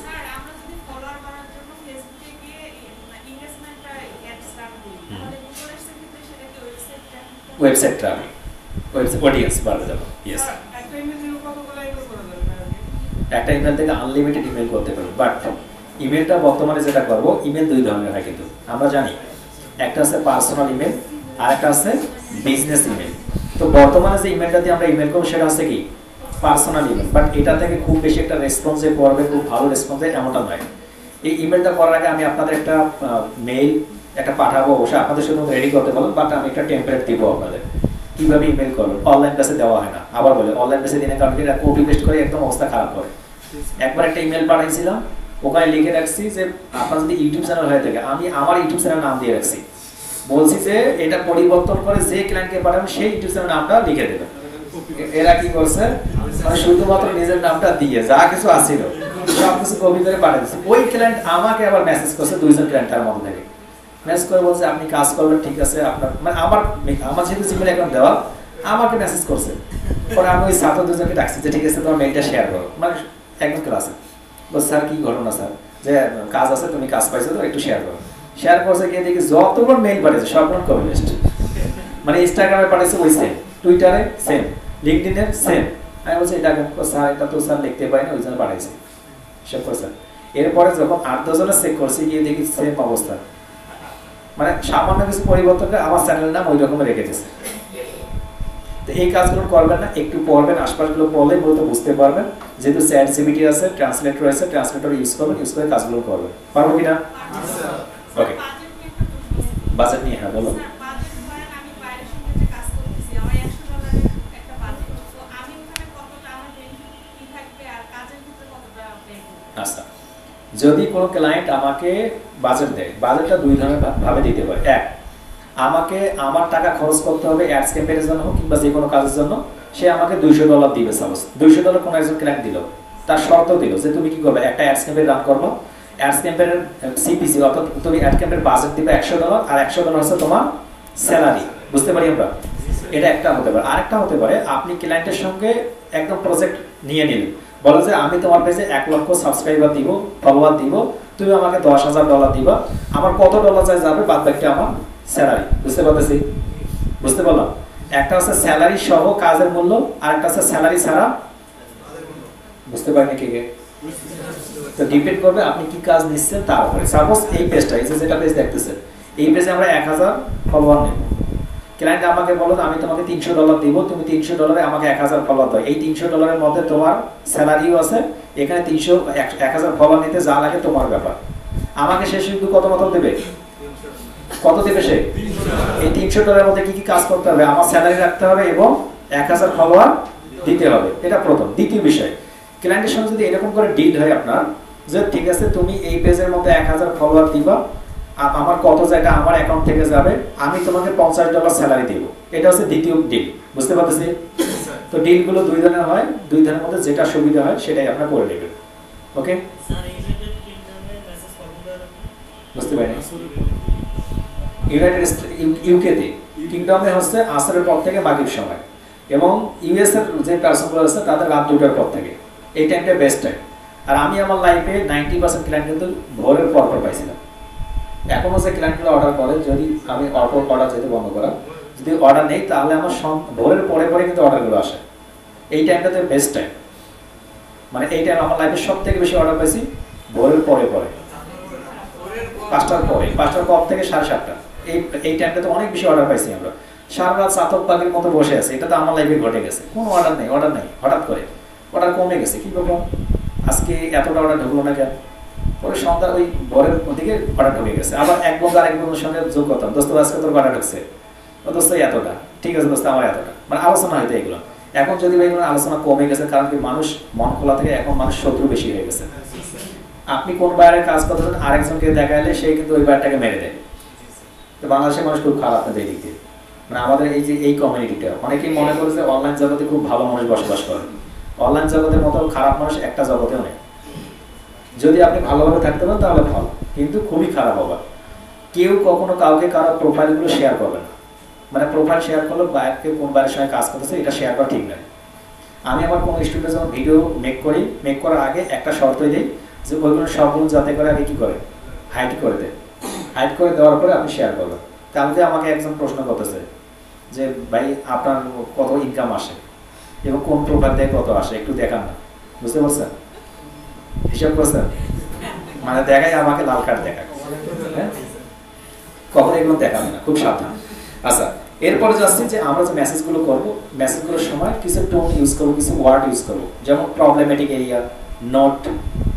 ওয়েবসাইটটা অডিয়েন্স বাড়বে যাবে। ইয়েস, একটা ইমেল থেকে আনলিমিটেড ইমেল করতে পারবো, বাট ইমেলটা বর্তমানে যেটা করবো, ইমেল 2 ধরনের হয় কিন্তু আমরা জানি। একটা আছে পার্সোনাল ইমেল আর একটা আছে বিজনেস ইমেল। তো বর্তমানে যে ইমেলটা দিয়ে আমরা ইমেল করবো সেটা হচ্ছে কি পার্সোনাল ইমেল, বাট এটা থেকে খুব বেশি একটা রেসপন্স যে পড়বে, খুব ভালো রেসপন্স এমনটা নয়। এই ইমেলটা করার আগে আমি আপনাদের একটা মেইল একটা পাঠাবো, অবশ্যই আপনাদের সাথে রেডি করতে পারবেন, বাট আমি একটা টেমপ্লেট দিব আপনাদের কিভাবে ইমেল করবেন। অনলাইন বেসে দেওয়া হয় না, আবার বলে অনলাইন বেসে দিনে কারণ এটা কপি পেস্ট করে একদম অবস্থা খারাপ করে। একবার একটা ইমেল পাঠাইছিলাম, ওখানে লিখে রাখছি যে আপনার যদি ইউটিউব চ্যানেল হয়ে থাকে, আমি আমার ইউটিউব চ্যানেল নাম দিয়ে রাখছি, বলছি যে এটা পরিবর্তন করে যে ক্লায়েন্টকে পাঠাবেন সেই ইউটিউব চ্যানেল নামটা লিখে দেবেন। এরা কি করছে, মানে শুধুমাত্র নিজের নামটা দিয়ে যা কিছু আসছিল সব কিছু কপি করে পাঠিয়েছে। ওই ক্লায়েন্ট আমাকে আবার মেসেজ করছে 2জন ক্লায়েন্ট তার মধ্যে থেকে, মেসেজ করে বলছে আপনি কাজ করবেন ঠিক আছে, আপনার মানে আমার যেহেতু জিমেল অ্যাকাউন্ট দেওয়া, আমাকে মেসেজ করছে। পরে আমি ওই ছাত্র দুজনকে ডাকছি যে ঠিক আছে তোমার মেইলটা শেয়ার করো, মানে একদম ক্লাসে। বলছে স্যার কি ঘটনা স্যার, যে কাজ আছে, তুমি কাজ পাইছো তো একটু শেয়ার করো। শেয়ার করছে গিয়ে দেখি যতবার মেইল পাঠিয়েছে সবগুলো কপি পেস্ট, মানে ইনস্টাগ্রামে পাঠিয়েছে ওই সেম, টুইটারে সেম, লিঙ্কডইনের সেম। আমি বলছি এটা স্যার, এটা তো স্যার লিখতে পারি না, ওই জন্য পাঠাইছি সব করছে। এরপরে যখন 8-10 জনের চেক করছি গিয়ে দেখি সেম অবস্থা, মানে সামান্য কিছু পরিবর্তন করে আমার চ্যানেলের নাম ওই রকমের রেখে দিয়েছে। তো এই কাজগুলো করবেন না, একটু পড়বেন, আশপাশগুলো পড়লে মূলত বুঝতে পারবেন। যেহেতু চ্যাট জিপিটি আছে, ট্রান্সলেটর আছে, ট্রান্সলেটর ইউজ করবেন, ইউজ করে কাজগুলো করবেন। পারবো কিনা? ওকে, বাজেট নিয়ে হ্যাঁ বলো। আচ্ছা, যদি কোনো ক্লায়েন্ট আমাকে বাজেট দেয়, বাজেটটা দুই ধরনের ভাবে দিতে পারে। এক, আমাকে আমার টাকা খরচ করতে হবে অ্যাডস ক্যাম্পেইনের জন্য হোক কিংবা যে কোনো কাজের জন্য, সে আমাকে $200 দিবে। সাপোজ $200 কোনো একজন ক্লায়েন্ট দিল, তার শর্ত দিল যে তুমি কি করবে, একটা অ্যাডস ক্যাম্পেইন রান করবো, অ্যাডস ক্যাম্পেইনের সিপিসি অর্থাৎ তুমি অ্যাড ক্যাম্পেইনের বাজেট দিবে $100, আর $100 হচ্ছে তোমার স্যালারি। বুঝতে পারি আমরা? এটা একটা হতে পারে। আরেকটা হতে পারে আপনি ক্লায়েন্টের সঙ্গে একদম প্রজেক্ট নিয়ে নিলেন, বলো যে আমি তোমার পেজে 1 লক্ষ সাবস্ক্রাইবার দিব, ফলোয়ার দিব, তুমি আমাকে $10,000 দিবা, আমার কত ডলার চাই যাবে, বাদ বাকিটা আমার স্যালারি। বুঝতে পারতেছি? বুঝতে পারলাম? একটা হচ্ছে স্যালারি সহ কাজের মূল্য, আর একটা হচ্ছে স্যালারি ছাড়া। বুঝতে পারেনি কে কে? তো ডিপেন্ড করবে আপনি কি কাজ নিচ্ছেন তার উপরে। সাপোজ এই পেজটা, এই যেটা পেজ দেখতেছেন, এই পেজে আমরা 1000 ফলোয়ার নেব। ক্লায়েন্ট আমাকে বলো আমি তোমাকে $300 দিব, তুমি $300 আমাকে 1000 ফলোয়ার দাও। এই $300 মধ্যে তোমার স্যালারিও আছে, এখানে 1000 ফলোয়ার নিতে যা লাগে তোমার ব্যাপার। আমাকে সে শুধু কত মতো দেবে, কত দেবে সে? এই $300 মধ্যে কি কি কাজ করতে হবে, আমার স্যালারি রাখতে হবে এবং 1000 ফলোয়ার দিতে হবে। এটা প্রথম। দ্বিতীয় বিষয়, ক্লায়েন্টের সঙ্গে যদি এরকম করে ডিল হয় আপনার, যে ঠিক আছে তুমি এই পেজের মধ্যে 1000 ফলোয়ার দিবা, আমার কত জায়গা আমার অ্যাকাউন্ট থেকে যাবে, আমি তোমাকে $50 স্যালারি দিব। এটা হচ্ছে দ্বিতীয় ডিল। বুঝতে পারতেছি? তো ডিলগুলো দুই ধরনের হয়, দুই ধরনের মধ্যে যেটা সুবিধা হয় সেটাই আপনারা করে নেবেন। ওকে, বুঝতে পারেন? ইউনাইটেড ইউকেতে কিংডমে হচ্ছে আসরের পর থেকে মাগরিব সময়, এবং ইউএস এর যে পার্সনগুলো আছে তাদের রাত 2টার পর থেকে। এই টাইমটা বেস্ট টাইম। আর আমি আমার লাইফে 90% ক্লায়েন্ট কিন্তু ভোরের পর পাইছিলাম। এখনও যে ক্লায়েন্টগুলো অর্ডার করে, যদি আমি অর্ডার যেতে বন্ধ করা, যদি অর্ডার নেই তাহলে আমার ভোরের পরে পরে কিন্তু অর্ডারগুলো আসে। এই টাইমটাতে বেস্ট টাইম, মানে এই টাইম আমার লাইফে সব থেকে বেশি অর্ডার পাইছি ভোরের পরে পরে, 5টার পরে, 5টার পর থেকে 7:30। এই টাইমটাতে অনেক বেশি অর্ডার পাইছি আমরা। সারা রাত চাতক পাখির মতো বসে আছে, এটা তো আমার লাইফে ঘটে গেছে। কোনো অর্ডার নেই, হঠাৎ করে অর্ডার কমে গেছে। কি ব্যাপার, আজকে এতটা অর্ডার ঢুকলো না কেন? পরে সন্ধ্যা ওই ভোরের দিকে অর্ডার ঢুকে গেছে। আবার এক বন্ধু আরেক বন্ধুর সঙ্গে যোগ করতাম, দোস্ত আজকে তোর অর্ডার ঢুকছে, ও দোস্ত এতটা, ঠিক আছে দোস্ত আমার এতটা, মানে আলোচনা হয়তো এগুলো। এখন যদি এগুলো আলোচনা কমে গেছে, কারণ কি মানুষ মন খোলা থেকে এখন মানুষ শত্রু বেশি হয়ে গেছে। আপনি কোন বাইরের কাজ করতেছেন, আরেকজনকে দেখাইলে সে কিন্তু ওই বাইরটাকে মেরে দেয়। তো বাংলাদেশের মানুষ খুব খারাপ আপনাদের দিক দিয়ে, মানে আমাদের এই যে এই কমিউনিটিটা, অনেকেই মনে করে যে অনলাইন জগতে খুব ভালো মানুষ বসবাস করে। অনলাইন জগতের মতো খারাপ মানুষ একটা জগতেও নেই। যদি আপনি ভালোভাবে থাকতে পারেন তাহলে ভালো, কিন্তু খুবই খারাপ হবে। কেউ কখনো কাউকে কারো প্রোফাইলগুলো শেয়ার করবে না, মানে প্রোফাইল শেয়ার করলে বাইরকে কোন বাইরের সঙ্গে কাজ করতেছে এটা শেয়ার করা ঠিক নয়। আমি আমার কোনো স্টুডেন্ট যখন ভিডিও মেক করার আগে একটা শর্তই দিই যে ওইগুলো সবগুলো যাতে করে আগে কি করে, হাইড করে দেয়। হাইড করে দেওয়ার পরে আপনি শেয়ার করবেন। কালকে আমাকে একজন প্রশ্ন করতেছে যে ভাই আপনার কত ইনকাম আসে এবং কোন প্রোফাইল থেকে কত আসে একটু দেখান না। বুঝতে পারছেন? হিসাব করছেন? মানে দেখাই আমাকে লাল কার্ড দেখায়, হ্যাঁ, কখনো এগুলো দেখাবে না, খুব সাবধান। আচ্ছা, এরপরে যাচ্ছি যে আমরা যে মেসেজগুলো করবো, মেসেজগুলোর সময় কিছু টোন ইউজ করবো, কিছু ওয়ার্ড ইউজ করবো, যেমন problematic area, note,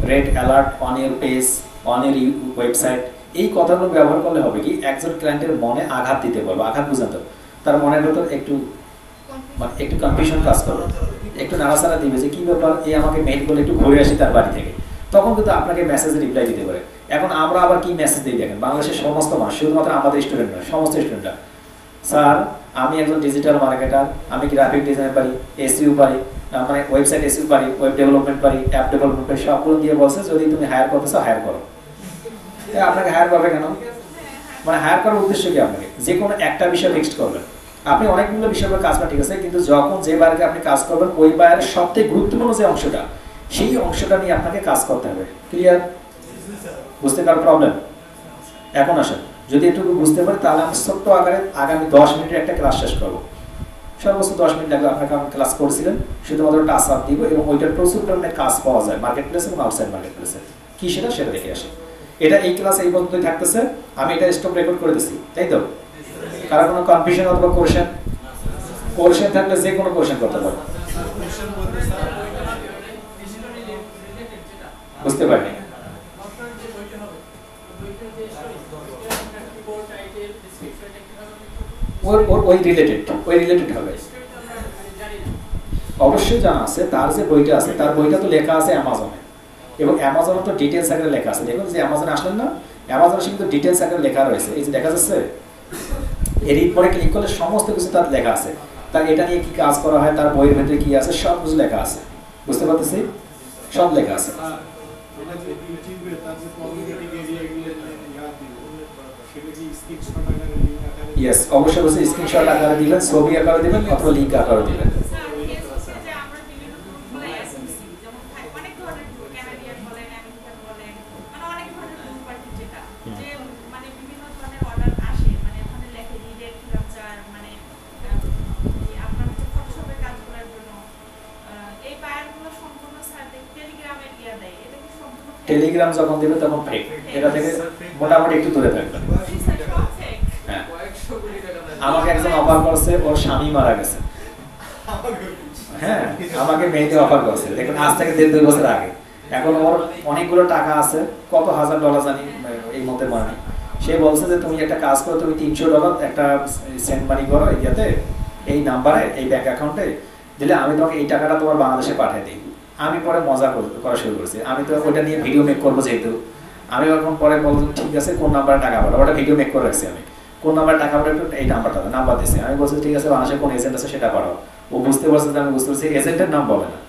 red alert on your page, on your website. এই কথাগুলো ব্যবহার করলে হবে কি, একজন ক্লায়েন্টের মনে আঘাত দিতে পারবো, আঘাত বুঝাতে, তার মনের ভেতর একটু কনফিউশন কাজ করবে, একটু নাড়াচাড়া দিবে যে কি ব্যাপার, এই আমাকে মেইল করলে একটু ঘুরে আসি তার বাড়ি থেকে, তখন কিন্তু আপনাকে মেসেজে রিপ্লাই দিতে পারে। এখন আমরা আবার কি মেসেজ দিই দেখেন, বাংলাদেশের সমস্ত মানুষ, শুধুমাত্র আমাদের স্টুডেন্ট নয়, সমস্ত স্টুডেন্টরা, স্যার আমি একজন ডিজিটাল মার্কেটার, আমি গ্রাফিক ডিজাইন পারি, এসইও পারি, মানে ওয়েবসাইট এসইও পারি, ওয়েব ডেভেলপমেন্ট পারি, অ্যাপ ডেভেলপমেন্ট পারি, সবগুলো দিয়ে বলছে যদি তুমি হায়ার করতেছো হায়ার করো। আপনাকে হায়ার করবে কেন? মানে হায়ার করার উদ্দেশ্য কি আপনাকে যে কোনো একটা বিষয় ফিক্সড করবেন। আপনি অনেকগুলো বিষয় করে কাজ করেন ঠিক আছে, কিন্তু যখন যে বায়ারকে আপনি কাজ করবেন ওই বায়ারের সবথেকে গুরুত্বপূর্ণ যে অংশটা সেই অংশটা নিয়ে আপনাকে কাজ করতে হবে। ক্লিয়ার? বুঝতে কারো প্রবলেম? এখন আসেন, যদি একটু বুঝতে পারি তাহলে আমি ছোট্ট আকারে আগামী 10 মিনিটের একটা ক্লাস শেষ করবো। সর্বোচ্চ 10 মিনিট লাগবে। আপনাকে আমি ক্লাস করছিলেন, শুধুমাত্র টাস্ক আপ দিব এবং ওইটার প্রচুর পরিমাণে কাজ পাওয়া যায় মার্কেট প্লেস এবং আউটসাইড মার্কেট প্লেসে। কি সেটা দেখে আসি। এটা এই ক্লাস এই পর্যন্তই থাকতেছে। আমি এটা স্টপ রেকর্ড করে দিচ্ছি, তাই তো? কারো কোনো কনফিউশন অথবা কোশ্চেন থাকলে যে কোনো কোশ্চেন করতে পারো। বুঝতে পারিনি। ওই রিলেটেড হবে। অবশ্যই জানা আছে, তার যে বইটা আছে তার বইটা তো লেখা আছে অ্যামাজনে, এবং অ্যামাজনে তো ডিটেলস আকারে লেখা আছে। দেখুন যে অ্যামাজনে আসলেন না, অ্যামাজনে কিন্তু ডিটেলস আকারে লেখা রয়েছে। এই যে দেখা যাচ্ছে, এর পরে ক্লিক করলে সমস্ত কিছু তার লেখা আছে। তার এটা নিয়ে কি কাজ করা হয়, তার বইয়ের ভেতরে কি আছে, সব কিছু লেখা আছে। বুঝতে পারতেছি? সব লেখা আছে। ইয়েস, অবশ্যই স্ক্রিনশট আকারে দিবেন, ছবি আকারে দিবেন অথবা লিংক আকারে দিবেন। টেলিগ্রাম যখন দিবে তখন ফেক, এটা থেকে মোটামুটি একটু দূরে থাকবেন। হ্যাঁ, আমাকে একজন অফার করছে, ওর স্বামী মারা গেছে। হ্যাঁ, আমাকে মেয়েতে অফার করছে, দেখুন আজ থেকে 1.5-2 বছর আগে। এখন ওর অনেকগুলো টাকা আছে, কত $1000 জানি এই মতে মানে। সে বলছে যে তুমি একটা কাজ করো, তুমি $300 একটা সেন্ড মানি করো ইয়াতে, এই নাম্বারে, এই ব্যাংক অ্যাকাউন্টে দিলে আমি তোমাকে এই টাকাটা তোমার বাংলাদেশে পাঠিয়ে দিই। আমি পরে মজা করা শুরু করেছি, আমি তো ওটা নিয়ে ভিডিও মেক করবো যেহেতু। আমি এখন পরে বললাম ঠিক আছে কোন নাম্বারে টাকা পাঠাবো, ওটা ভিডিও মেক করে রাখছি। আমি কোন নাম্বারে টাকা পাঠাবো এই নাম্বার দিয়েছি। আমি বলছি ঠিক আছে বাংলাদেশে কোন এজেন্ট আছে সেটা পাঠাও। ও বুঝতে পারছে যে আমি বুঝতে পারছি এজেন্টের নাম বলে না,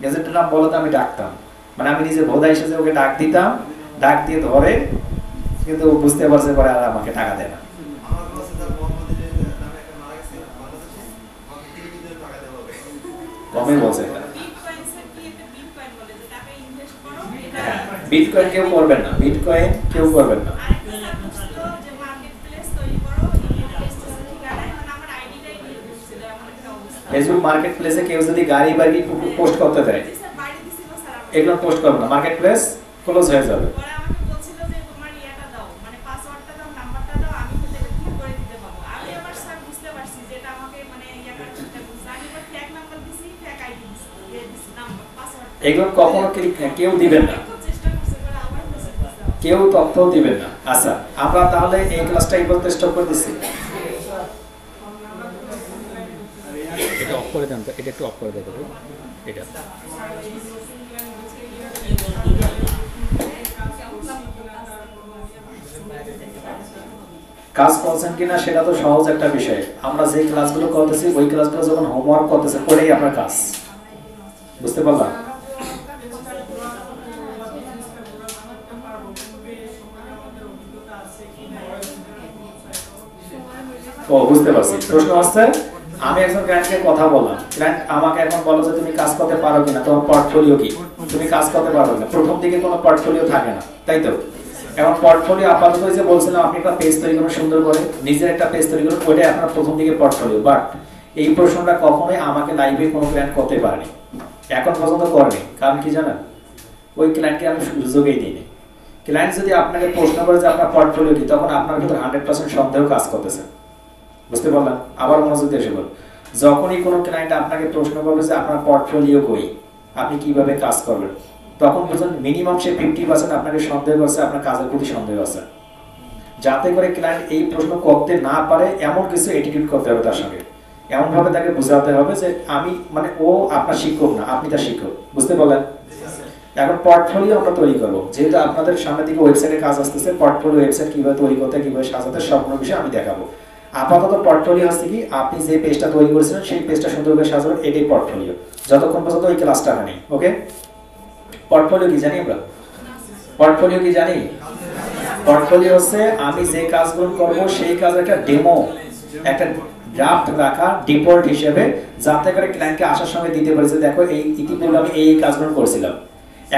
এজেন্টের নাম বলে তো আমি ডাকতাম, মানে আমি নিজে ভোদা এসেছে ওকে ডাক দিতাম, ডাক দিয়ে ধরে, কিন্তু বুঝতে পারছে পরে আর আমাকে টাকা দেয় না। কমই বলছে এটা। বিটকয়েন কেউ করবেন না, বিটকয়েন কেউ করবেন না। ফেসবুক মার্কেট প্লেসে কেউ যদি গাড়ি বাড়ি পোস্ট করতে দেয়, এগুলো পোস্ট করবে না, মার্কেট প্লেস ক্লোজ হয়ে যাবে। এগুলো কখনো কেউ দিবেন না, কেউ তথ্য দিবেন না। আচ্ছা, আমরা তাহলে এই ক্লাসটা এই পর্যন্ত স্টপ করে দিচ্ছি। এটা অফ করে দেন তো, এটা একটু অফ করে দেবো এটা। কাজ করছেন কিনা সেটা তো সহজ একটা বিষয়। আমরা যে ক্লাসগুলো করতেছি ওই ক্লাসগুলো যখন হোমওয়ার্ক করতেছে ওটাই আপনার কাজ। বুঝতে পারলাম? ও বুঝতে পারছি। প্রশ্ন আসছে, আমি একজন ক্লায়েন্টকে কথা বললাম, ক্লায়েন্ট আমাকে এখন বলো যে তুমি কাজ করতে পারো কিনা, তোমার পোর্টফোলিও কি, তুমি কাজ করতে পারো কিনা। প্রথম দিকে কোনো পোর্টফোলিও থাকে না, তাই তো? এখন পোর্টফোলিও আপাতত যে বলছিলাম আপনি একটা পেজ তৈরি করুন সুন্দর করে, নিজের একটা পেজ তৈরি করুন, ওইটাই আপনার প্রথম দিকে পোর্টফোলিও। বাট এই প্রশ্নটা কখনোই আমাকে লাইভে কোনো ক্লায়েন্ট করতে পারেনি, এখন পর্যন্ত করেনি। কারণ কি জানেন, ওই ক্লায়েন্টকে আমি সুযোগই দিইনি। ক্লায়েন্ট যদি আপনাকে প্রশ্ন করে যে আপনার পোর্টফোলিও কি, তখন আপনার ভিতরে 100% সন্দেহ কাজ করতেছে। বুঝতে পারলাম? আবার মনোযোগ দিয়ে শুনুন। যখনই কোনো ক্লায়েন্ট আপনাকে প্রশ্ন করবে যে আপনার পোর্টফোলিও কই, আপনি কিভাবে কাজ করবেন, তখন বুঝুন মিনিমাম সে 50% আপনাকে সন্দেহ করছে, আপনার কাজের প্রতি সন্দেহ আছে। যাতে করে ক্লায়েন্ট এই প্রশ্ন করতে না পারে এমন কিছু অ্যাটিটিউড করতে হবে তার সঙ্গে, এমনভাবে তাকে বোঝাতে হবে যে আমি মানে ও আপনার শিক্ষক না, আপনি তার শিক্ষক। বুঝতে পারলেন? এখন পোর্টফোলিও আমরা তৈরি করবো, যেহেতু আপনাদের সামনের দিকে ওয়েবসাইটে কাজ আসতেছে, পোর্টফোলিও ওয়েবসাইট কিভাবে তৈরি করতে, কিভাবে সাজাতে, সম্পূর্ণ বিষয় আমি দেখাবো। আপাতত পোর্টফোলিও হচ্ছে কি, আপনি যে পেজটা তৈরি করেছিলেন সেই পেজটা সুন্দরভাবে সাজাবেন, এটাই পোর্টফোলিও, যতক্ষণ পর্যন্ত ওই ক্লাসটা হয়নি। ওকে? পোর্টফোলিও কি জানি আমরা? পোর্টফোলিও কি জানি? পোর্টফোলিও হচ্ছে আমি যে কাজগুলো করব সেই কাজের একটা ডেমো, একটা ড্রাফট রাখা ডিফল্ট হিসেবে, যাতে করে ক্লায়েন্টকে আসার সময় দিতে পারে যে দেখো এই ইতিপূর্বে আমি এই কাজগুলো করছিলাম।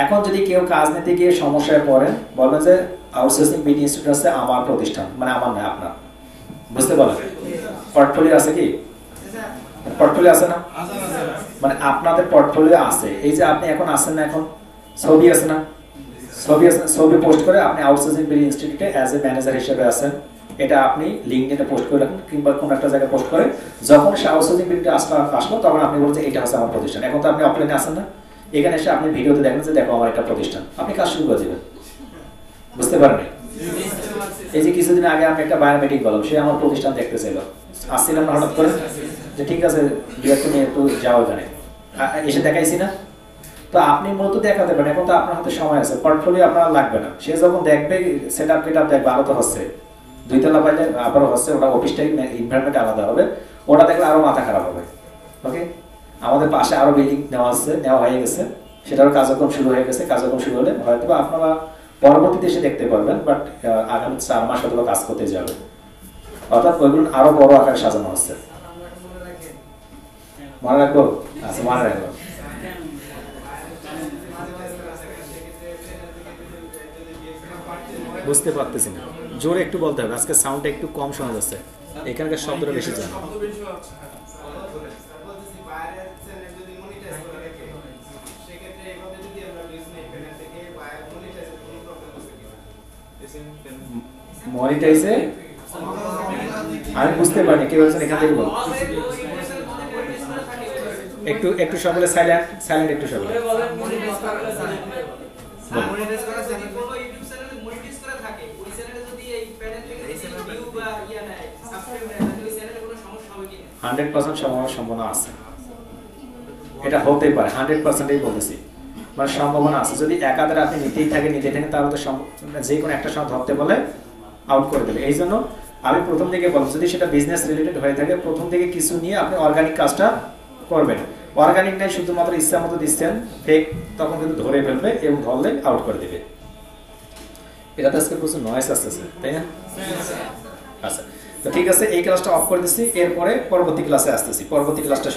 এখন যদি কেউ কাজ নিতে গিয়ে সমস্যায় পড়েন, বলবেন যে আউটসোর্সিং বিডি ইনস্টিটিউট আছে আমার প্রতিষ্ঠান, মানে আমার না আপনার, বুঝতে পারলেন? পোর্টফোলিও আছে কি? পোর্টফোলিও আছে না? মানে আপনাদের পোর্টফোলিও আছে। এই যে আপনি এখন আছেন না, এখন ছবি আছে না, ছবি পোস্ট করে আপনি আউটসোর্সিং বিডি ইনস্টিটিউটে অ্যাজ এ ম্যানেজার হিসেবে আছেন, এটা আপনি লিঙ্কডইনে পোস্ট করে রাখুন কিংবা কোন একটা জায়গায় পোস্ট করে, যখন সে আউটসোর্সিং বিডিতে আসলো তখন আপনি বলছেন এটা হচ্ছে আমার প্রতিষ্ঠান। এখন তো আপনি অফলাইনে আছেন না, এখানে এসে আপনি ভিডিওতে দেখেন যে দেখো আমার একটা প্রতিষ্ঠান, আপনি কাজ শুরু করে দেবেন। বুঝতে পারেন? এই যে কিছুদিন আগে আমি একটা বায়োমেট্রিক বললাম, সে আমার প্রতিষ্ঠান দেখতে চাইল, আসছিলাম না হঠাৎ করে যে ঠিক আছে তুমি একটু যাও এখানে, এসে দেখাইছি না। তো আপনি মূলত দেখাতে পারেন, এখন তো আপনার হাতে সময় আছে, পোর্টফোলিও আপনার লাগবে না। সে যখন দেখবে সেট আপ দেখবে আলাদা হচ্ছে, 2 তলা পাইলে আবারও হচ্ছে, ওটা অফিসটাই এনভায়রনমেন্ট আলাদা হবে, ওটা দেখলে আরো মাথা খারাপ হবে। ওকে, আমাদের পাশে আরো বিল্ডিং নেওয়া হয়ে গেছে, সেটারও কার্যক্রম শুরু হয়ে গেছে। কার্যক্রম শুরু হলে হয়তো আপনারা পরবর্তীতে এসে দেখতে পারবেন, বাট আগামী 4 মাস হয়তো কাজ করতে যাবে, অর্থাৎ ওইগুলো আরো বড় আকারে সাজানো হচ্ছে। মনে রাখবো? আচ্ছা, মনে রাখবো। বুঝতে পারতেছি না, জোরে একটু বলতে হবে, আজকে সাউন্ডটা একটু কম শোনা যাচ্ছে, এখানকার শব্দটা বেশি যায়। মনিটাইজে আমি বুঝতে পারিনি, কেউ বলছেন এখান থেকে বল, একটু সকলে সাইলেন্ট একটু সকলে। সম্ভাবনা আছে, এটা হতেই পারে, 100%ই বলতেছি, মানে সম্ভাবনা আছে। যদি একাধারে আপনি নিতেই থাকেন তাহলে তো যে কোনো একটা সময় ধরতে বলে আউট করে দেবে। এই জন্য আমি প্রথম থেকে বললাম, যদি সেটা বিজনেস রিলেটেড হয়ে থাকে প্রথম থেকে কিছু নিয়ে আপনি অর্গানিক কাজটা করবেন। অর্গানিক নাই শুধুমাত্র ইচ্ছা মতো দিচ্ছেন, ফেক, তখন কিন্তু ধরে ফেলবে এবং ধরলে আউট করে দেবে। এটা তো আজকে প্রচুর নয়েজ আসতেছে, তাই না? আচ্ছা, তো ঠিক আছে, এই ক্লাসটা অফ করে দিচ্ছি, এরপরে পরবর্তী ক্লাসে আসতেছি, পরবর্তী ক্লাসটা